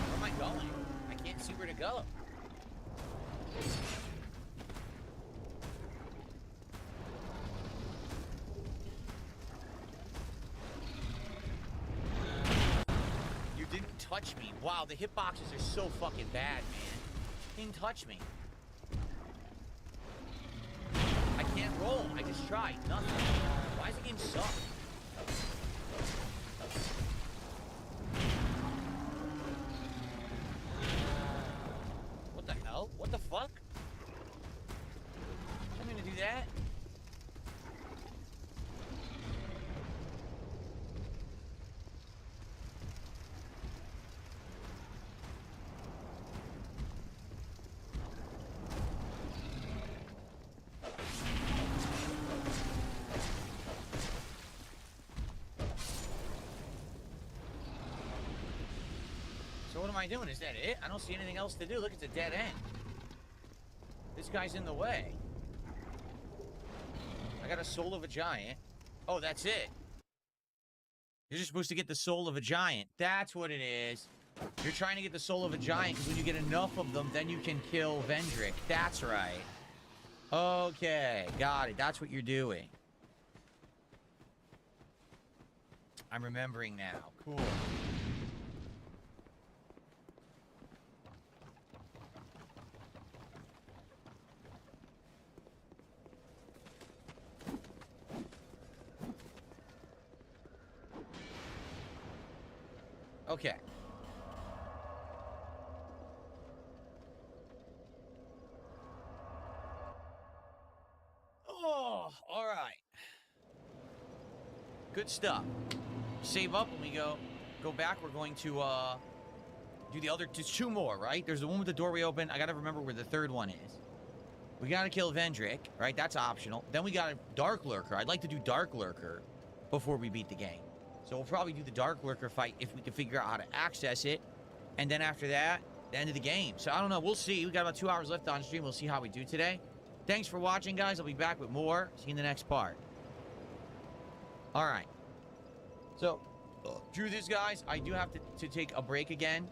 Speaker 1: Where am I going? I can't see where to go. Touch me. Wow, the hitboxes are so fucking bad, man. He didn't touch me. I can't roll. I just tried. Nothing. Why does the game suck? So what am I doing? Is that it? I don't see anything else to do. Look, it's a dead end. This guy's in the way. I got a soul of a giant. Oh, that's it. You're just supposed to get the soul of a giant. That's what it is. You're trying to get the soul of a giant because when you get enough of them, then you can kill Vendrick. That's right. Okay, got it. That's what you're doing. I'm remembering now. Cool. Okay. Oh, all right. Good stuff. Save up when we go back. We're going to do the other two more, right? There's the one with the doorway open. I gotta remember where the third one is. We gotta kill Vendrick, right? That's optional. Then we got a Dark Lurker. I'd like to do Dark Lurker before we beat the game. So we'll probably do the Dark Lurker fight if we can figure out how to access it. And then after that, the end of the game. So I don't know. We'll see. We got about 2 hours left on stream. We'll see how we do today. Thanks for watching, guys. I'll be back with more. See you in the next part. All right. So, through this, guys, I do have to take a break again.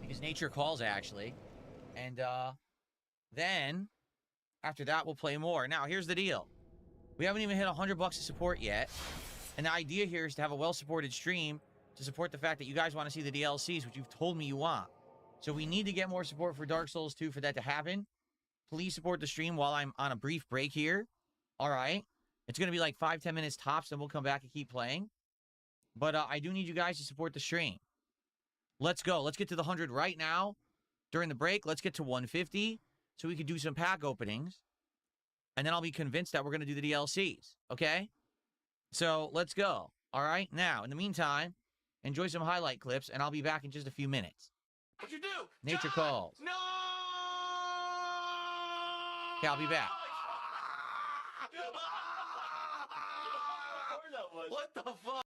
Speaker 1: Because nature calls, actually. And, then, after that, we'll play more. Now, here's the deal. We haven't even hit $100 of support yet. And the idea here is to have a well-supported stream to support the fact that you guys want to see the DLCs, which you've told me you want. So we need to get more support for Dark Souls 2 for that to happen. Please support the stream while I'm on a brief break here. All right. It's going to be like 5-10 minutes tops, then we'll come back and keep playing. But I do need you guys to support the stream. Let's go. Let's get to the 100 right now. During the break, let's get to 150 so we can do some pack openings. And then I'll be convinced that we're going to do the DLCs. Okay? So let's go. All right? Now, in the meantime, enjoy some highlight clips, and I'll be back in just a few minutes.
Speaker 5: What'd you do?
Speaker 1: Nature
Speaker 5: John!
Speaker 1: calls.
Speaker 5: No!
Speaker 1: Okay, I'll be back.
Speaker 5: What the fuck?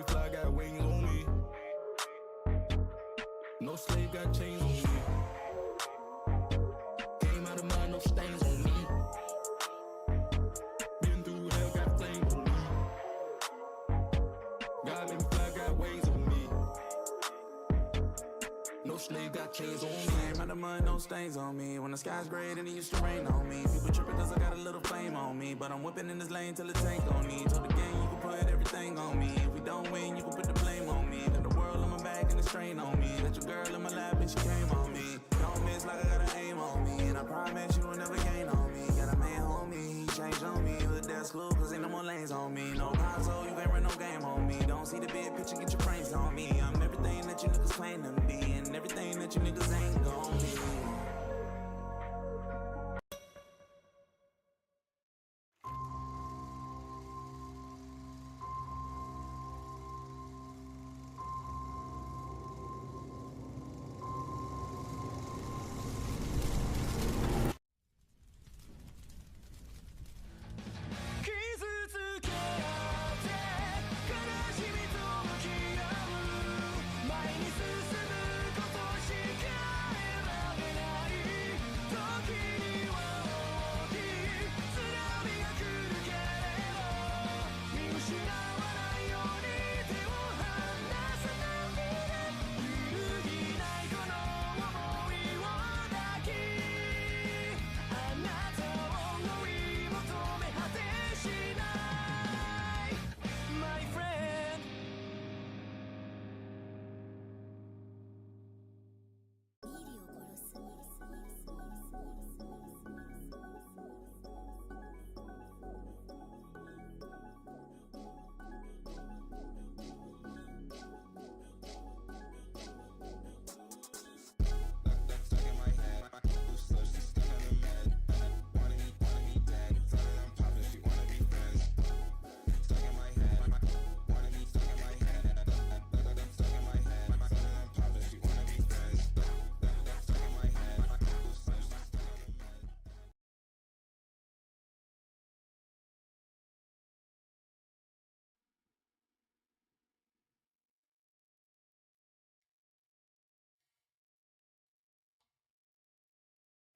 Speaker 6: fly, got wings on me. No slave, got chains on me. Came out of mine, no stains on me. Been through hell, got flames on me. God let me fly, got wings on me. No slave, got chains on me. Came out of mine, no stains on me. When the sky's gray, then it used to rain on me. People tripping cause I got a little flame on me. But I'm whipping in this lane till it tank on me. Told the gang you can put everything on me. If we don't win, you can put the blame on me. Got the world on my back and the strain on me. Got your girl in my lap and she came on me. Don't miss like I got an aim on me. And I promise you will never gain on me. Got a man on me, he changed on me. With that school cause ain't no more lanes on me. No console, you can't run no game on me. Don't see the big picture, get your brains on me. I'm everything that you niggas claim to be. And everything that you niggas ain't gon' be.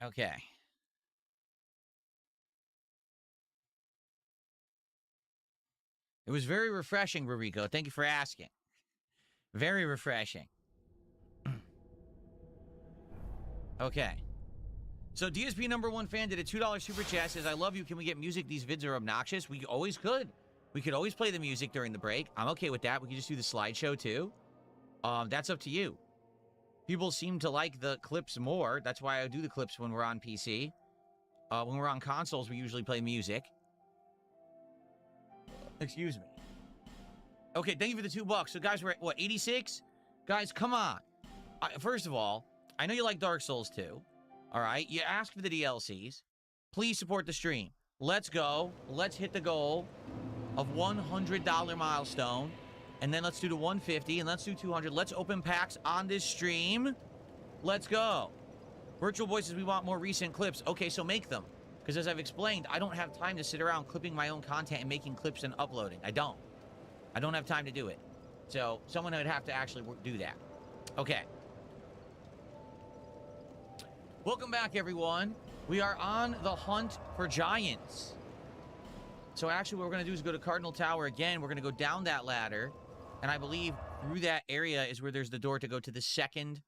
Speaker 1: Okay. It was very refreshing, Ruriko. Thank you for asking. Very refreshing. Okay. So DSP #1 fan did a $2 super chat, says, I love you. Can we get music? These vids are obnoxious. We always could. We could always play the music during the break. I'm okay with that. We could just do the slideshow too. That's up to you. People seem to like the clips more. That's why I do the clips when we're on PC. When we're on consoles, we usually play music. Excuse me. Okay, thank you for the $2. So, guys, we're at, what, 86? Guys, come on. First of all, I know you like Dark Souls 2. All right? You asked for the DLCs. Please support the stream. Let's go. Let's hit the goal of $100 milestone. And then let's do the 150, and let's do 200. Let's open packs on this stream. Let's go. Virtual Voices, we want more recent clips. Okay, so make them. Because as I've explained, I don't have time to sit around clipping my own content and making clips and uploading. I don't have time to do it. So someone would have to actually do that. Okay. Welcome back, everyone. We are on the hunt for giants. So actually what we're going to do is go to Cardinal Tower again. We're going to go down that ladder. And I believe through that area is where there's the door to go to the second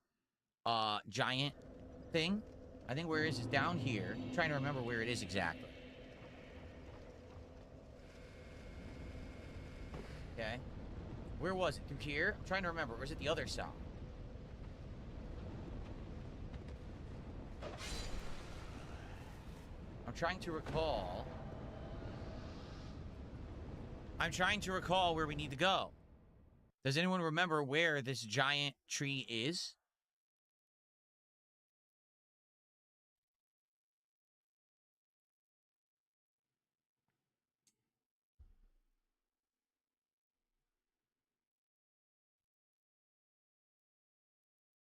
Speaker 1: giant thing. I think where it is down here. I'm trying to remember where it is exactly. Okay. Where was it? Through here? I'm trying to remember. Or is it the other side? I'm trying to recall. I'm trying to recall where we need to go. Does anyone remember where this giant tree is?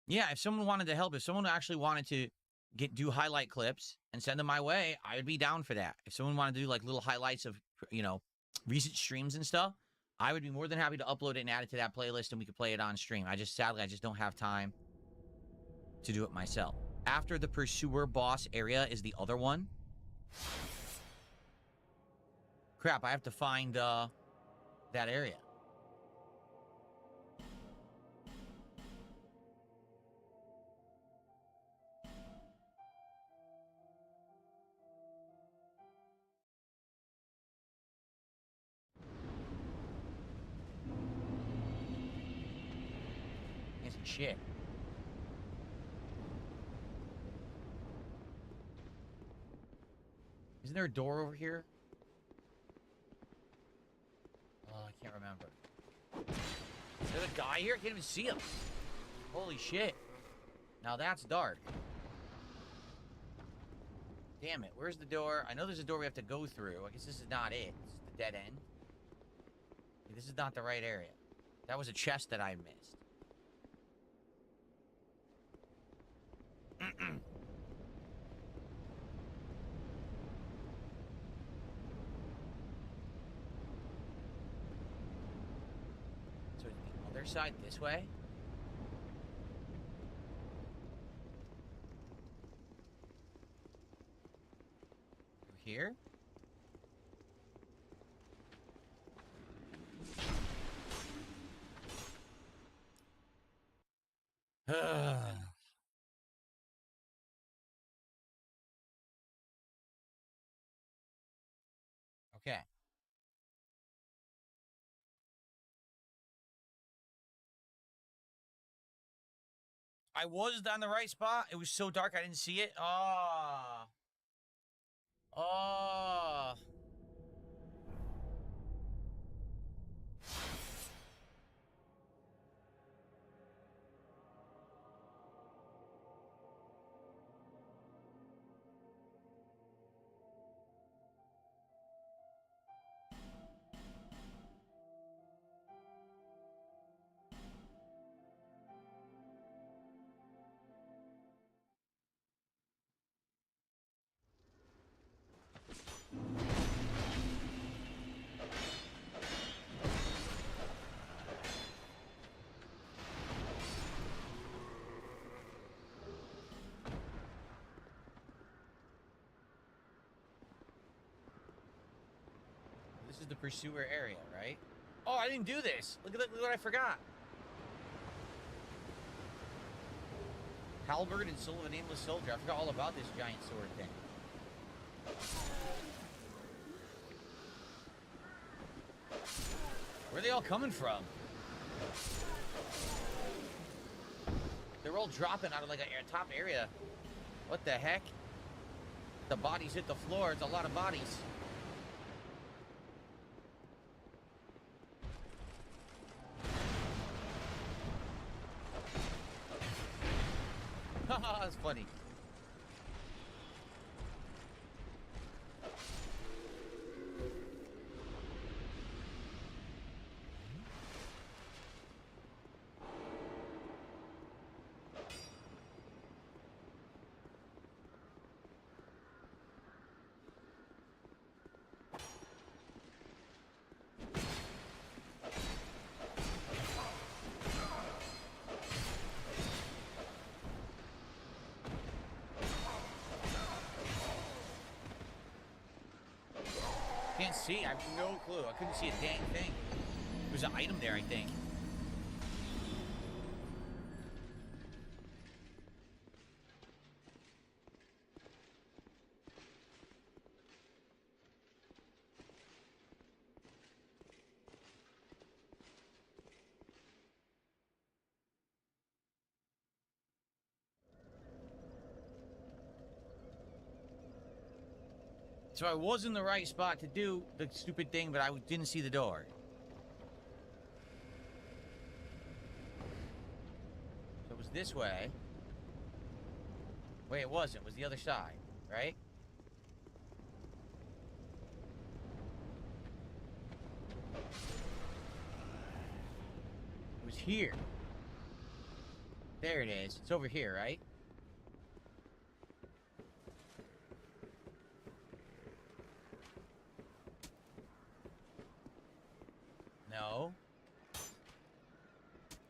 Speaker 1: Yeah, if someone wanted to help, if someone actually wanted to do highlight clips and send them my way, I would be down for that. If someone wanted to do like little highlights of, you know, recent streams and stuff, I would be more than happy to upload it and add it to that playlist, and we could play it on stream. Sadly, I just don't have time to do it myself. After the Pursuer boss area is the other one. Crap, I have to find, that area. It's shit. Isn't there a door over here? Oh, I can't remember. Is there a guy here? I can't even see him. Holy shit. Now that's dark. Damn it. Where's the door? I know there's a door we have to go through. I guess this is not it. This is the dead end. This is not the right area. That was a chest that I missed. So the other side this way? Over here? Okay. I was on the right spot. It was so dark I didn't see it. Oh. Oh. This is the Pursuer area, right? Oh, I didn't do this. Look at what I forgot. Halberd and Soul of a Nameless Soldier. I forgot all about this giant sword thing. Where are they all coming from? They're all dropping out of like a top area. What the heck? The bodies hit the floor. It's a lot of bodies. That's funny. Can't see. I have no clue. I couldn't see a dang thing. There's an item there, I think. So I was in the right spot to do the stupid thing, but I didn't see the door. So it was this way. Wait, it wasn't. It was the other side, right? It was here. There it is. It's over here, right? No.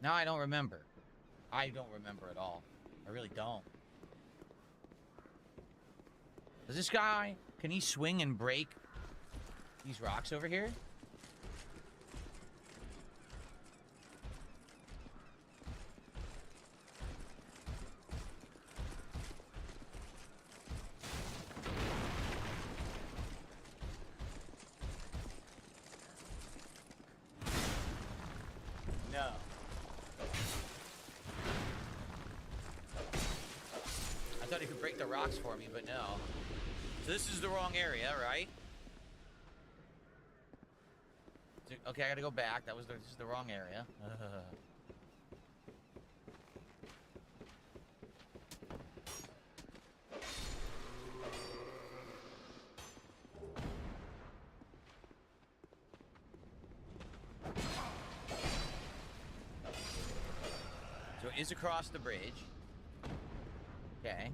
Speaker 1: Now I don't remember. I don't remember at all. I really don't. Does this guy, can he swing and break these rocks over here? No. I thought he could break the rocks for me, but no. So this is the wrong area, right? Okay, I gotta go back. This is the wrong area. So it is across the bridge. Okay.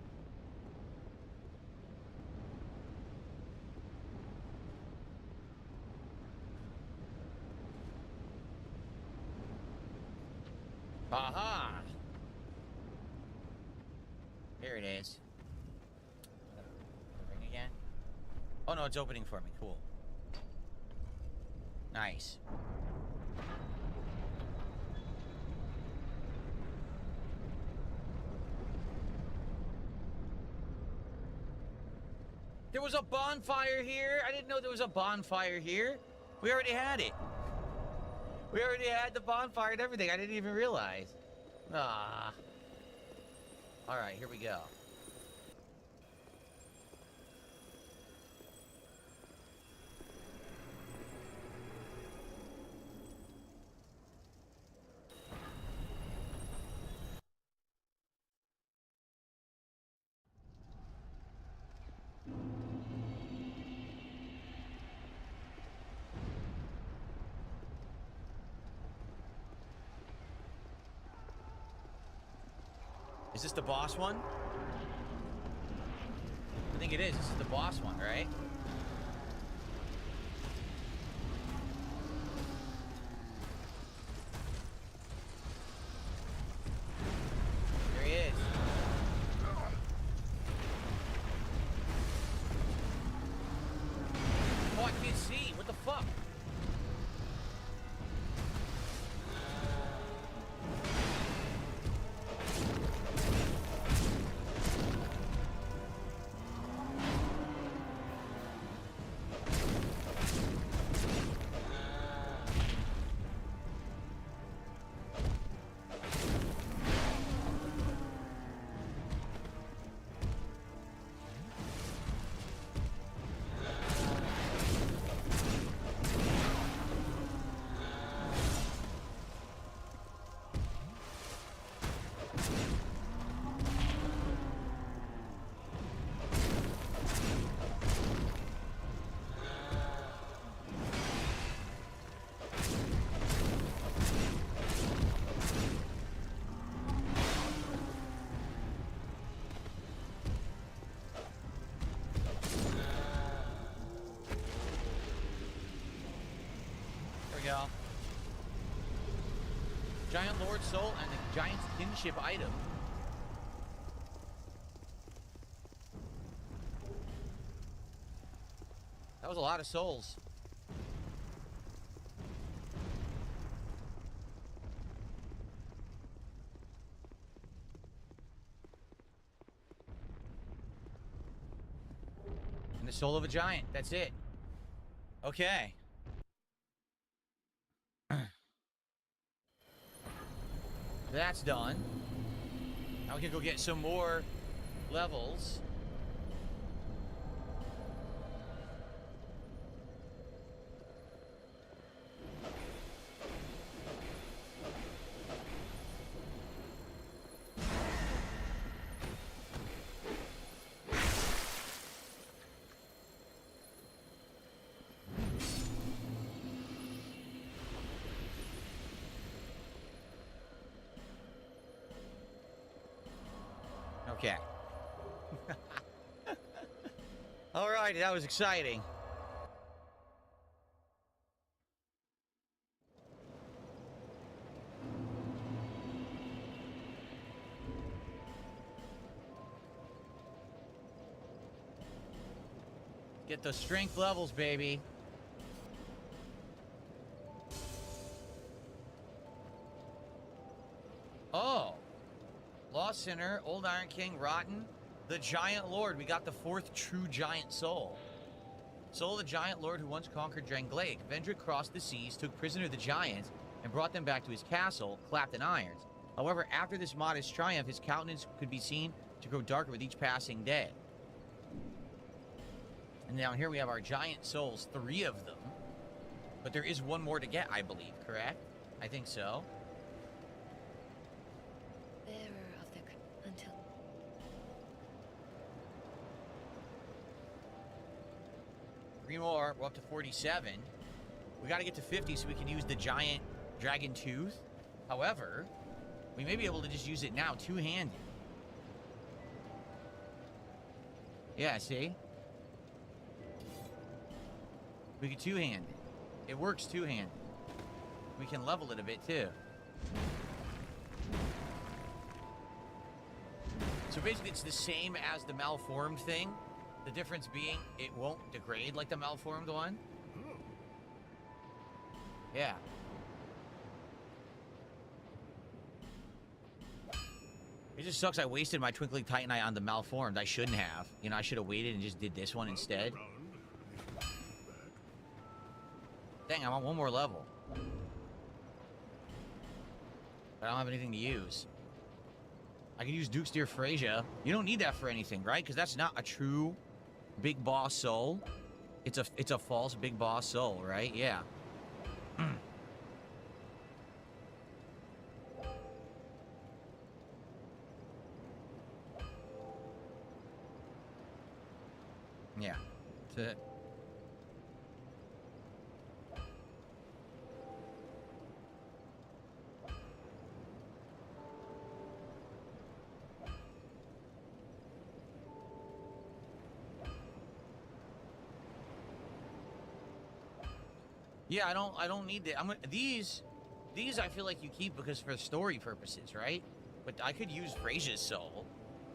Speaker 1: Aha! Here it is. Ring again? Oh no, it's opening for me. Cool. Nice. There was a bonfire here? I didn't know there was a bonfire here. We already had it. We already had the bonfire and everything. I didn't even realize. Ah. All right, here we go. Is this the boss one? I think it is. This is the boss one, right? There he is. Oh, I can't see. What the fuck? Go. Giant Lord Soul and the Giant's Kinship item. That was a lot of souls. And the soul of a giant. That's it. Okay. That's done. Now we can go get some more levels. Okay. All right, that was exciting. Get those strength levels, baby. Oh. Lost Sinner, Old Iron King, Rotten, the Giant Lord. We got the 4th true giant soul. Soul of the Giant Lord who once conquered Drangleic. Vendrick crossed the seas, took prisoner the giants, and brought them back to his castle, clapped in irons. However, after this modest triumph, his countenance could be seen to grow darker with each passing day. And down here we have our giant souls, 3 of them. But there is 1 more to get, I believe, correct? I think so.
Speaker 4: Bearer of the until
Speaker 1: Three more. We're up to 47. We got to get to 50 so we can use the giant dragon tooth. However, we may be able to just use it now, two-handed. Yeah, see? We can two-hand it. It works two-handed. We can level it a bit, too. So basically, it's the same as the malformed thing. The difference being it won't degrade like the malformed one. Yeah. It just sucks I wasted my Twinkling Titanite on the malformed. I shouldn't have. You know, I should have waited and just did this one instead. Dang, I want 1 more level. But I don't have anything to use. I could use Duke's Dear Frasier. You don't need that for anything, right? Because that's not a true big boss soul. It's a false big boss soul, right? Yeah. Yeah. That's it. Yeah, I don't need that. These I feel like you keep because for story purposes, right? But I could use Frasia's soul.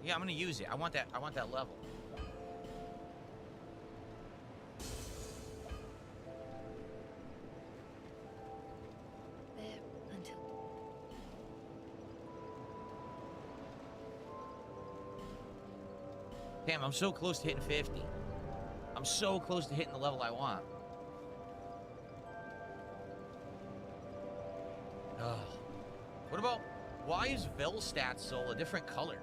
Speaker 1: Yeah, I'm gonna use it. I want that level.
Speaker 4: there until
Speaker 1: Damn, I'm so close to hitting 50. I'm so close to hitting the level I want. Ugh. What about, why is Velstat's soul a different color?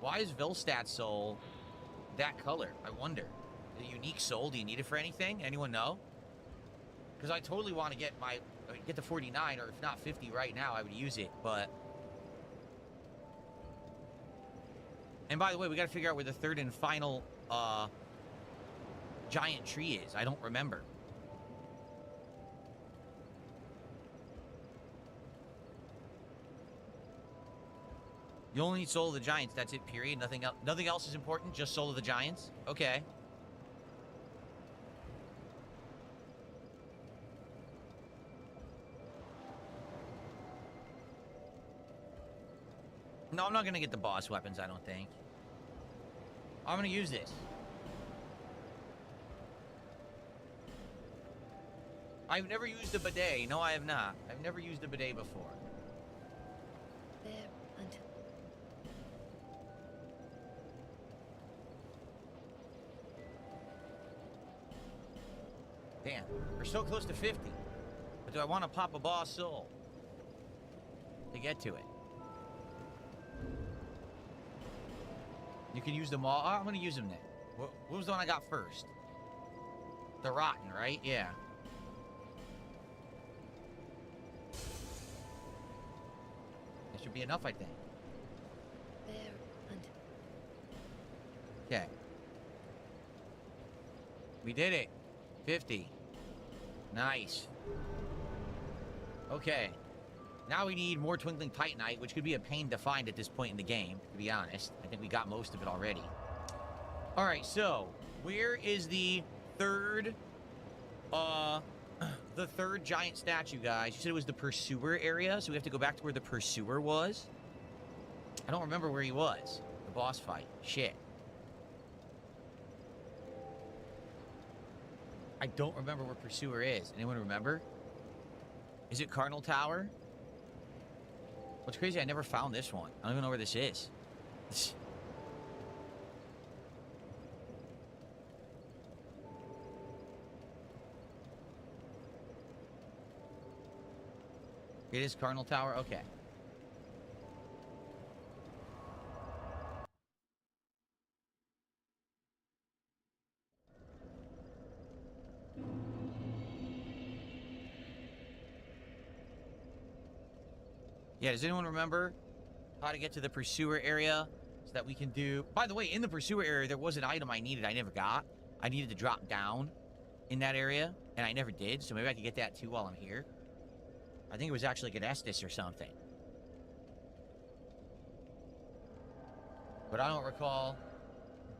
Speaker 1: Why is Velstat's soul that color? I wonder. The unique soul, do you need it for anything? Anyone know? Because I totally want to get the 49, or if not 50 right now, I would use it, but... And by the way, we got to figure out where the 3rd and final, giant tree is. I don't remember. You only need Soul of the Giants. That's it, period. Nothing else is important. Just Soul of the Giants. Okay. No, I'm not going to get the boss weapons, I don't think. I'm going to use this. I've never used a bidet. No, I have not. I've never used a bidet before.
Speaker 4: there until
Speaker 1: Damn, we're so close to 50. But do I want to pop a boss soul to get to it? You can use them all. Oh, I'm going to use them then. What was the one I got first? The Rotten, right? Yeah. That should be enough, I think.
Speaker 4: there until
Speaker 1: Okay. We did it. 50. Nice. Okay. Now we need more Twinkling Titanite, which could be a pain to find at this point in the game, to be honest. I think we got most of it already. All right, so where is the third giant statue, guys? You said it was the Pursuer area, so we have to go back to where the Pursuer was. I don't remember where he was. The boss fight. Shit. I don't remember where Pursuer is. Anyone remember? Is it Cardinal Tower? What's crazy, I never found this one. I don't even know where this is. It is Cardinal Tower? Okay. Yeah, does anyone remember how to get to the Pursuer area so that we can do... By the way, in the Pursuer area, there was an item I needed I never got. I needed to drop down in that area, and I never did, so maybe I could get that too while I'm here. I think it was actually like an Estes or something. But I don't recall.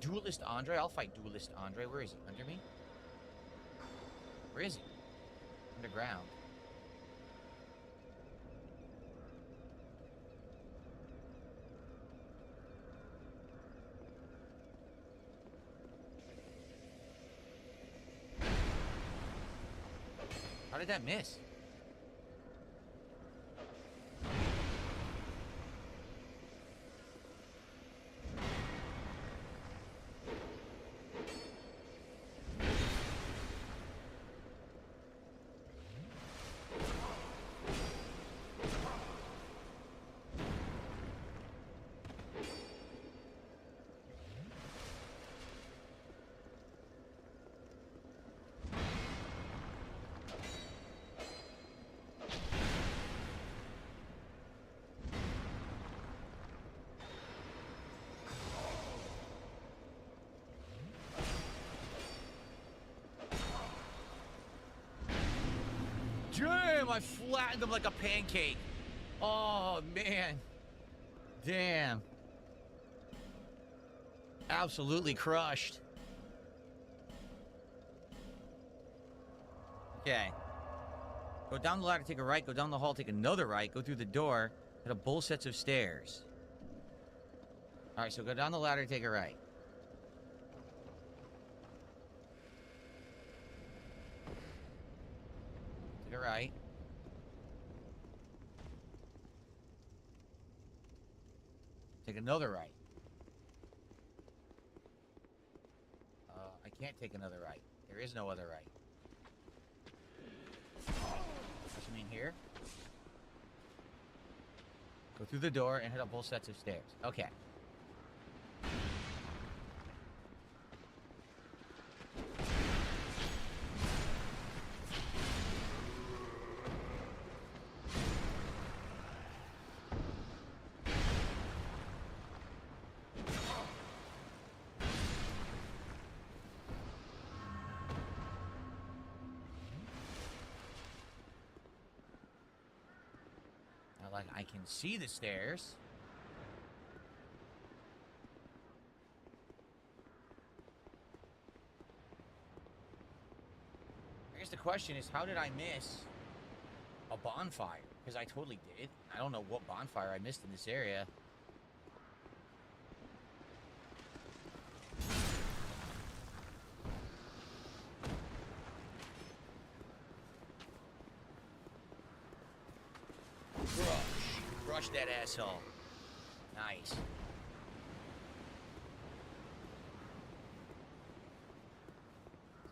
Speaker 1: Duelist Andre? I'll fight Duelist Andre. Where is he? Under me? Where is he? Underground. How did that miss? Damn, I flattened him like a pancake. Oh, man. Damn. Absolutely crushed. Okay. Go down the ladder, take a right. Go down the hall, take another right. Go through the door. Hit a both sets of stairs. All right, so go down the ladder, take a right. Take a right. Take another right. I can't take another right. There is no other right. What's you mean here? Go through the door and hit up both sets of stairs. Okay. Like I can see the stairs. I guess the question is, how did I miss a bonfire? Because I totally did. I don't know what bonfire I missed in this area. Crush that asshole. Nice. So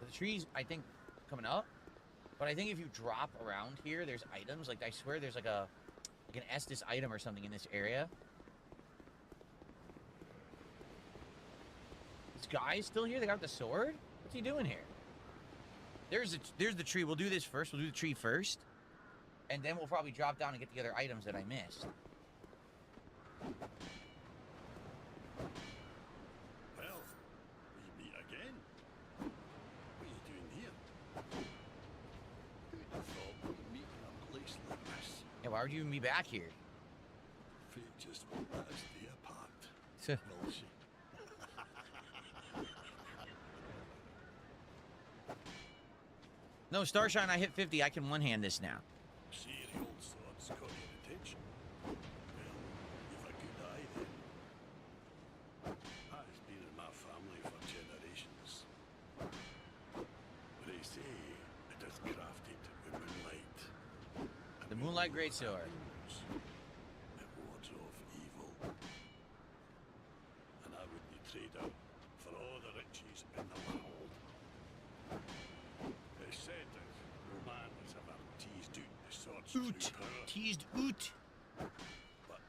Speaker 1: the tree's, I think, coming up. But I think if you drop around here, there's items. Like, I swear there's like an Estes item or something in this area. This guy's still here? They got the sword? What's he doing here? There's the tree. We'll do this first. We'll do the tree first. And then we'll probably drop down and get the other items that I missed.
Speaker 7: Well, we meet again. What are you doing here? Who'd have thought we'd meet in a place like this?
Speaker 1: Yeah, why would you even be back here?
Speaker 7: Fate just won't let us stay apart, will she?
Speaker 1: No, Starshine, I hit 50. I can one-hand this now.
Speaker 7: See, the old sword's caught your attention. Well, you've a good eye then. That's been in my family for generations. They say
Speaker 1: Moonlight Greatsword.
Speaker 7: It wards off evil. And I wouldn't trade it for all the riches in the world. It's said that no man has ever teased out the sword's true
Speaker 1: Oot.
Speaker 7: power,
Speaker 1: Teased oot.
Speaker 7: but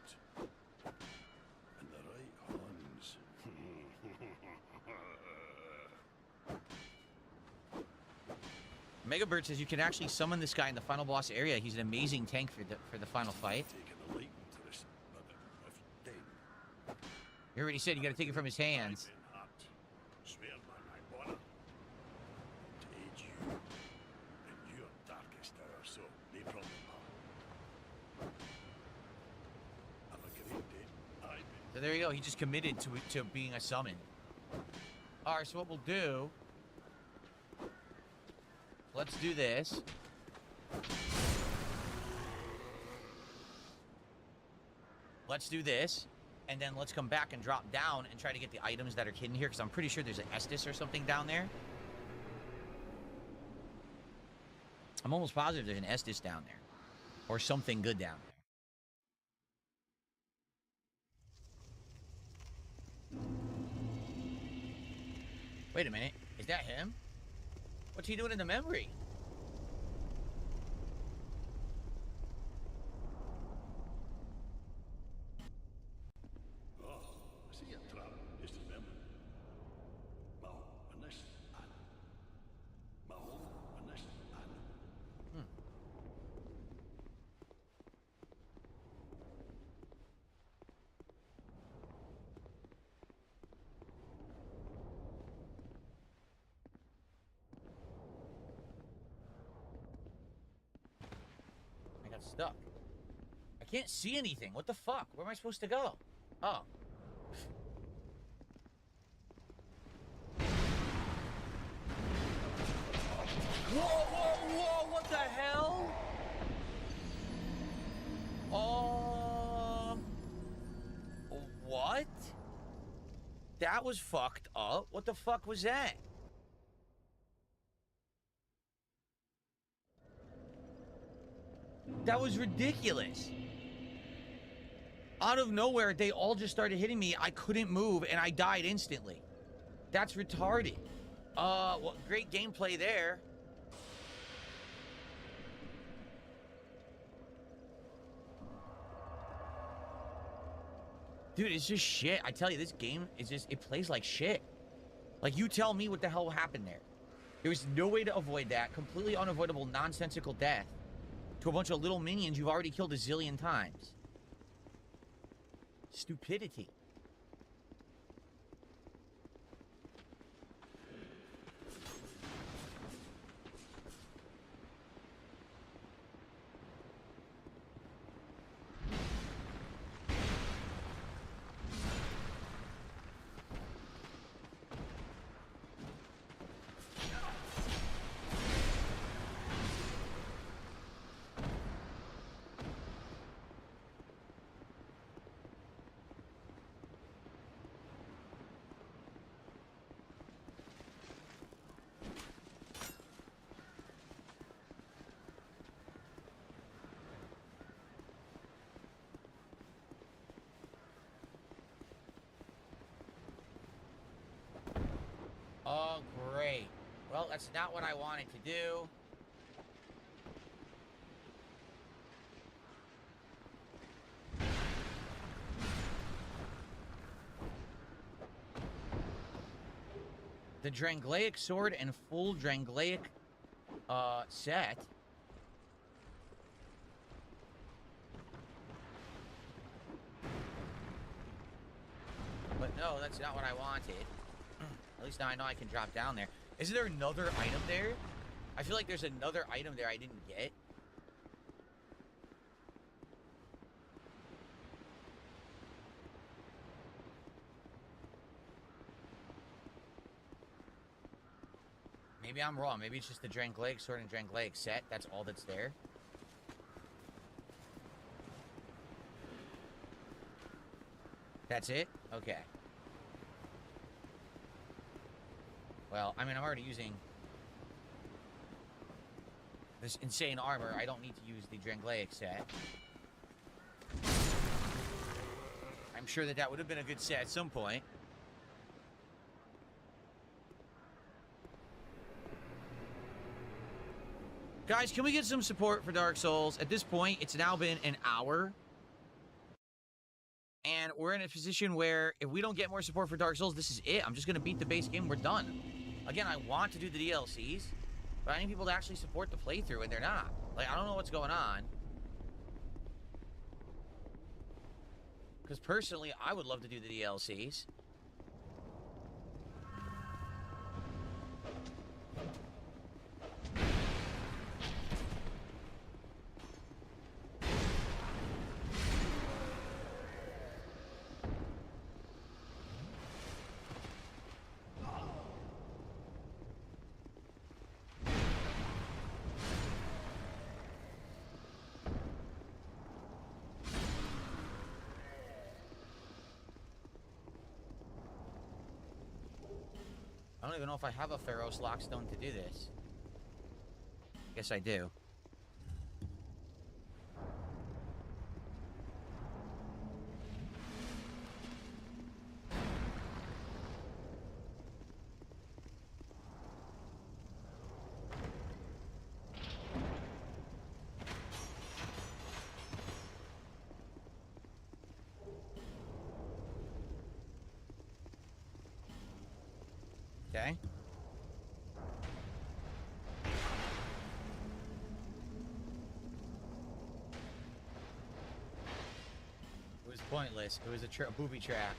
Speaker 7: in the right hands.
Speaker 1: Megabird says you can actually summon this guy in the final boss area. He's an amazing tank for the final fight.
Speaker 7: Taking a liking to this, but if you did,
Speaker 1: You already said you got to take it from his hands.
Speaker 7: I've been hurt. Swear by my honor to aid you in your darkest hour, so no problem. Have a great day. I've been
Speaker 1: So there you go. He just committed to being a summon. All right. So what we'll do? Let's do this. Let's do this. And then let's come back and drop down and try to get the items that are hidden here, because I'm pretty sure there's an Estus or something down there. I'm almost positive there's an Estus down there. Or something good down there. Wait a minute. Is that him? What's he doing in the memory?
Speaker 7: I see a trap. Just remember. My home and this and my home and this and
Speaker 1: I got stuck. I can't see anything. What the fuck? Where am I supposed to go? Oh. Whoa, whoa, whoa, what the hell? What? That was fucked up. What the fuck was that? That was ridiculous. Out of nowhere, they all just started hitting me. I couldn't move, and I died instantly. That's retarded. Well, great gameplay there. Dude, it's just shit. I tell you, this game is just, it plays like shit. Like, you tell me what the hell happened there. There was no way to avoid that. Completely unavoidable, nonsensical death to a bunch of little minions you've already killed a zillion times. Stupidity. Oh, great. Well, that's not what I wanted to do. The Drangleic sword and full Drangleic set. But no, that's not what I wanted. At least now I know I can drop down there. Is there another item there? I feel like there's another item there I didn't get. Maybe I'm wrong. Maybe it's just the Drangleic sword and Drangleic set. That's all that's there. That's it? Okay. Well, I mean, I'm already using... this insane armor, I don't need to use the Drangleic set. I'm sure that would have been a good set at some point. Guys, can we get some support for Dark Souls? At this point, it's now been an hour. And we're in a position where if we don't get more support for Dark Souls, this is it. I'm just going to beat the base game. We're done. Again, I want to do the DLCs, but I need people to actually support the playthrough, and they're not. Like, I don't know what's going on. Because personally, I would love to do the DLCs. I don't even know if I have a Pharaoh's Lockstone to do this. Guess I do. Okay. It was pointless. It was a booby trap.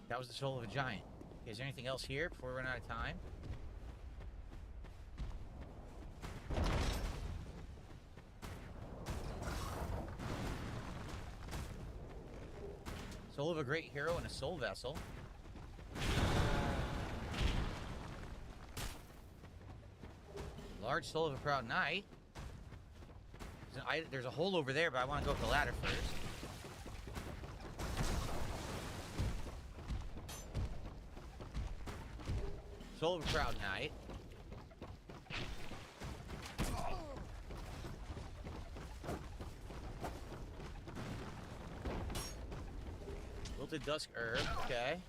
Speaker 1: That was the soul of a giant. Okay, is there anything else here before we run out of time? Soul of a great hero and a soul vessel. Large soul of a proud knight. There's a hole over there, but I want to go up the ladder first. Soul of a proud knight. Wilted dusk herb, okay.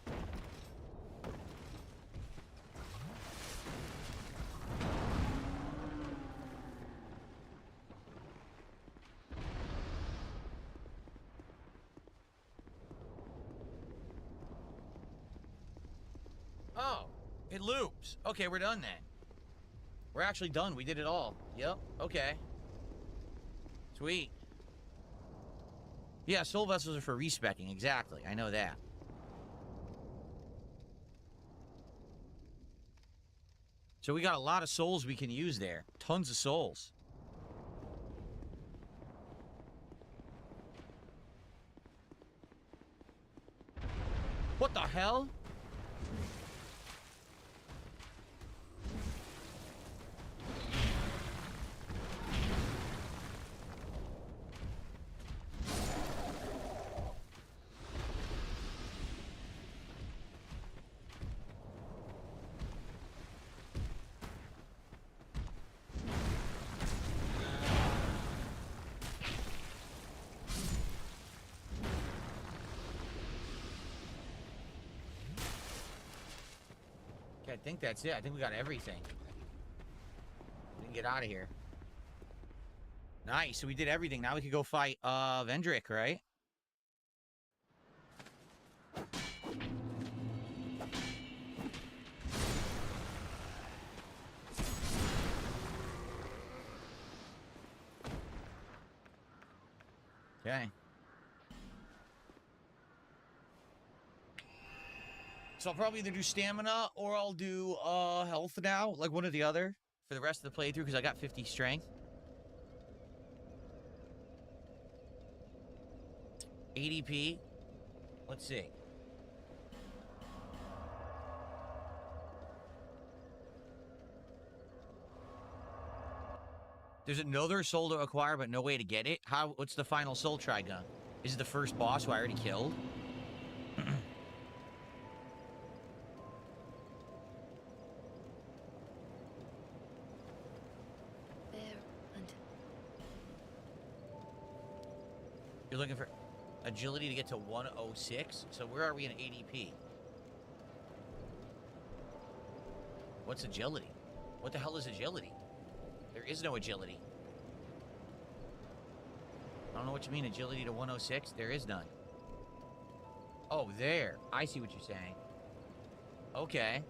Speaker 1: Oh, it loops. Okay, we're done then. We're actually done. We did it all. Yep, okay. Sweet. Yeah, soul vessels are for respecking, exactly. I know that. So we got a lot of souls we can use there. Tons of souls. What the hell? think that's it. I think we got everything. We can get out of here. Nice. So we did everything. Now we could go fight Vendrick, right? Okay. So I'll probably either do stamina or I'll do health now, like one or the other, for the rest of the playthrough because I got 50 strength. 80p. Let's see. There's another soul to acquire, but no way to get it. What's the final soul trigun? Is it the first boss who I already killed? You're looking for agility to get to 106? So where are we in ADP? What's agility? What the hell is agility? There is no agility. I don't know what you mean, agility to 106? There is none. Oh, there. I see what you're saying. Okay.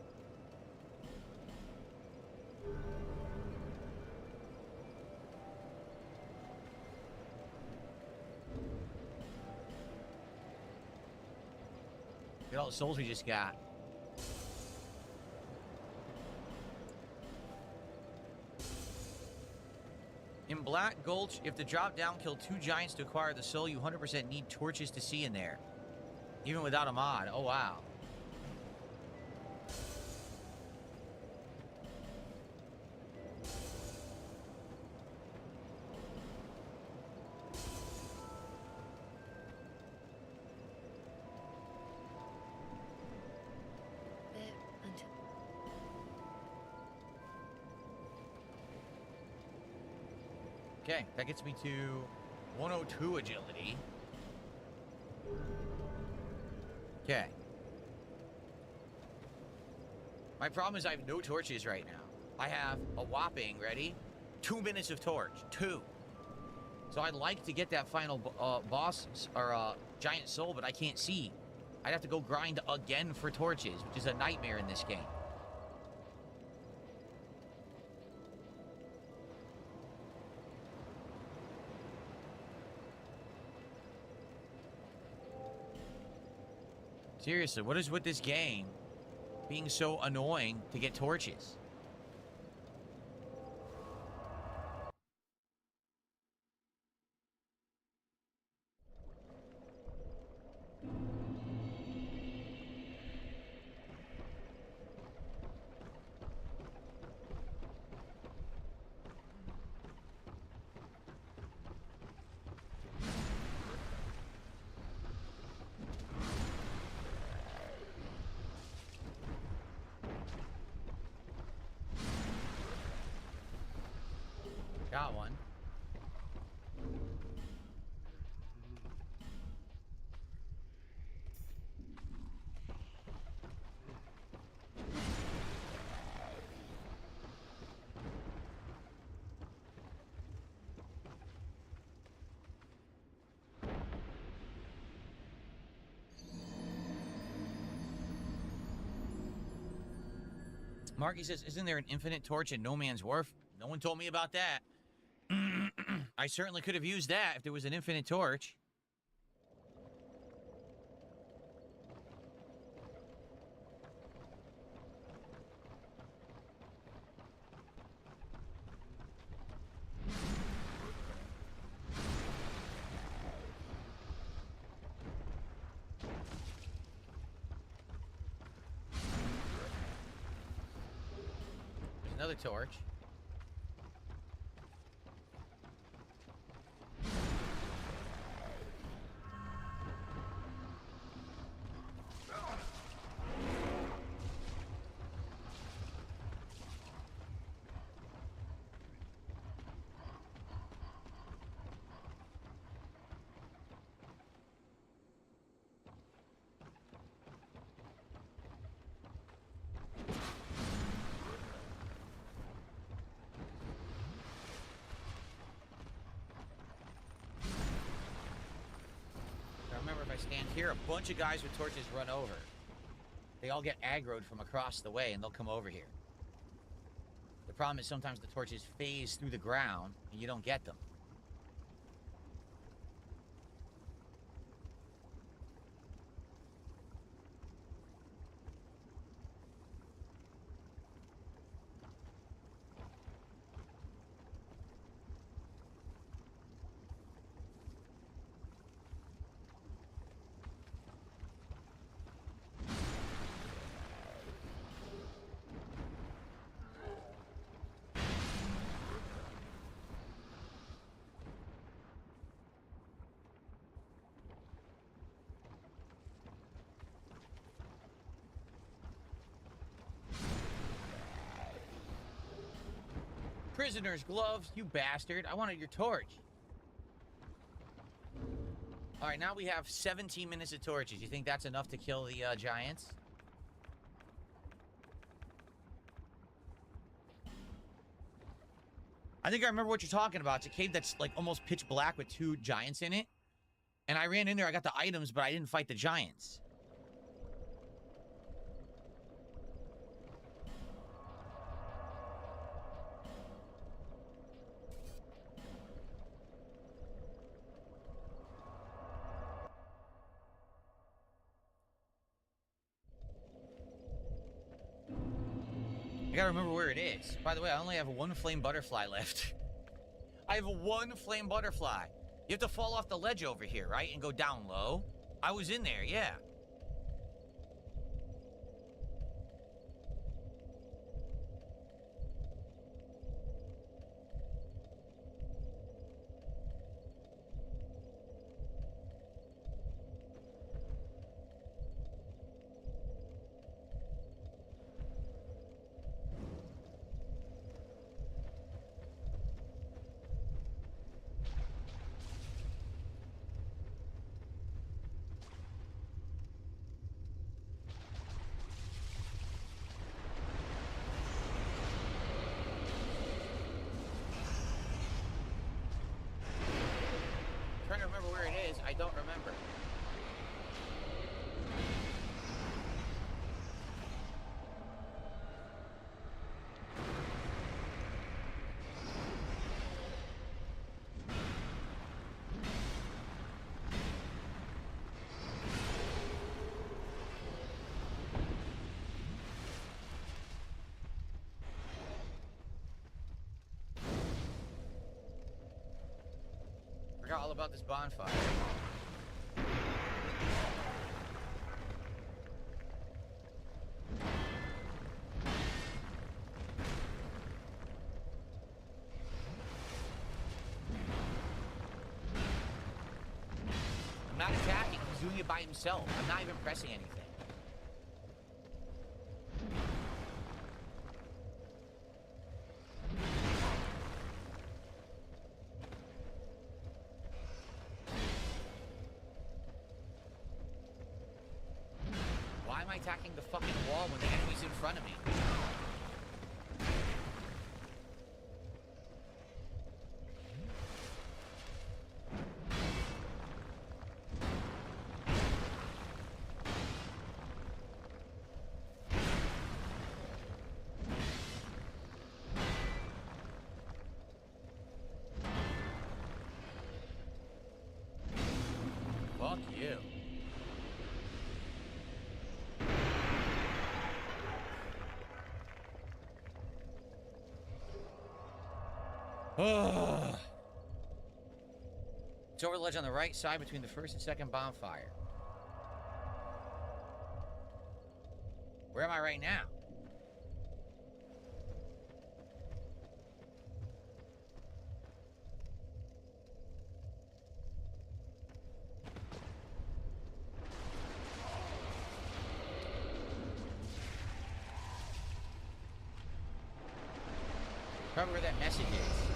Speaker 1: Look at all the souls we just got. In Black Gulch, if the drop down killed 2 giants to acquire the soul, you 100% need torches to see in there. Even without a mod. Oh, wow. Okay, that gets me to 102 agility. Okay. My problem is I have no torches right now. I have a whopping, ready? 2 minutes of torch. 2. So I'd like to get that final boss or giant soul, but I can't see. I'd have to go grind again for torches, which is a nightmare in this game. Seriously, what is with this game being so annoying to get torches? Got one. Marky says, isn't there an infinite torch in No Man's Wharf? No one told me about that. I certainly could have used that if there was an infinite torch. There's another torch. stand here, a bunch of guys with torches run over. They all get aggroed from across the way, and they'll come over here. The problem is sometimes the torches phase through the ground, and you don't get them. Prisoner's gloves, you bastard. I wanted your torch. All right, now we have 17 minutes of torches. You think that's enough to kill the giants? I think I remember what you're talking about. It's a cave that's like almost pitch black with 2 giants in it. And I ran in there, I got the items, but I didn't fight the giants. I gotta remember where it is. By the way, I only have 1 flame butterfly left. I have 1 flame butterfly. You have to fall off the ledge over here, right? And go down low. I was in there, yeah. Trying to remember where it is. I don't remember. Forgot all about this bonfire. I'm not attacking, he's doing it by himself. I'm not even pressing anything. Why am I attacking the fucking wall when the enemy's in front of me? Fuck you. It's over the ledge on the right side between the first and second bonfire. Where am I right now? Remember where that message is.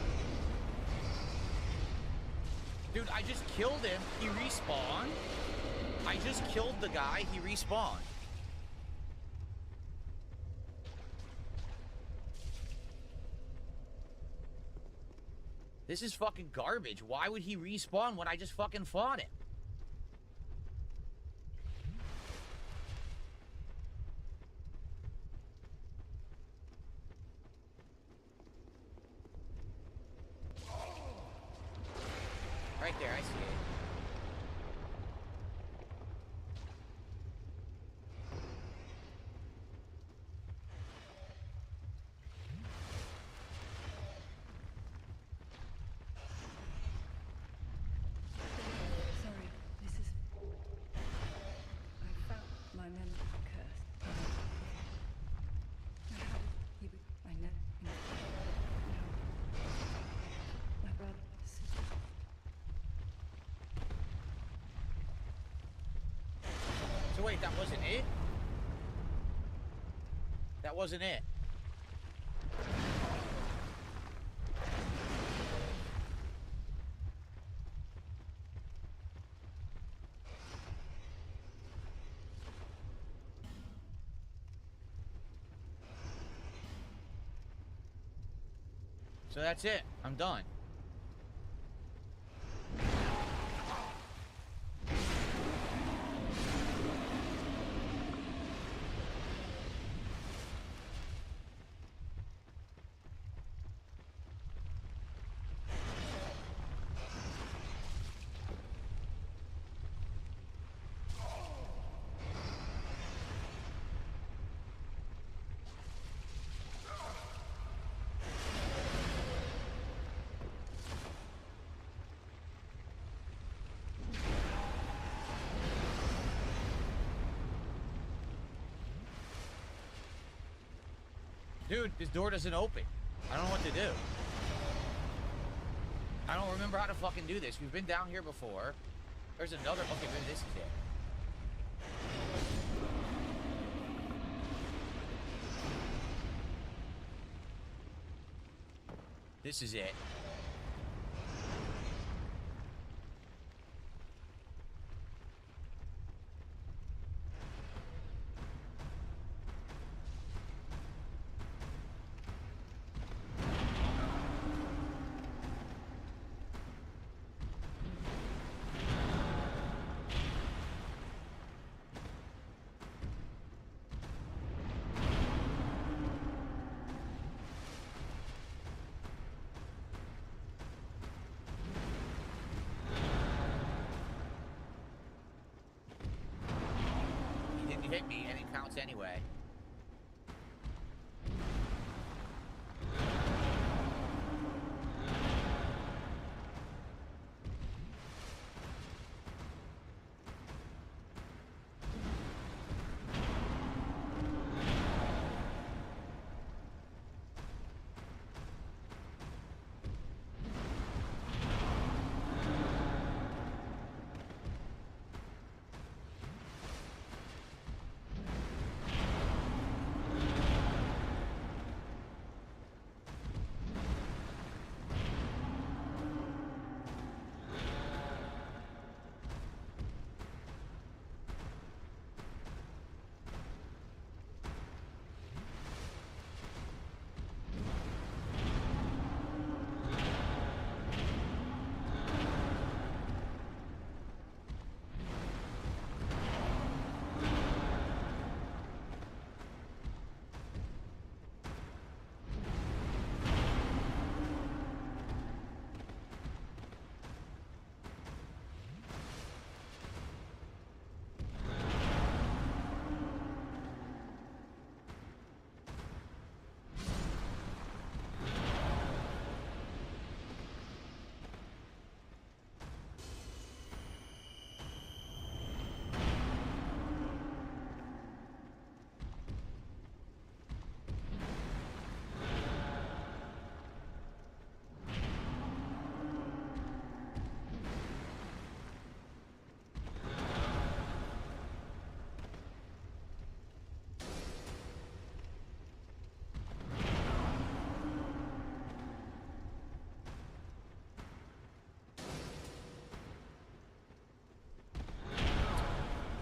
Speaker 1: Dude, I just killed him. He respawned. I just killed the guy. He respawned. This is fucking garbage. Why would he respawn when I just fucking fought him? right there. I see it.
Speaker 4: Sorry, this is. I found my memory cursed. I had it. I never. No. My brother.
Speaker 1: So wait, that wasn't it? That wasn't it. So that's it. I'm done. Dude, this door doesn't open. I don't know what to do. I don't remember how to fucking do this. We've been down here before. There's another... Okay, maybe this is it. This is it. Hit me and it counts anyway.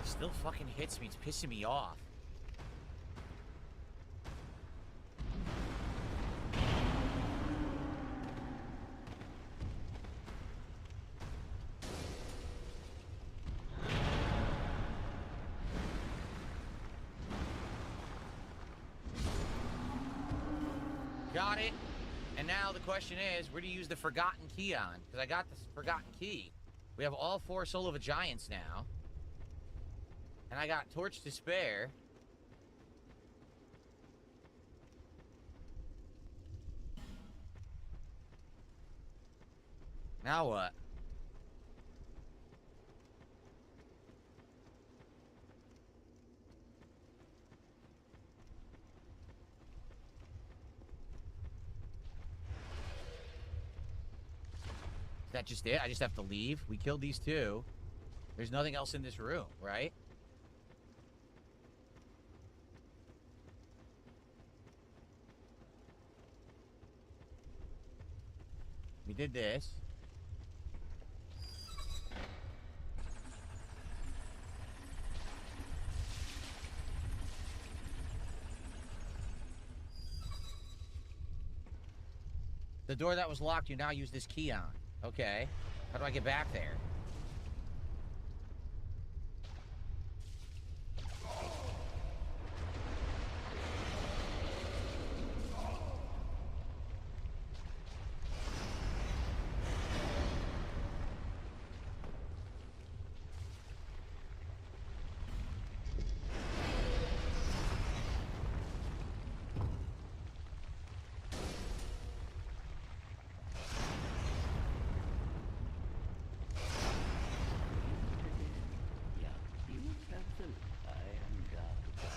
Speaker 1: Still fucking hits me. It's pissing me off. Got it. And now the question is, where do you use the forgotten key on? Because I got the forgotten key. We have all 4 Soul of a Giants now. And I got Torch to spare. Now what? Is that just it? I just have to leave? We killed these 2. There's nothing else in this room, right? We did this. The door that was locked, you now use this key on. Okay. How do I get back there?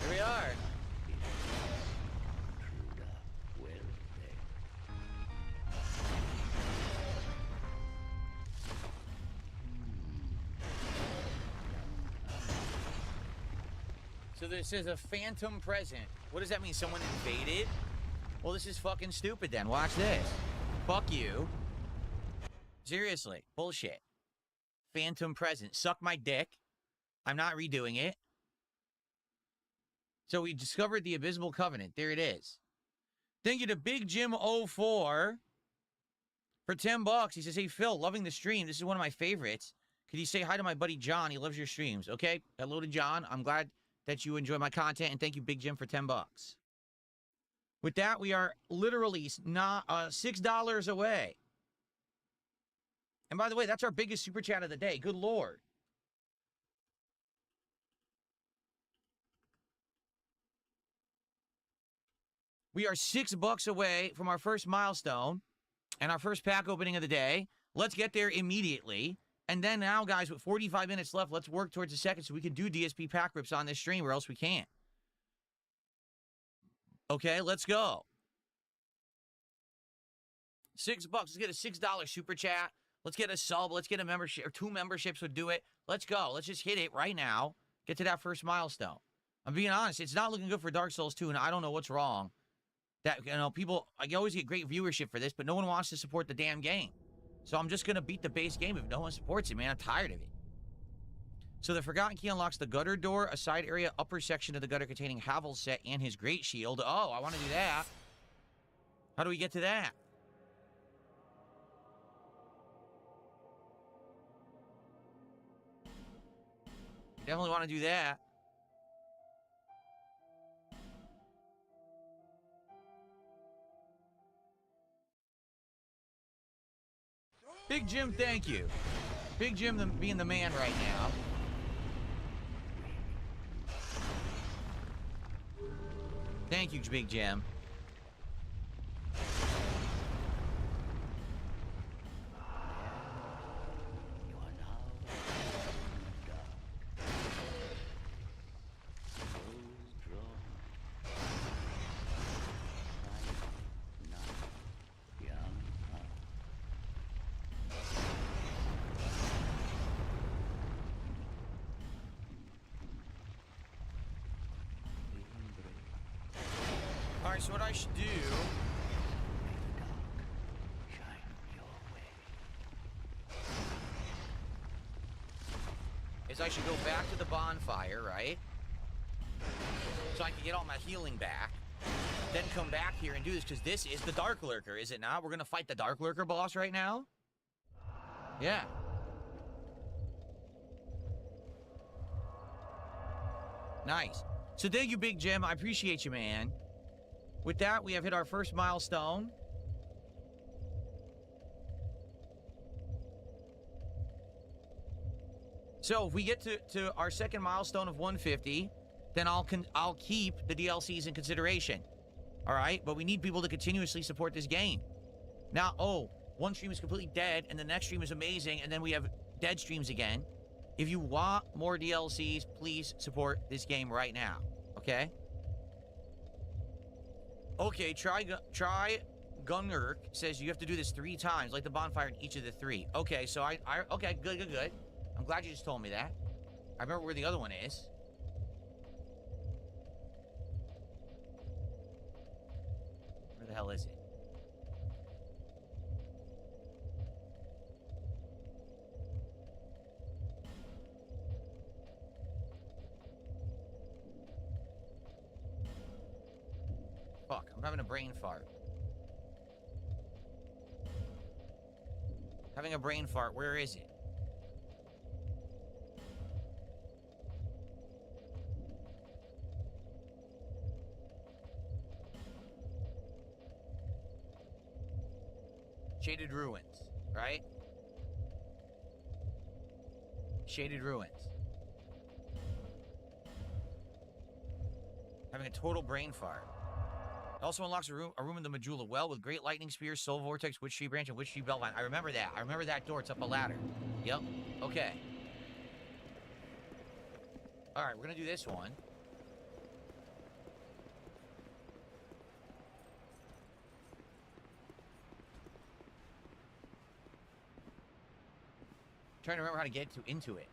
Speaker 1: Here we are. So this is a phantom present. What does that mean? Someone invaded? Well, this is fucking stupid then. Watch this. Fuck you. Seriously. Bullshit. Phantom present. Suck my dick. I'm not redoing it. So we discovered the Abysmal Covenant. There it is. Thank you to Big Jim 04 for $10. He says, hey, Phil, loving the stream. This is one of my favorites. Could you say hi to my buddy John? He loves your streams. Okay. Hello to John. I'm glad that you enjoy my content. And thank you, Big Jim, for $10. With that, we are literally not $6 away. And by the way, that's our biggest super chat of the day. Good Lord. We are $6 away from our first milestone and our first pack opening of the day. Let's get there immediately. And then now, guys, with 45 minutes left, let's work towards the second so we can do DSP pack rips on this stream or else we can't. Okay, let's go. $6. Let's get a $6 super chat. Let's get a sub. Let's get a membership, or 2 memberships would do it. Let's go. Let's just hit it right now. Get to that first milestone. I'm being honest. It's not looking good for Dark Souls 2, and I don't know what's wrong. That, you know, people, I always get great viewership for this, but no one wants to support the damn game. So I'm just going to beat the base game if no one supports it, man. I'm tired of it. So the Forgotten Key unlocks the gutter door, a side area, upper section of the gutter containing Havel's set and his great shield. Oh, I want to do that. How do we get to that? Definitely want to do that. Big Jim, thank you. Big Jim being the man right now. Thank you, Big Jim. Alright, so what I should do is I should go back to the bonfire, right? So I can get all my healing back. Then come back here and do this, because this is the Dark Lurker, is it not? We're going to fight the Dark Lurker boss right now? Yeah. Nice. So thank you, Big Jim. I appreciate you, man. With that, we have hit our first milestone. So if we get to our second milestone of 150, then I'll keep the DLCs in consideration. All right, but we need people to continuously support this game. Now, oh, one stream is completely dead, and the next stream is amazing, and then we have dead streams again. If you want more DLCs, please support this game right now. Okay. Okay. Try Gunnerk says you have to do this 3 times, like the bonfire in each of the 3. Okay, so okay, good. I'm glad you just told me that. I remember where the other one is. Where the hell is it? Fuck, I'm having a brain fart. Having a brain fart, where is it? Shaded Ruins, right? Shaded Ruins. Having a total brain fart. It also unlocks a room in the Majula Well with Great Lightning Spear, Soul Vortex, Witch Tree Branch, and Witch Tree Beltline. I remember that. I remember that door. It's up a ladder. Yep. Okay. All right, we're going to do this one. Trying to remember how to get into it.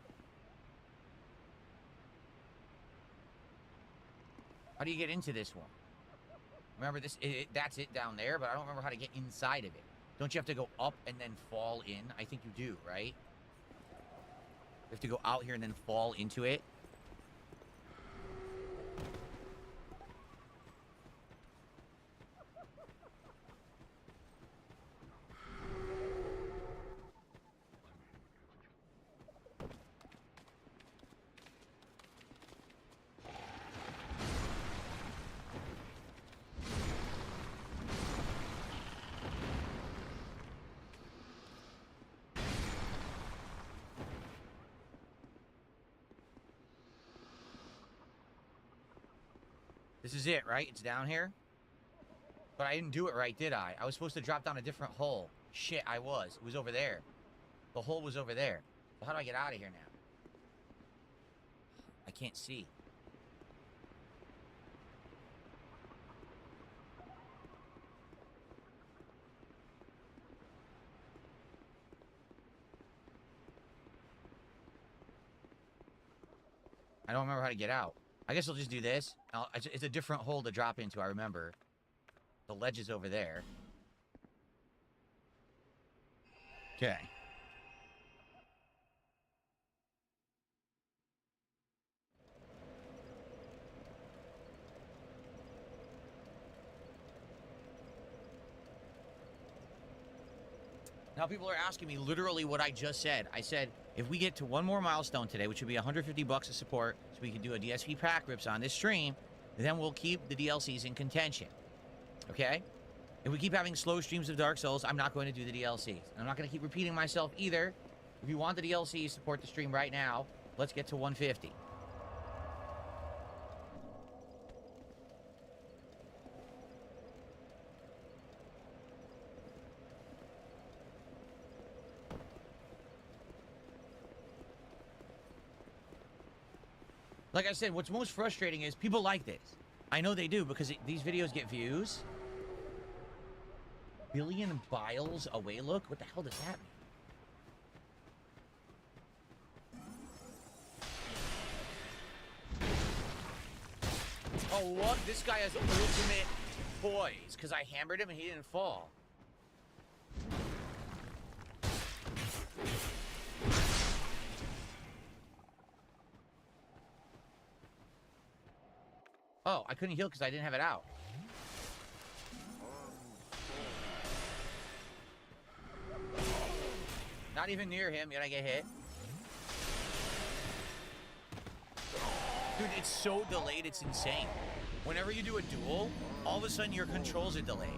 Speaker 1: How do you get into this one? Remember this? That's it down there, but I don't remember how to get inside of it. Don't you have to go up and then fall in? I think you do, right? You have to go out here and then fall into it. This is it, right? It's down here? But I didn't do it right, did I? I was supposed to drop down a different hole. Shit, I was. It was over there. The hole was over there. So how do I get out of here now? I can't see. I don't remember how to get out. I guess I'll just do this. It's a different hole to drop into, I remember. The ledge is over there. Okay. Now people are asking me literally what I just said. I said, if we get to one more milestone today, which would be $150 of support, so we can do a DSP pack rips on this stream, then we'll keep the DLCs in contention. Okay? If we keep having slow streams of Dark Souls, I'm not going to do the DLCs. I'm not going to keep repeating myself either. If you want the DLCs, support the stream right now. Let's get to 150. Like I said, what's most frustrating is people like this. I know they do because these videos get views. Billion biles away look? What the hell does that mean? Oh, what? This guy has ultimate poise because I hammered him and he didn't fall. Oh, I couldn't heal because I didn't have it out. Not even near him, yet I get hit. Dude, it's so delayed, it's insane. Whenever you do a duel, all of a sudden your controls are delayed.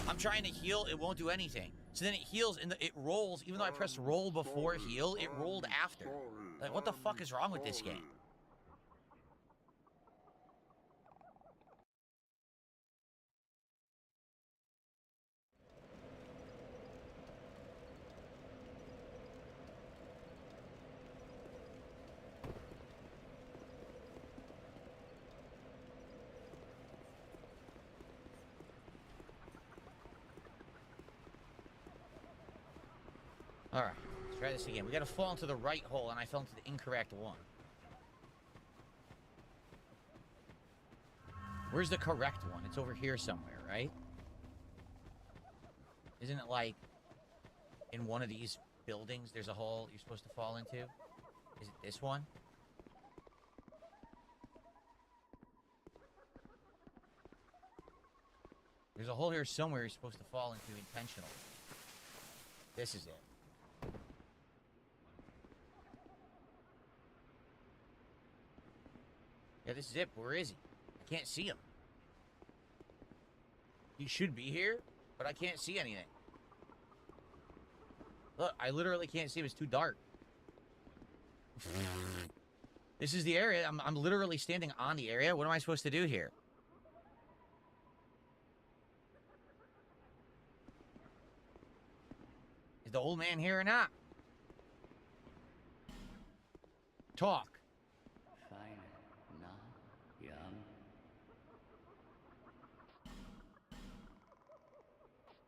Speaker 1: I'm trying to heal, it won't do anything. So then it heals and it rolls. Even though I pressed roll before heal, it rolled after. Like, what the fuck is wrong with this game? Alright, let's try this again. We gotta fall into the right hole, and I fell into the incorrect one. Where's the correct one? It's over here somewhere, right? Isn't it like in one of these buildings there's a hole you're supposed to fall into? Is it this one? There's a hole here somewhere you're supposed to fall into intentionally. This is it. Yeah, this is it. Where is he? I can't see him. He should be here, but I can't see anything. Look, I literally can't see him. It's too dark. This is the area. I'm literally standing on the area. What am I supposed to do here? Is the old man here or not? Talk.
Speaker 8: Fine, now, young.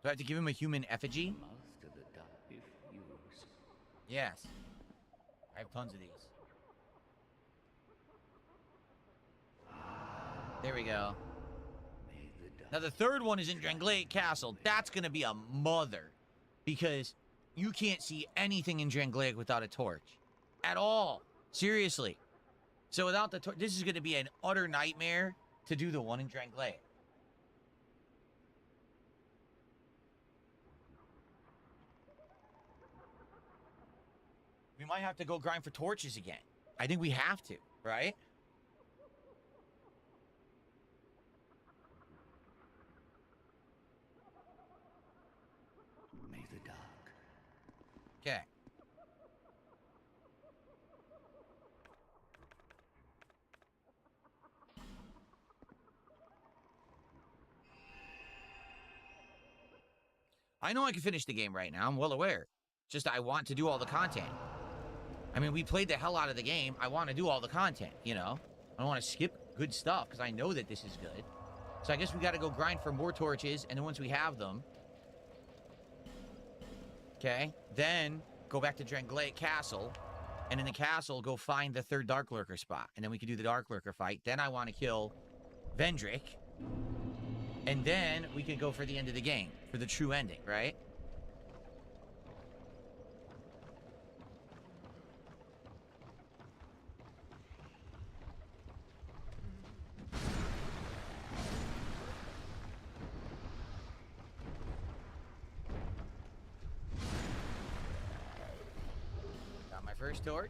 Speaker 1: Do I have to give him a human effigy?
Speaker 8: Most of the duck refuse.
Speaker 1: Yes. I have tons of these. There we go.
Speaker 8: May the duck
Speaker 1: Now the third one is in Dranglade Castle. That's gonna be a mother. Because you can't see anything in Dranglade without a torch. At all. Seriously. So without the torch, this is gonna be an utter nightmare to do the one in Dranglade. We might have to go grind for torches again. I think we have to, right?
Speaker 8: may the duck.
Speaker 1: Okay. I know I can finish the game right now. I'm well aware. Just I want to do all the content. I mean, we played the hell out of the game. I want to do all the content, you know? I don't want to skip good stuff because I know that this is good. So I guess we got to go grind for more torches, and then once we have them, okay, then go back to Dranglade Castle, and in the castle, go find the third Dark Lurker spot, and then we can do the Dark Lurker fight. Then I want to kill Vendrick, and then we can go for the end of the game, for the true ending, right? Got my first torch.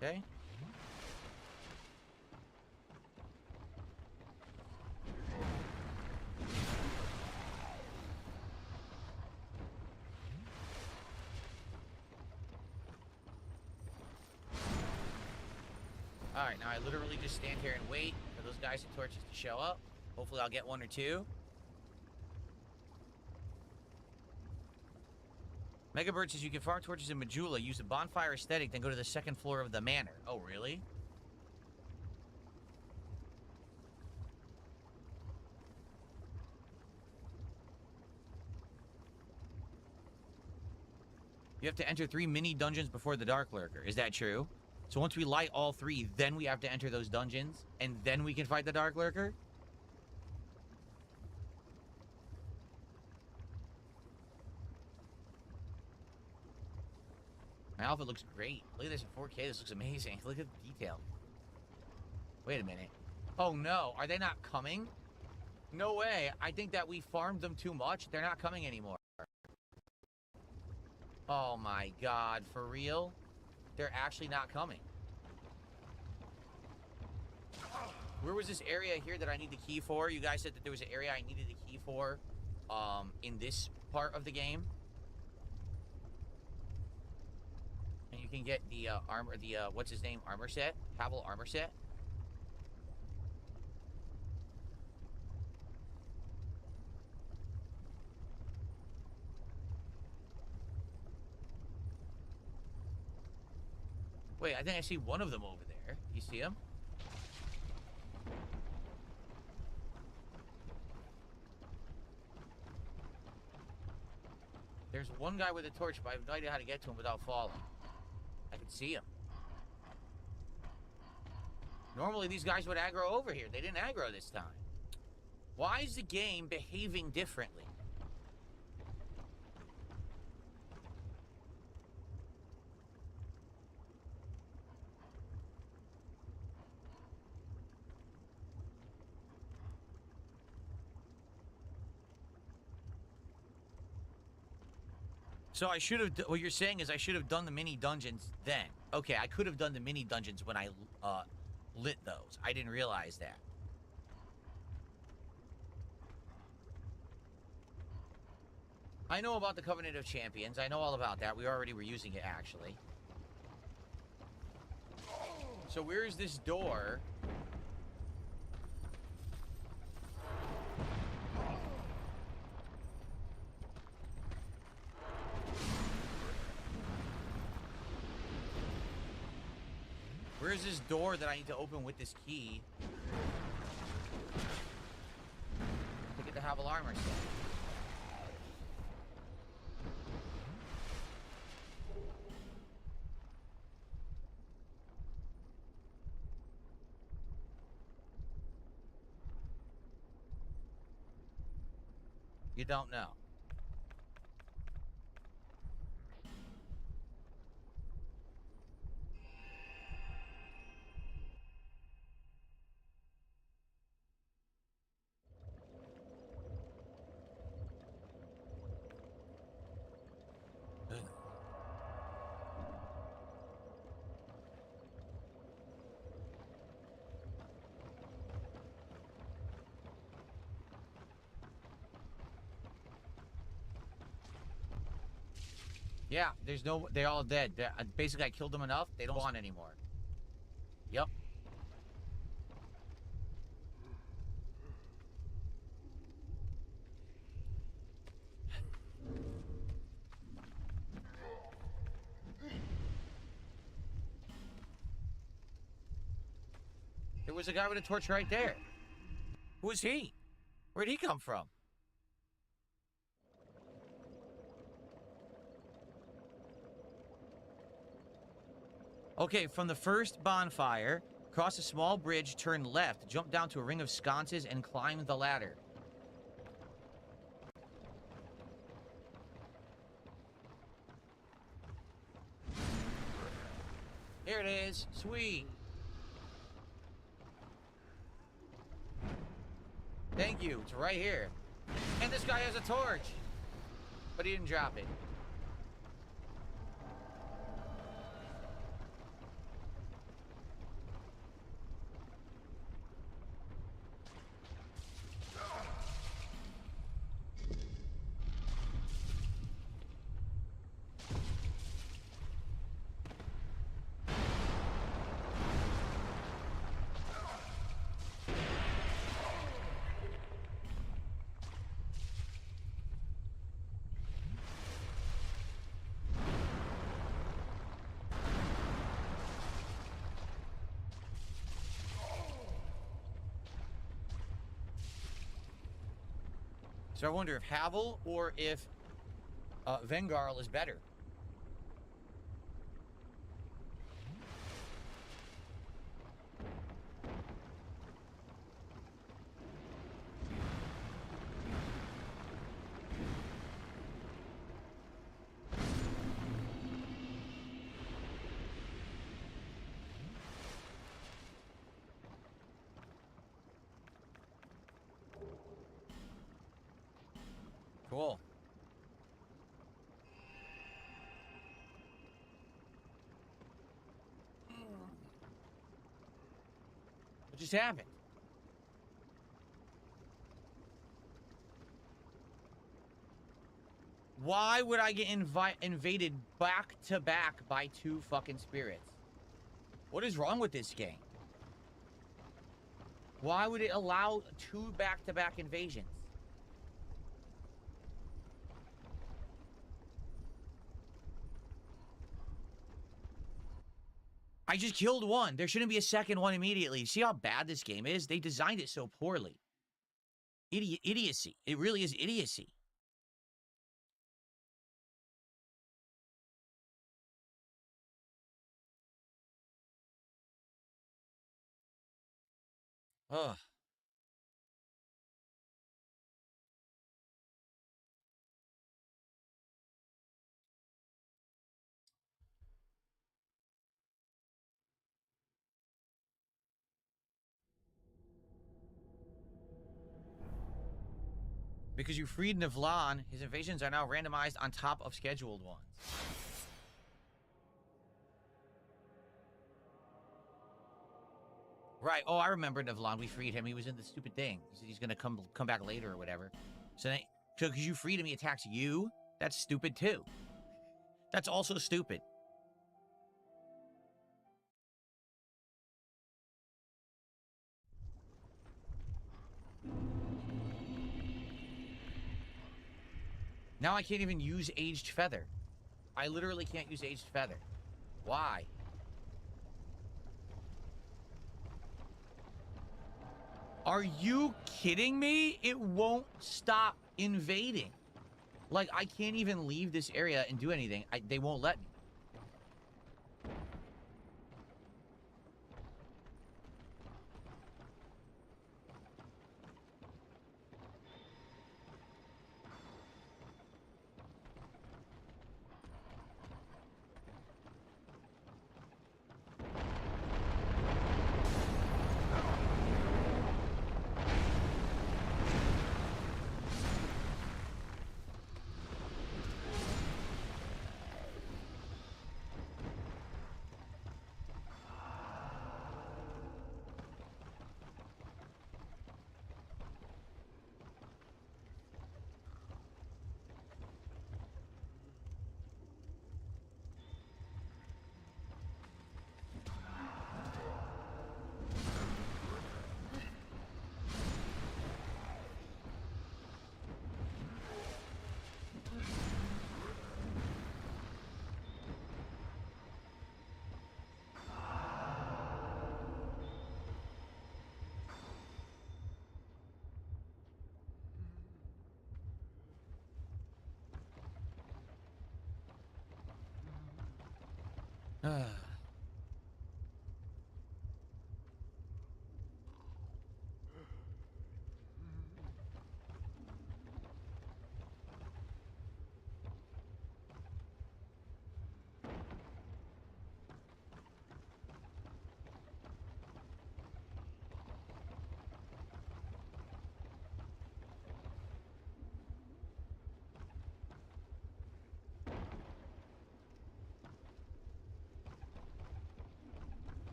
Speaker 1: Okay. Alright, now I literally just stand here and wait for those guys with torches to show up. Hopefully I'll get one or two. Megabird says you can farm torches in Majula, use the bonfire aesthetic, then go to the second floor of the manor. Oh, really? You have to enter 3 mini dungeons before the Dark Lurker. Is that true? So once we light all 3, then we have to enter those dungeons, and then we can fight the Dark Lurker? My outfit looks great. Look at this in 4K. This looks amazing. Look at the detail. Wait a minute. Oh no, are they not coming? No way. I think that we farmed them too much. They're not coming anymore. Oh my god, for real? They're actually not coming. Where was this area here that I need the key for? You guys said that there was an area I needed the key for in this part of the game. And you can get the armor, the what's his name, armor set? Havel armor set. Wait, I think I see one of them over there. You see him? There's one guy with a torch, but I have no idea how to get to him without falling. I can see him. Normally, these guys would aggro over here. They didn't aggro this time. Why is the game behaving differently? So I should have, what you're saying is I should have done the mini dungeons then. Okay, I could have done the mini dungeons when I lit those. I didn't realize that. I know about the Covenant of Champions. I know all about that. We already were using it, actually. So where is this door? Where is this door that I need to open with this key to get the Havel armor set? You don't know. Yeah, there's no... They're all dead. Basically, I killed them enough. They don't want anymore. Yep. There was a guy with a torch right there. Who is he? Where'd he come from? Okay, from the first bonfire, cross a small bridge, turn left, jump down to a ring of sconces, and climb the ladder. Here it is. Sweet. Thank you. It's right here. And this guy has a torch. But he didn't drop it. So I wonder if Havel or if Vengarl is better. Cool. What just happened? Why would I get invaded back to back by 2 fucking spirits? What is wrong with this game? Why would it allow 2 back-to-back invasions? I just killed 1. There shouldn't be a second one immediately. See how bad this game is? They designed it so poorly. Idiocy. It really is idiocy. Ugh. Because you freed Navlan, his invasions are now randomized on top of scheduled ones. Right. Oh, I remember Navlan. We freed him. He was in the stupid thing. He said he's gonna come back later or whatever. So because you freed him, he attacks you. That's stupid too. That's also stupid. Now I can't even use Aged Feather. I literally can't use Aged Feather. Why? Are you kidding me? It won't stop invading. Like, I can't even leave this area and do anything. They won't let me.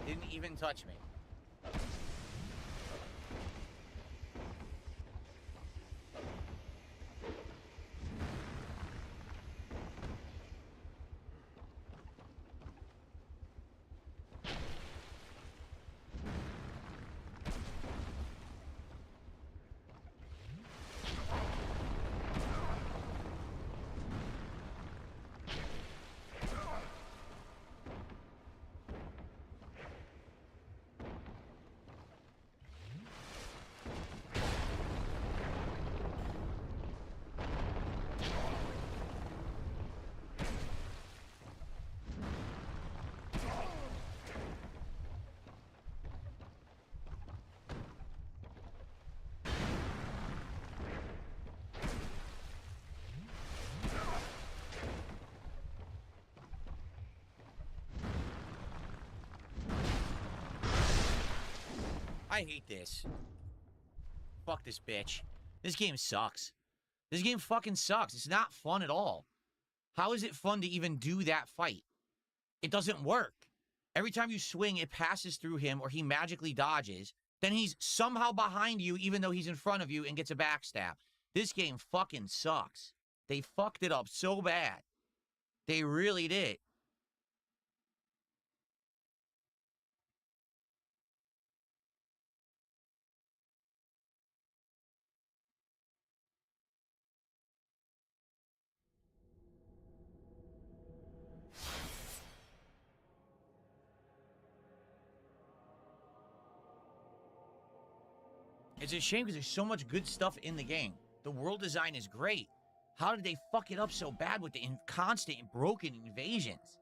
Speaker 1: Didn't even touch me. I hate this. Fuck this bitch. This game sucks. This game fucking sucks. It's not fun at all. How is it fun to even do that fight? It doesn't work. Every time you swing, it passes through him or he magically dodges. Then he's somehow behind you even though he's in front of you and gets a backstab. This game fucking sucks. They fucked it up so bad. They really did. It's a shame because there's so much good stuff in the game. The world design is great. How did they fuck it up so bad with the constant and broken invasions?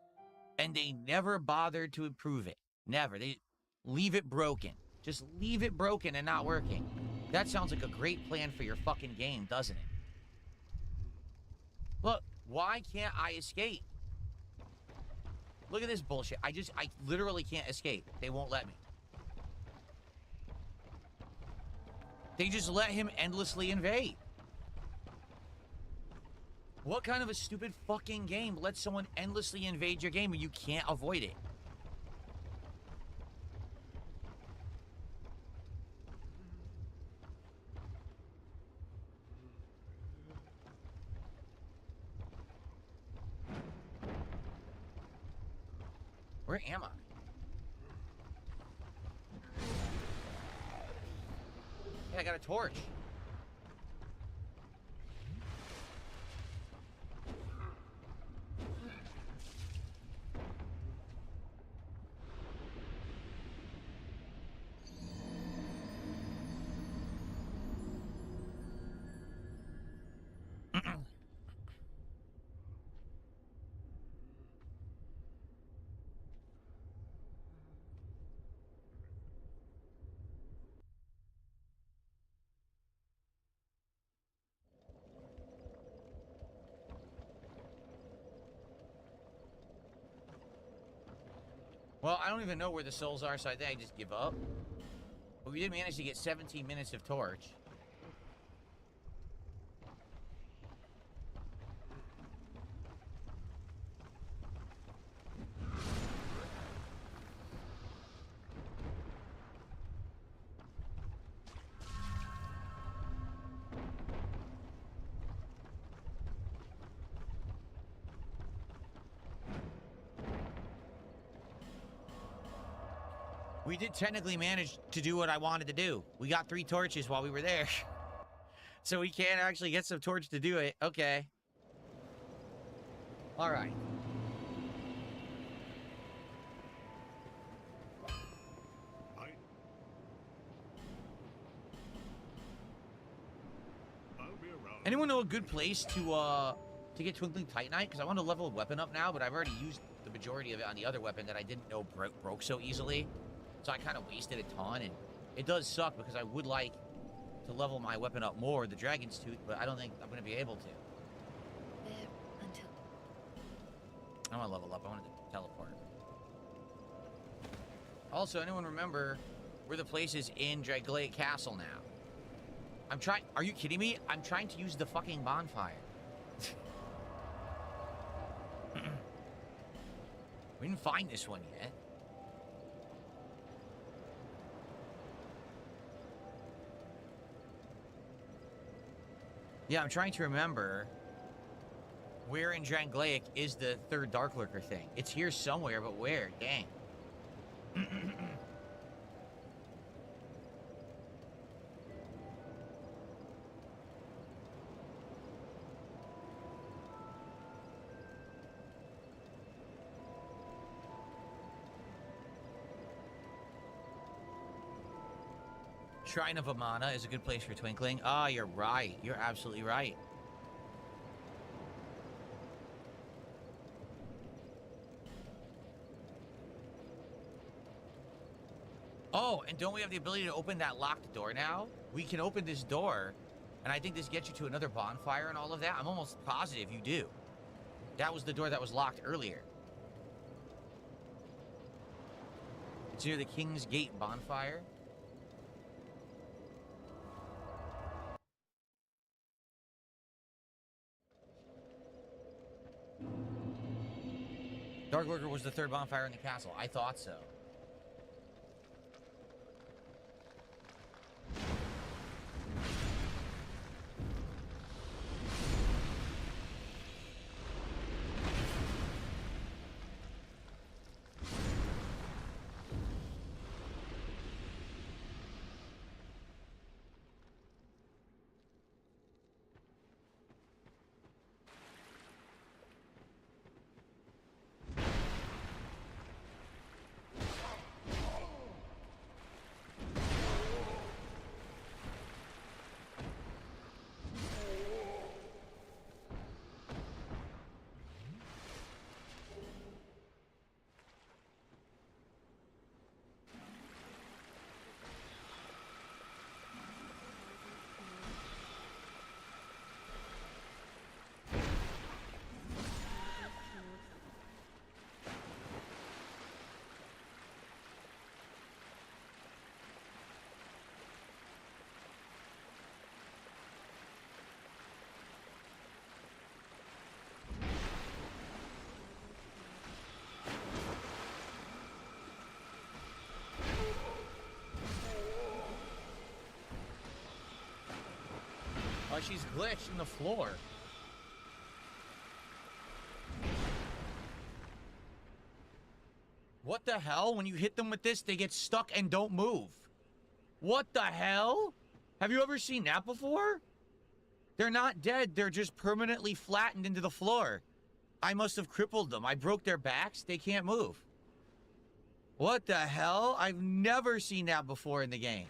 Speaker 1: And they never bothered to improve it. Never. They leave it broken. Just leave it broken and not working. That sounds like a great plan for your fucking game, doesn't it? Look, why can't I escape? Look at this bullshit. I literally can't escape. They won't let me. They just let him endlessly invade. What kind of a stupid fucking game lets someone endlessly invade your game and you can't avoid it? Where am I? Yeah, I got a torch. Well, I don't even know where the souls are, so I think I just give up. But we did manage to get 17 minutes of torch. We did technically manage to do what I wanted to do. We got 3 torches while we were there. So we can actually get some torch to do it. Okay. All right. Anyone know a good place to get Twinkling Titanite? Because I want to level a weapon up now, but I've already used the majority of it on the other weapon that I didn't know broke so easily. So I kind of wasted a ton, and it does suck because I would like to level my weapon up more, the Dragon's Tooth, but I don't think I'm going to be able to.
Speaker 4: Until...
Speaker 1: I want to level up. I want to teleport. Also, anyone remember where the place is in Dragglaic Castle now? I'm trying... Are you kidding me? I'm trying to use the fucking bonfire. We didn't find this one yet. Yeah, I'm trying to remember where in Drangleic is the 3rd Dark Lurker thing. It's here somewhere, but where? Dang. Shrine of Amana is a good place for Twinkling. Ah, you're right. You're absolutely right. Oh, and don't we have the ability to open that locked door now? We can open this door, and I think this gets you to another bonfire and all of that. I'm almost positive you do. That was the door that was locked earlier. It's near the King's Gate bonfire. Dark Worker was the third bonfire in the castle. I thought so. Oh, she's glitched in the floor. What the hell? When you hit them with this, they get stuck and don't move. What the hell? Have you ever seen that before? They're not dead. They're just permanently flattened into the floor. I must have crippled them. I broke their backs. They can't move. What the hell? I've never seen that before in the game.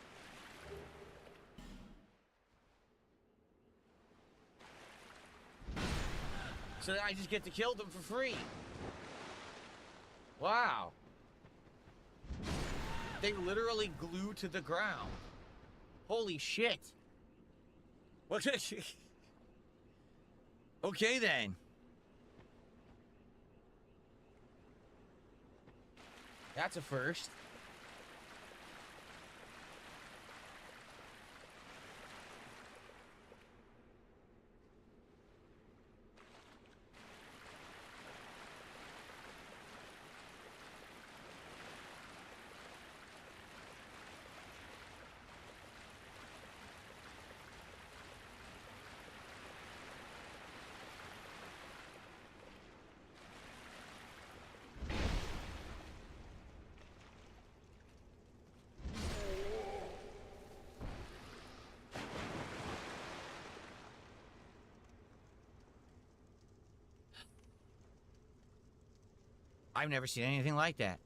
Speaker 1: So then I just get to kill them for free. Wow. They literally glue to the ground. Holy shit. What? Okay then. That's a first. I've never seen anything like that.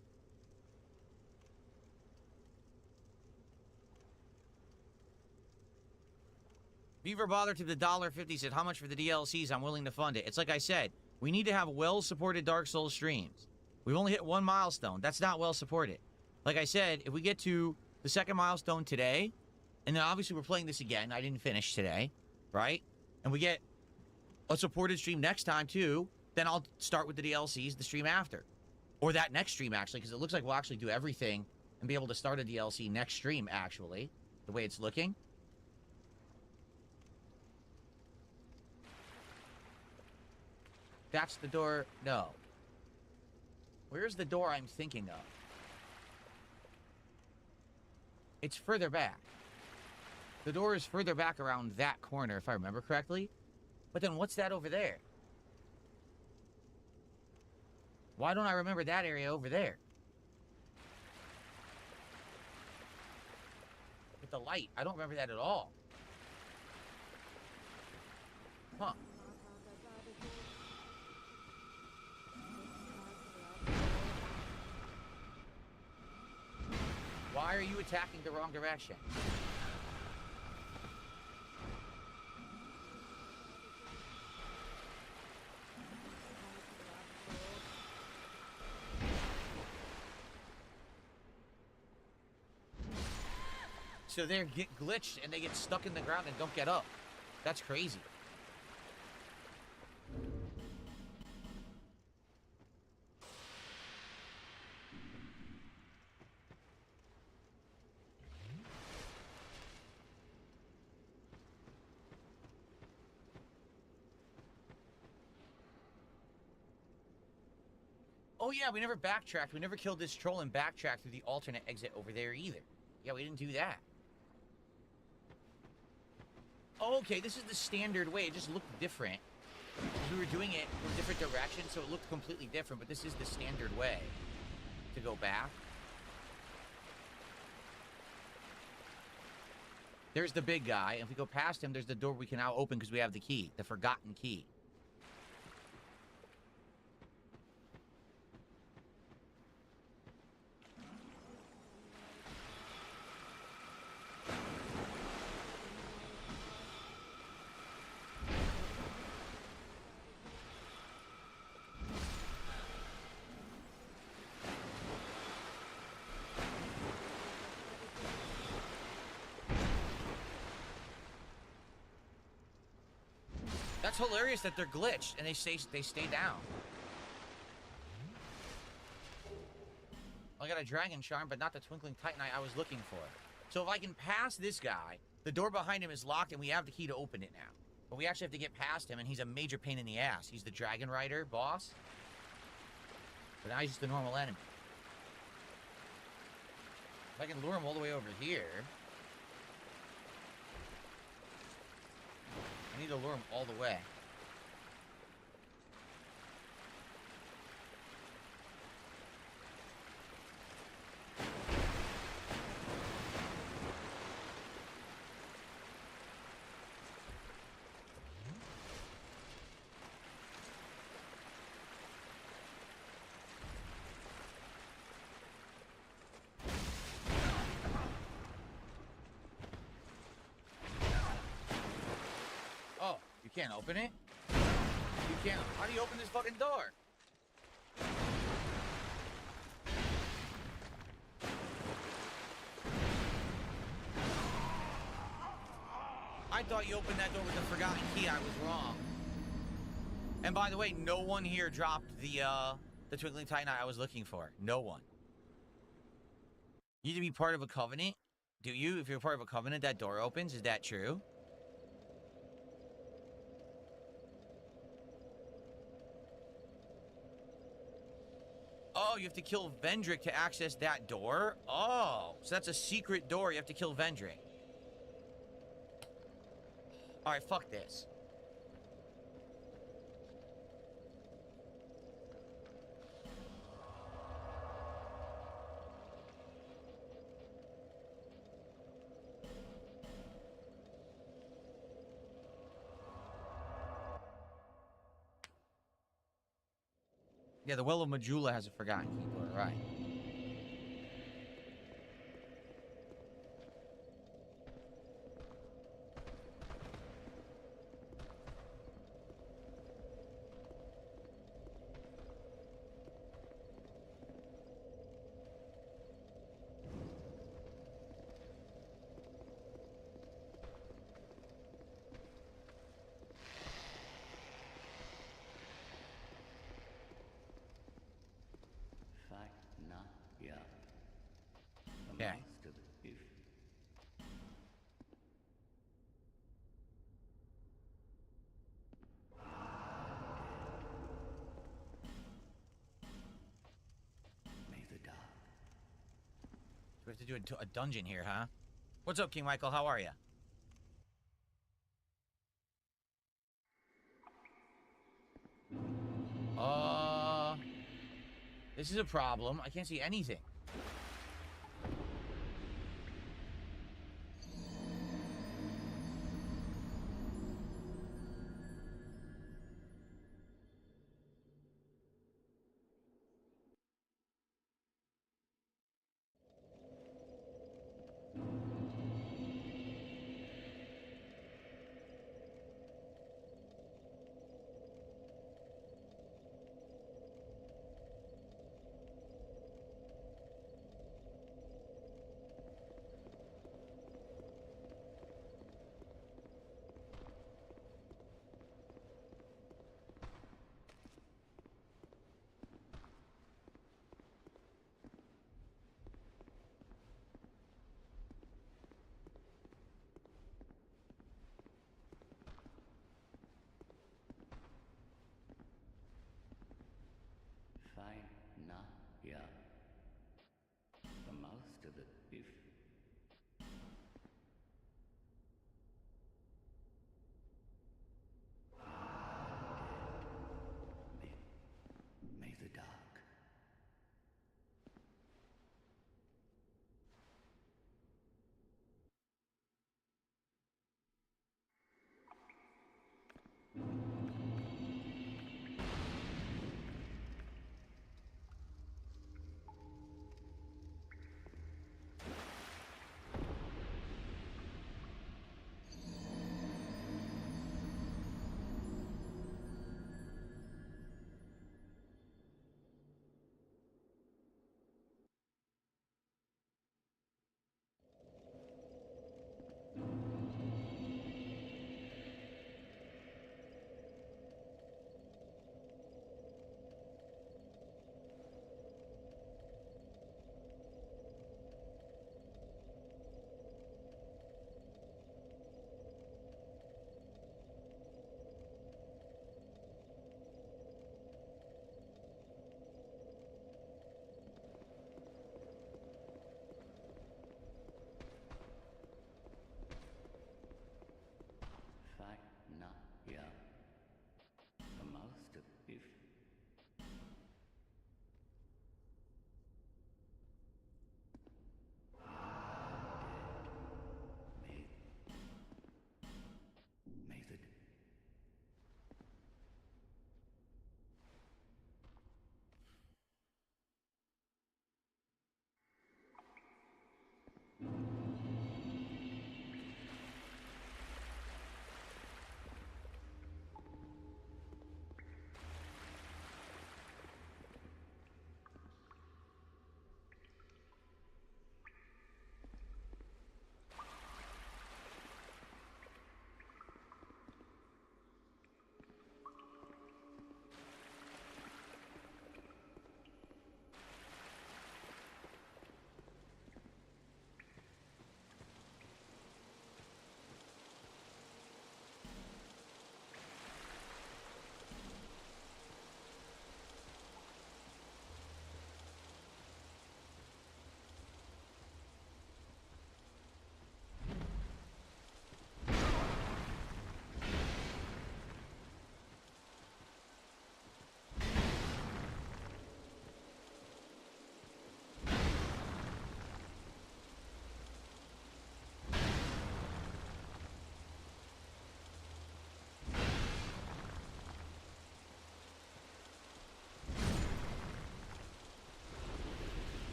Speaker 1: Beaver Bother to the $1.50 said, how much for the DLCs? I'm willing to fund it. It's like I said, we need to have well-supported Dark Souls streams. We've only hit one milestone. That's not well-supported. Like I said, if we get to the second milestone today, and then obviously we're playing this again. I didn't finish today, right? And we get a supported stream next time, too. Then I'll start with the DLCs the stream after. Or that next stream, actually, because it looks like we'll actually do everything and be able to start a DLC next stream, actually, the way it's looking. That's the door. No. Where's the door I'm thinking of? It's further back. The door is further back around that corner, if I remember correctly. But then what's that over there? Why don't I remember that area over there? With the light. I don't remember that at all. Huh. Why are you attacking the wrong direction? So they get glitched and they get stuck in the ground and don't get up. That's crazy. Oh, yeah, we never backtracked. We never killed this troll and backtracked through the alternate exit over there either. Yeah, we didn't do that. Oh, okay, this is the standard way. It just looked different. We were doing it from different directions, so it looked completely different, but this is the standard way to go back. There's the big guy. If we go past him, there's the door we can now open because we have the key, the forgotten key. That's hilarious that they're glitched and they stay down. I got a dragon charm, but not the twinkling titanite I was looking for. So if I can pass this guy, the door behind him is locked and we have the key to open it now. But we actually have to get past him, and he's a major pain in the ass. He's the dragon rider boss. But now he's just a normal enemy. If I can lure him all the way over here. I need to lure him all the way. Oh, you can't open it? You can't. How do you open this fucking door? I thought you opened that door with the forgotten key. I was wrong. And by the way, no one here dropped the twinkling titanite I was looking for. No one. You need to be part of a covenant? Do you? If you're part of a covenant, that door opens. Is that true? Oh, you have to kill Vendrick to access that door? Oh, so that's a secret door. You have to kill Vendrick. Alright, fuck this. Yeah, the Well of Majula has a forgotten key door, right.
Speaker 8: Fact not yeah.
Speaker 1: Okay.
Speaker 8: Most of it, if may the dark
Speaker 1: We have to do a dungeon here, huh? What's up, King Michael? How are you? This is a problem. I can't see anything.
Speaker 8: if may the dark fact not yeah. The most of if may may the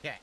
Speaker 1: Okay.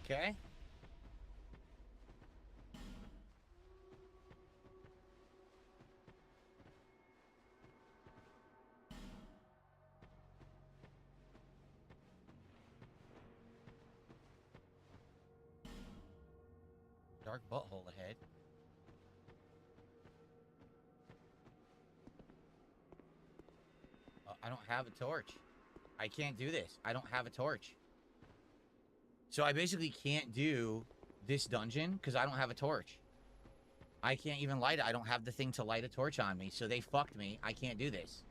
Speaker 1: Okay. Dark butthole ahead. I don't have a torch. I can't do this. I don't have a torch. So I basically can't do this dungeon because I don't have a torch. I can't even light it. I don't have the thing to light a torch on me, so they fucked me. I can't do this.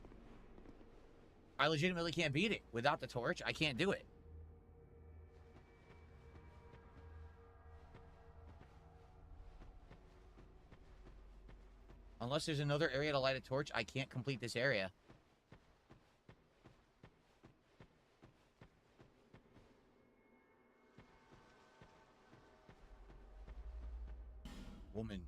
Speaker 1: I legitimately can't beat it. Without the torch, I can't do it. Unless there's another area to light a torch, I can't complete this area. Woman.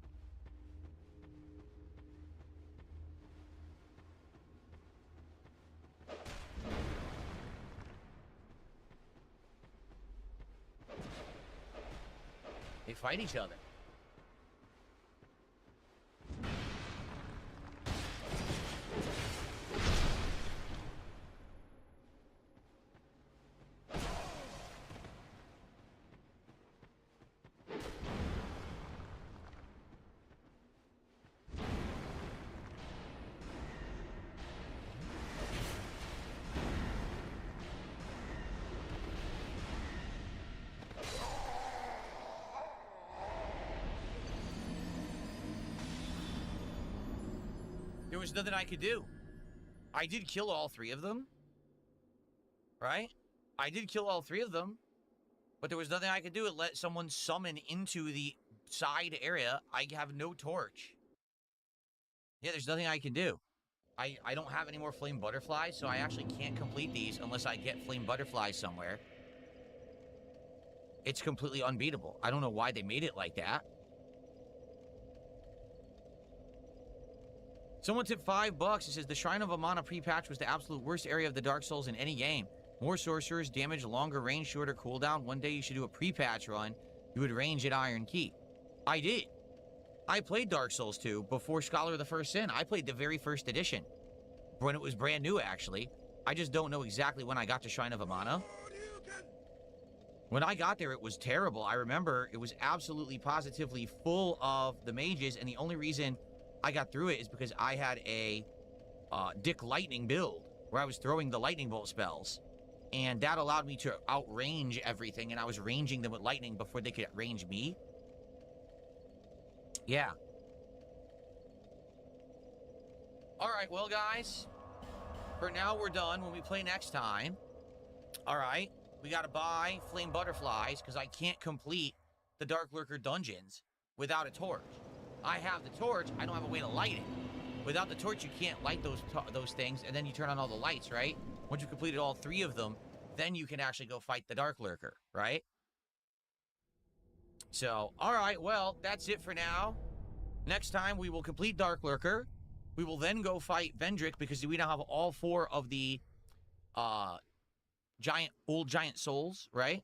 Speaker 1: They fight each other. There was nothing I could do. I did kill all 3 of them. Right? I did kill all 3 of them. But there was nothing I could do. It let someone summon into the side area. I have no torch. Yeah, there's nothing I can do. I don't have any more flame butterflies, so I actually can't complete these unless I get flame butterflies somewhere. It's completely unbeatable. I don't know why they made it like that. Someone tipped $5. It says, the Shrine of Amana pre-patch was the absolute worst area of the Dark Souls in any game. More sorcerers, damage, longer range, shorter cooldown. One day you should do a pre-patch run. You would range at Iron Key. I did. I played Dark Souls 2 before Scholar of the First Sin. I played the very first edition. When it was brand new, actually. I just don't know exactly when I got to Shrine of Amana. When I got there, it was terrible. I remember it was absolutely positively full of the mages, and the only reason I got through it is because I had a Dick Lightning build where I was throwing the lightning bolt spells, and that allowed me to outrange everything, and I was ranging them with lightning before they could range me. Yeah. Alright, well guys, for now we're done. When we play next time, alright, we gotta buy flame butterflies because I can't complete the Dark Lurker dungeons without a torch. I have the torch, I don't have a way to light it. Without the torch, you can't light those things, and then you turn on all the lights, right? Once you've completed all 3 of them, then you can actually go fight the Dark Lurker, right? So, alright, well, that's it for now. Next time, we will complete Dark Lurker. We will then go fight Vendrick, because we now have all 4 of the old giant souls, right?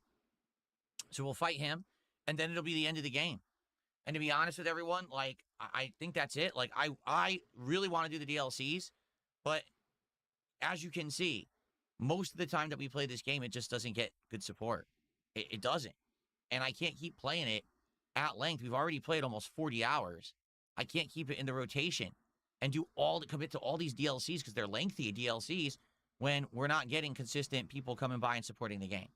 Speaker 1: So we'll fight him, and then it'll be the end of the game. And to be honest with everyone, like, I think that's it. Like, I really want to do the DLCs, but as you can see, most of the time that we play this game, it just doesn't get good support. It doesn't. And I can't keep playing it at length. We've already played almost 40 hours. I can't keep it in the rotation and commit to all these DLCs because they're lengthy DLCs when we're not getting consistent people coming by and supporting the game.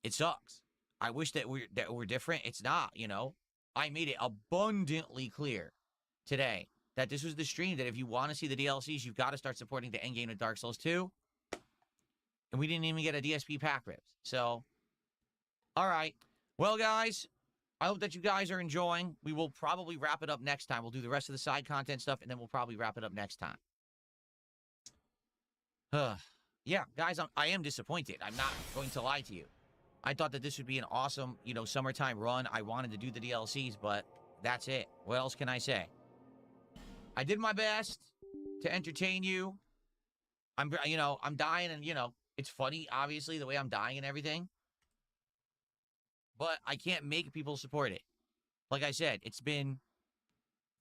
Speaker 1: It sucks. I wish that we're different. It's not, you know. I made it abundantly clear today that this was the stream that if you want to see the DLCs, you've got to start supporting the endgame of Dark Souls 2. And we didn't even get a DSP pack ribs. So, all right. Well, guys, I hope that you guys are enjoying. We will probably wrap it up next time. We'll do the rest of the side content stuff, and then we'll probably wrap it up next time. Yeah, guys, I am disappointed. I'm not going to lie to you. I thought that this would be an awesome, you know, summertime run. I wanted to do the DLCs, but that's it. What else can I say? I did my best to entertain you. I'm dying, and, you know, it's funny, obviously, the way I'm dying and everything. But I can't make people support it. Like I said, it's been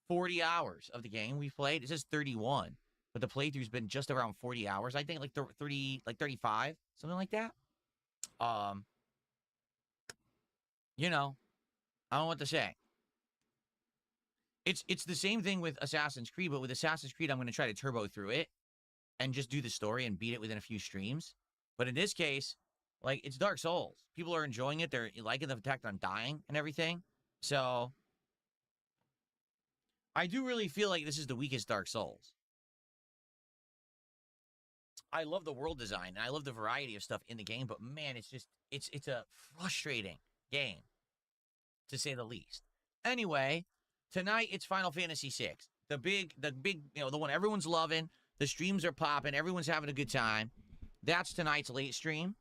Speaker 1: 40 hours of the game we've played. It says 31, but the playthrough's been just around 40 hours. I think like 35, something like that. You know, I don't know what to say. It's the same thing with Assassin's Creed, but with Assassin's Creed, I'm going to try to turbo through it and just do the story and beat it within a few streams. But in this case, like, it's Dark Souls. People are enjoying it. They're liking the fact that I'm dying and everything. So, I do really feel like this is the weakest Dark Souls. I love the world design, and I love the variety of stuff in the game, but man, it's just, it's a frustrating game, to say the least. Anyway, tonight it's Final Fantasy VI. the big, the one everyone's loving. The streams are popping. Everyone's having a good time. That's tonight's late stream.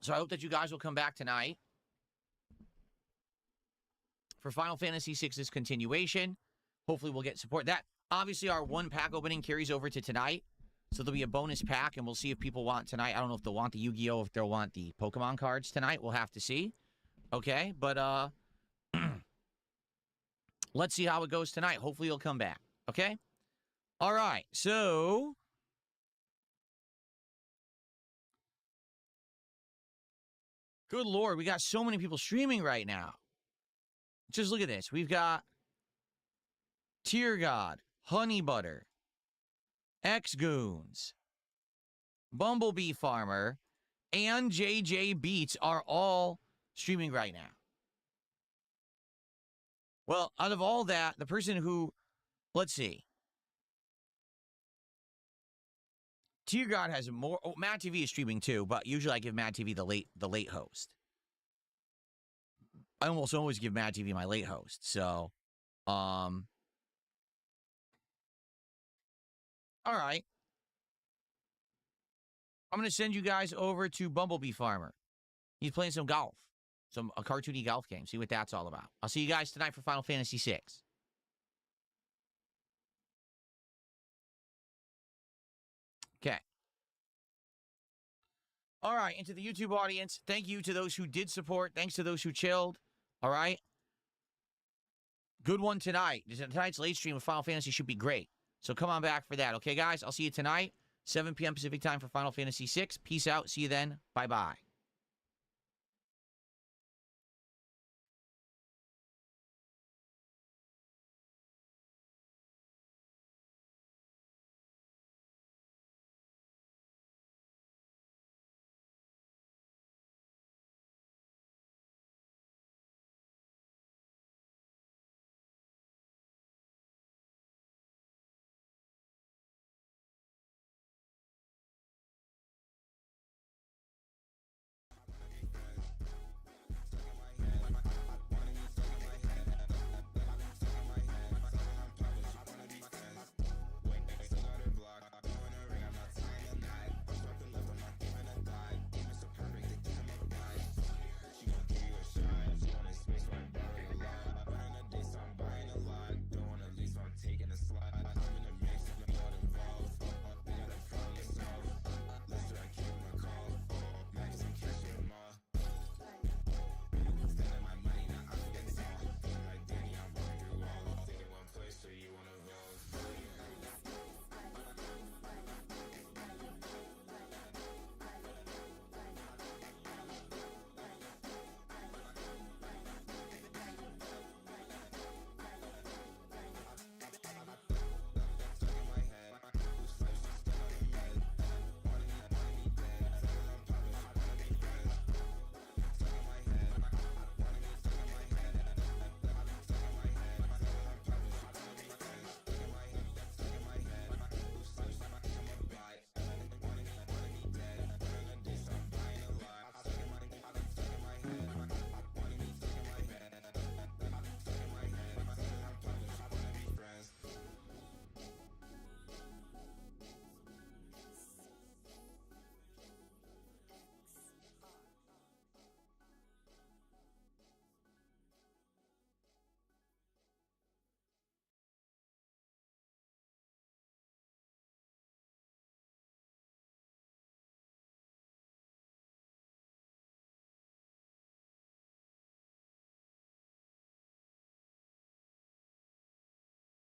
Speaker 1: So I hope that you guys will come back tonight for Final Fantasy VI's continuation. Hopefully we'll get support. That, obviously, our one pack opening carries over to tonight. So there'll be a bonus pack, and we'll see if people want tonight. I don't know if they'll want the Yu-Gi-Oh!, if they'll want the Pokemon cards tonight. We'll have to see. Okay, but, let's see how it goes tonight. Hopefully you'll come back. Okay? All right, so good Lord, we got so many people streaming right now. Just look at this. We've got Tear God, Honey Butter, X-Goons, Bumblebee Farmer, and JJ Beats are all streaming right now. Well, out of all that, the person who, let's see. Tear God has more. Oh, Mad TV is streaming too, but usually I give Mad TV the late host. I almost always give Mad TV my late host. So, all right. I'm gonna send you guys over to Bumblebee Farmer. He's playing some golf, a cartoony golf game. See what that's all about. I'll see you guys tonight for Final Fantasy VI. Okay. All right, into the YouTube audience, thank you to those who did support. Thanks to those who chilled. All right. Good one tonight. Tonight's late stream of Final Fantasy should be great. So come on back for that. Okay, guys? I'll see you tonight, 7 p.m. Pacific time for Final Fantasy VI. Peace out. See you then. Bye-bye.